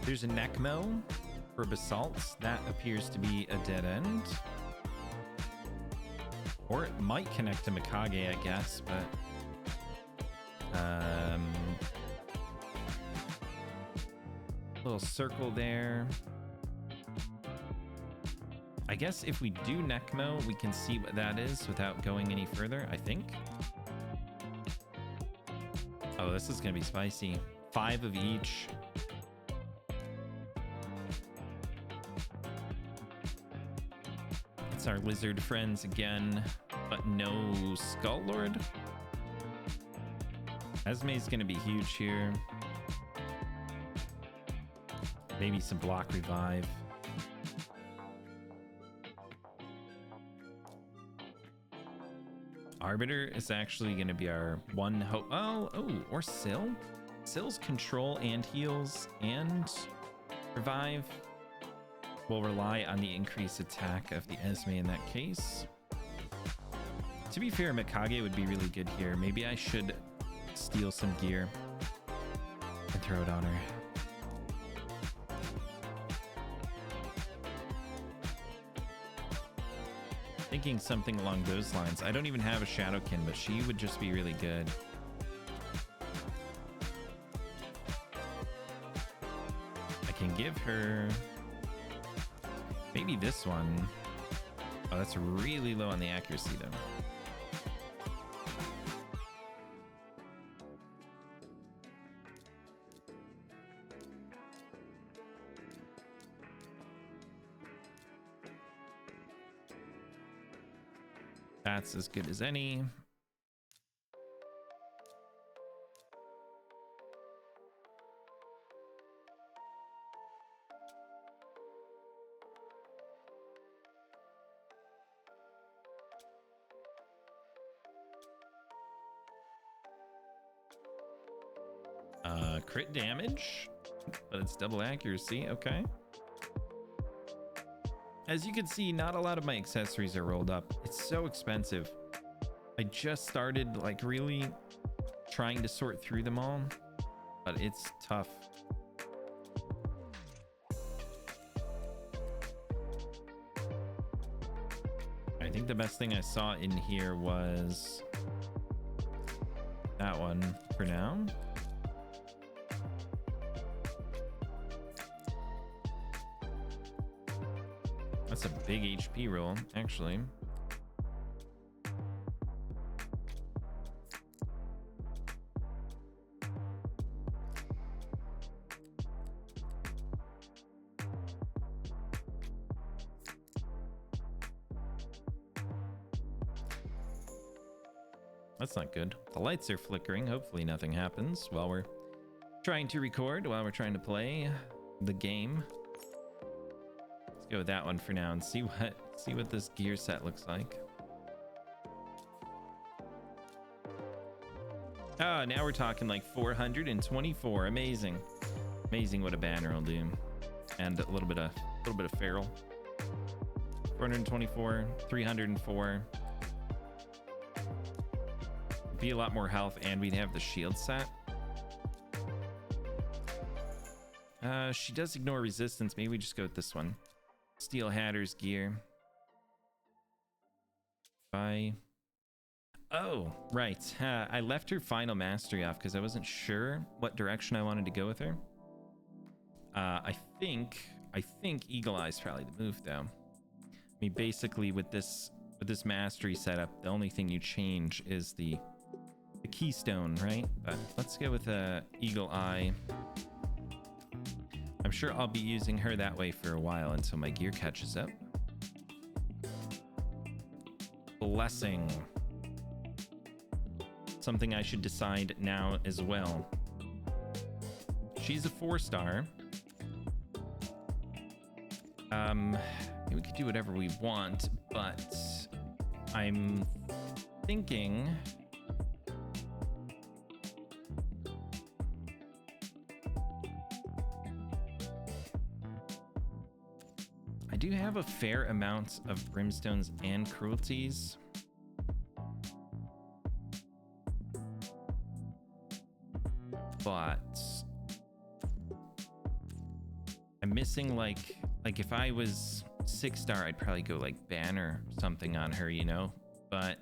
There's a Necmo for basalts. That appears to be a dead end. Or it might connect to Mikage, I guess, but little circle there. I guess if we do Necmo, we can see what that is without going any further, I think. Oh, this is gonna be spicy. 5 of each. It's our lizard friends again, but no Skull Lord. Esme's gonna be huge here. Maybe some block revive. Arbiter is actually gonna be our one hope. Oh, or Syl. Syl's control and heals and revive will rely on the increased attack of the Esme in that case. To be fair, Mikage would be really good here. Maybe I should steal some gear and throw it on her. Thinking something along those lines. I don't even have a Shadowkin, but she would just be really good. I can give her maybe this one. Oh, that's really low on the accuracy though. That's as good as any. Crit damage, but it's double accuracy. Okay. As you can see, not a lot of my accessories are rolled up. It's so expensive. I just started like really trying to sort through them all, but it's tough. I think the best thing I saw in here was that one for now. That's a big HP roll, actually. That's not good. The lights are flickering. Hopefully nothing happens while we're trying to record, while we're trying to play the game. Let's go with that one for now and see what this gear set looks like. Oh, now we're talking like 424. Amazing. Amazing what a banner will do. And a little bit of feral. 424, 304. Be a lot more health, and we'd have the shield set. She does ignore resistance. Maybe we just go with this one. Steel Hatter's gear. Bye. Oh, right. I left her final mastery off because I wasn't sure what direction I wanted to go with her. I think Eagle Eye's probably the move, though. I mean, basically with this mastery setup, the only thing you change is the keystone, right? But let's go with Eagle Eye. I'm sure I'll be using her that way for a while until my gear catches up. Blessing. Something I should decide now as well. She's a 4-star. We could do whatever we want, but I'm thinking I do have a fair amount of brimstones and cruelties. But I'm missing like if I was 6-star, I'd probably go like banner something on her, you know? But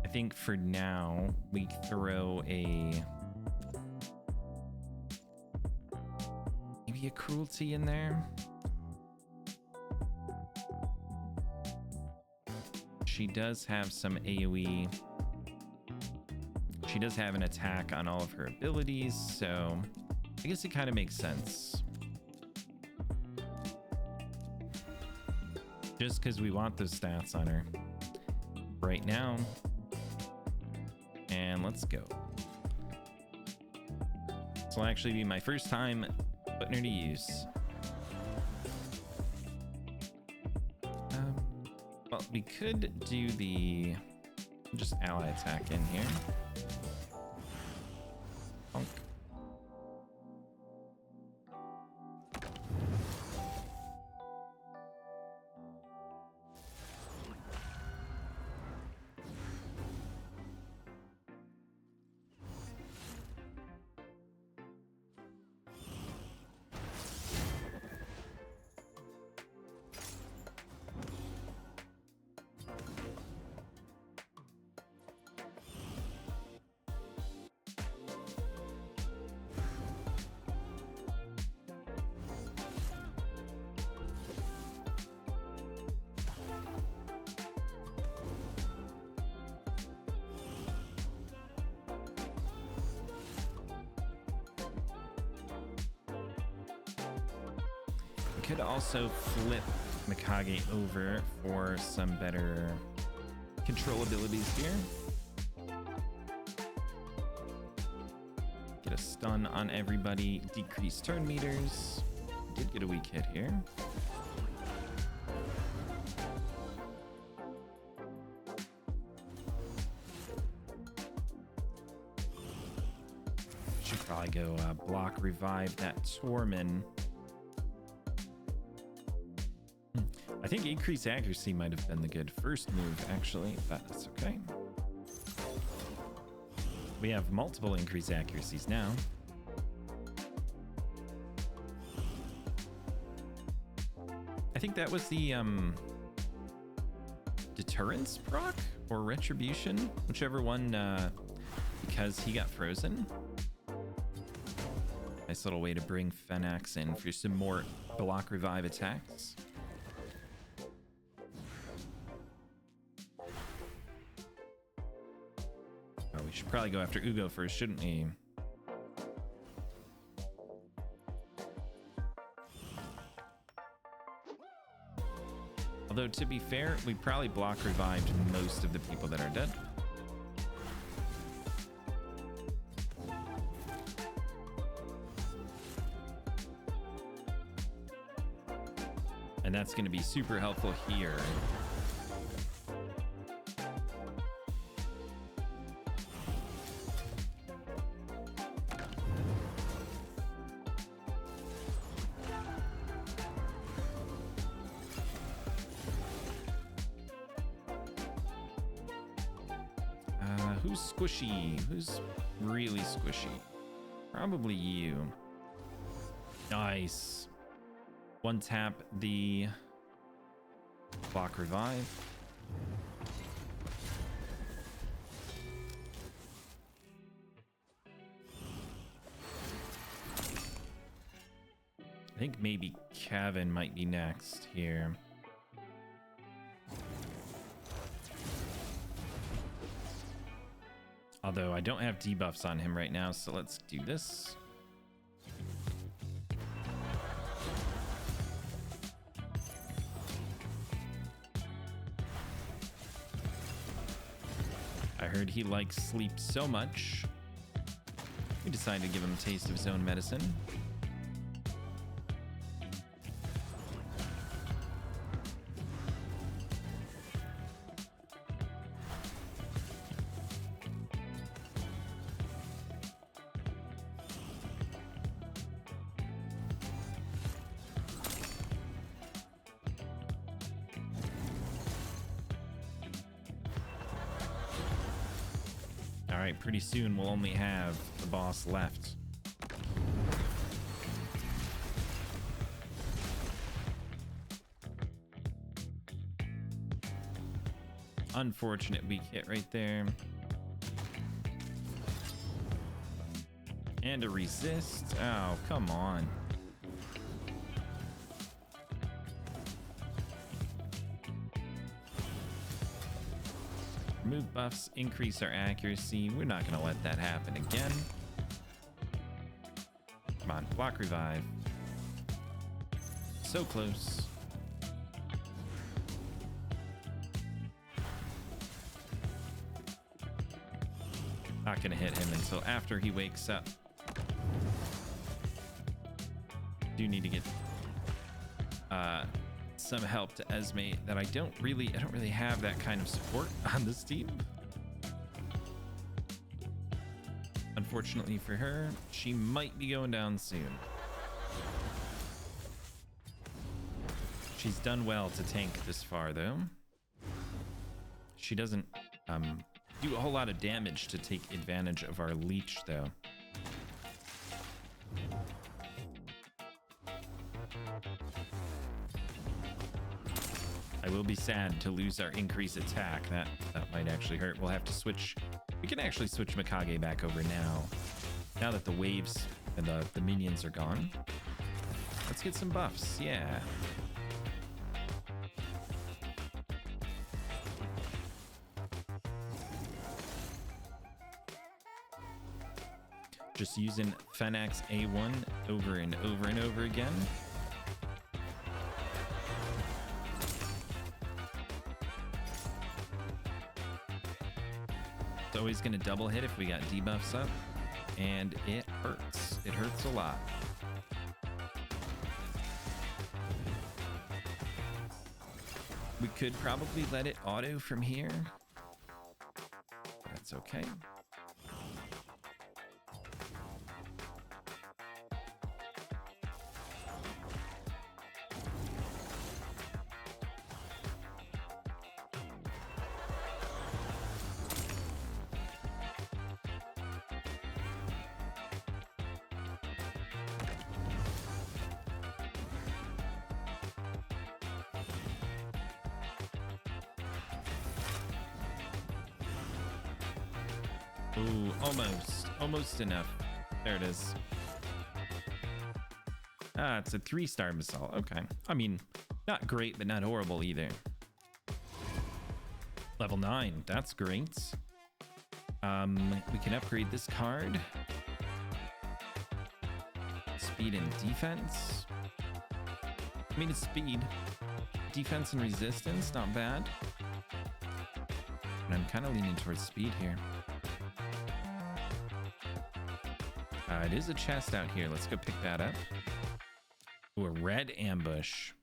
I think for now we throw maybe a cruelty in there. She does have some AoE. She does have an attack on all of her abilities, so I guess it kind of makes sense. Just because we want those stats on her right now. And let's go. This will actually be my first time putting her to use. Well, we could do the just ally attack in here. Bonk. Could also flip Mikage over for some better control abilities here. Get a stun on everybody, decrease turn meters. Did get a weak hit here. Should probably go block revive that Tormin. I think increased accuracy might have been the good first move, actually, but that's okay. We have multiple increased accuracies now. I think that was the deterrence proc or retribution, whichever one, because he got frozen. Nice little way to bring Fenax in for some more block revive attacks. Oh, we should probably go after Ugo first, shouldn't we? Although, to be fair, we probably block revived most of the people that are dead. And that's going to be super helpful here. Who's squishy? Who's really squishy? Probably you. Nice. One tap the block revive. I think maybe Kevin might be next here. Although I don't have debuffs on him right now, so let's do this. I heard he likes sleep so much, we decided to give him a taste of his own medicine. Alright, pretty soon we'll only have the boss left. Unfortunate weak hit right there. And a resist. Oh, come on. Remove buffs, increase our accuracy. We're not going to let that happen again. Come on, block revive. So close. Not going to hit him until after he wakes up. Do need to get some help to Esme that I don't really have that kind of support on this team. Unfortunately for her, she might be going down soon. She's done well to tank this far though. She doesn't do a whole lot of damage to take advantage of our leech though. I will be sad to lose our increased attack. That might actually hurt. We'll have to switch. We can actually switch Mikage back over now that the waves and the minions are gone. Let's get some buffs. Yeah. Just using Fenax A1 over and over and over again. always going to double hit if we got debuffs up, and it hurts. It hurts a lot. We could probably let it auto from here. That's okay. Ooh, almost enough. There it is. Ah, it's a 3-star missile. Okay. I mean, not great, but not horrible either. Level 9. That's great. We can upgrade this card. Speed and defense. I mean, it's speed. Defense and resistance, not bad. And I'm kind of leaning towards speed here. It is a chest out here. Let's go pick that up. Ooh, a red ambush.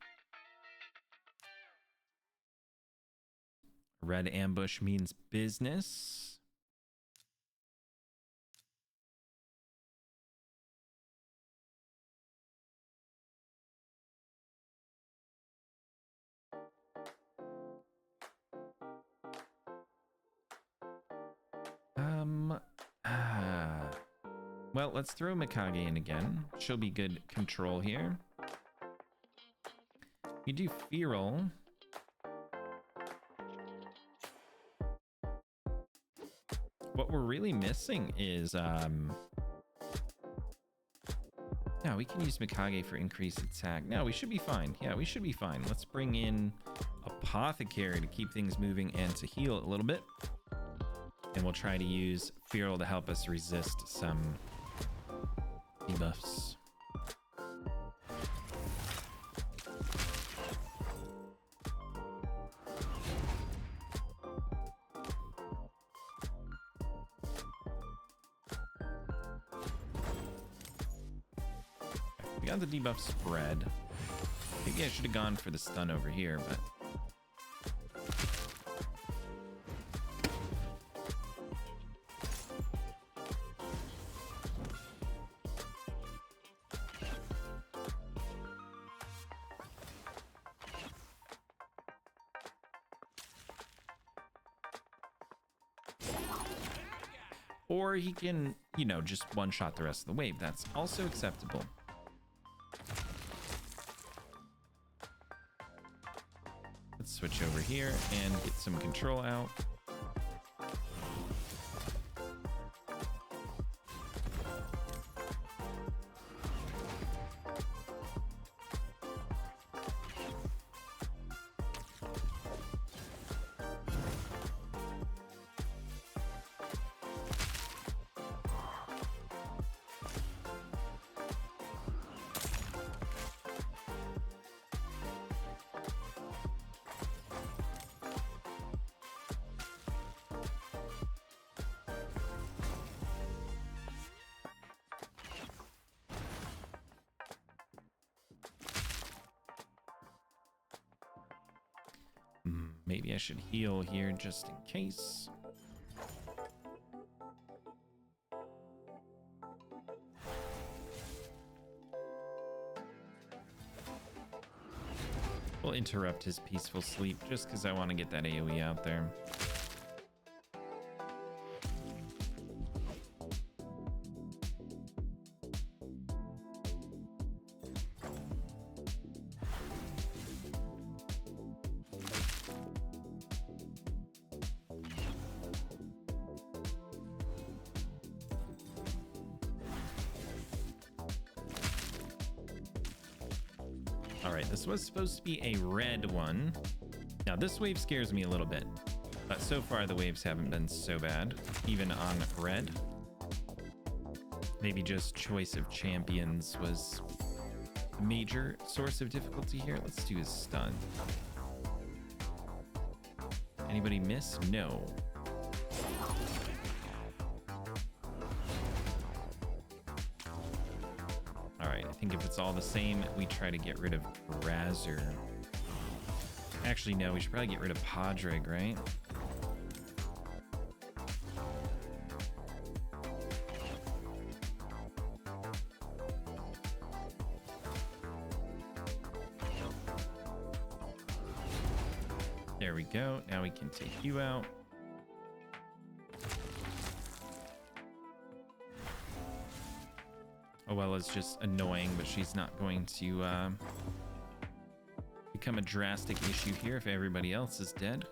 Red ambush means business. Well, let's throw Mikage in again. She'll be good control here. We do Feral. What we're really missing is, yeah, we can use Mikage for increased attack. No, we should be fine. Yeah, we should be fine. Let's bring in Apothecary to keep things moving and to heal a little bit. And we'll try to use Feral to help us resist some debuffs. We got the debuff spread. Maybe I should have gone for the stun over here, but or he can, you know, just one-shot the rest of the wave. That's also acceptable. Let's switch over here and get some control out. Maybe I should heal here just in case. We'll interrupt his peaceful sleep just because I want to get that AoE out there. All right, this was supposed to be a red one. Now this wave scares me a little bit, but so far the waves haven't been so bad, even on red. Maybe just choice of champions was a major source of difficulty here. Let's do his stun. Anybody miss? No. think if it's all the same, we try to get rid of Razor. Actually, no, we should probably get rid of Podrick, right? There we go. Now we can take you out. Oella's just annoying, but she's not going to become a drastic issue here if everybody else is dead.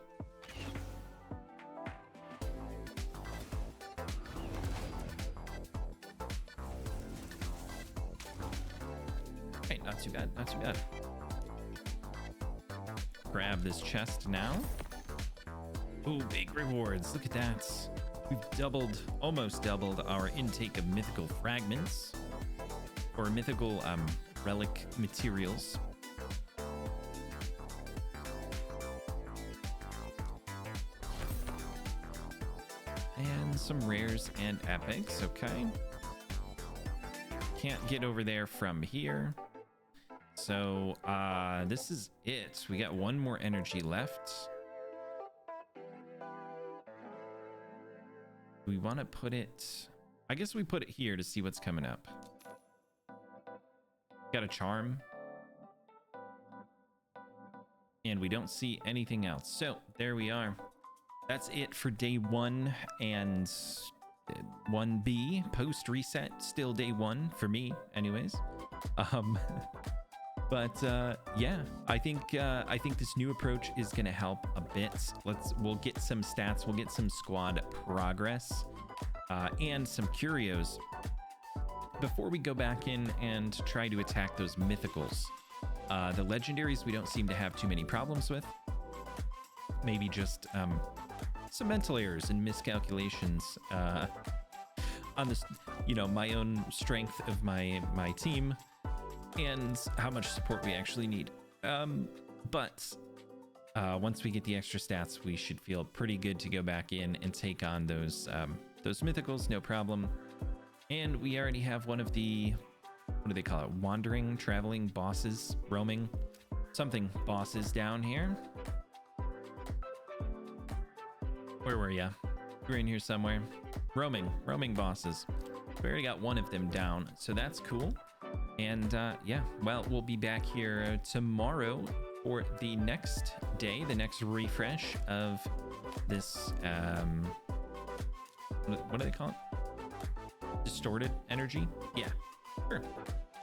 Okay, not too bad, not too bad. Grab this chest now. Ooh, big rewards. Look at that. We've doubled, almost doubled our intake of mythical fragments or mythical relic materials. And some rares and epics, okay. Can't get over there from here. So this is it. We got one more energy left. We want to put it, I guess we put it here to see what's coming up. Got a charm. And we don't see anything else. So there we are. That's it for day 1 and 1B. Post reset, still day 1 for me anyways. But yeah, I think this new approach is gonna help a bit. We'll get some stats, we'll get some squad progress, and some curios before we go back in and try to attack those mythicals. The legendaries we don't seem to have too many problems with. Maybe just some mental errors and miscalculations on this, you know, my own strength of my team and how much support we actually need. But once we get the extra stats, we should feel pretty good to go back in and take on those mythicals, no problem. And we already have one of the, what do they call it? Wandering, traveling bosses, roaming, something bosses down here. Where were ya? You were in here somewhere. Roaming bosses. We already got one of them down, so that's cool. And yeah, well, we'll be back here tomorrow for the next day, the next refresh of this, what do they call it? Distorted energy? Yeah, sure.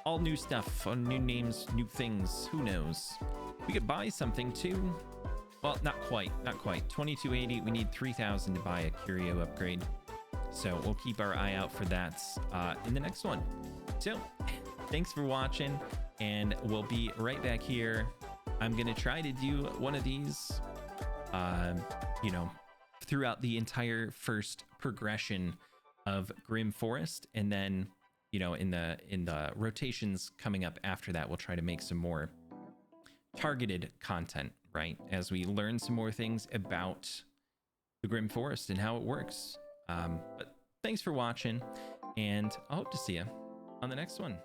All new stuff, new names, new things, who knows? We could buy something too. Well, not quite. 2280, we need 3000 to buy a curio upgrade. So we'll keep our eye out for that in the next one. So thanks for watching, and we'll be right back here. I'm gonna try to do one of these, you know, throughout the entire first progression of Grim Forest, and then, you know, in the rotations coming up after that, we'll try to make some more targeted content, right? As we learn some more things about the Grim Forest and how it works. But thanks for watching, and I hope to see you on the next one.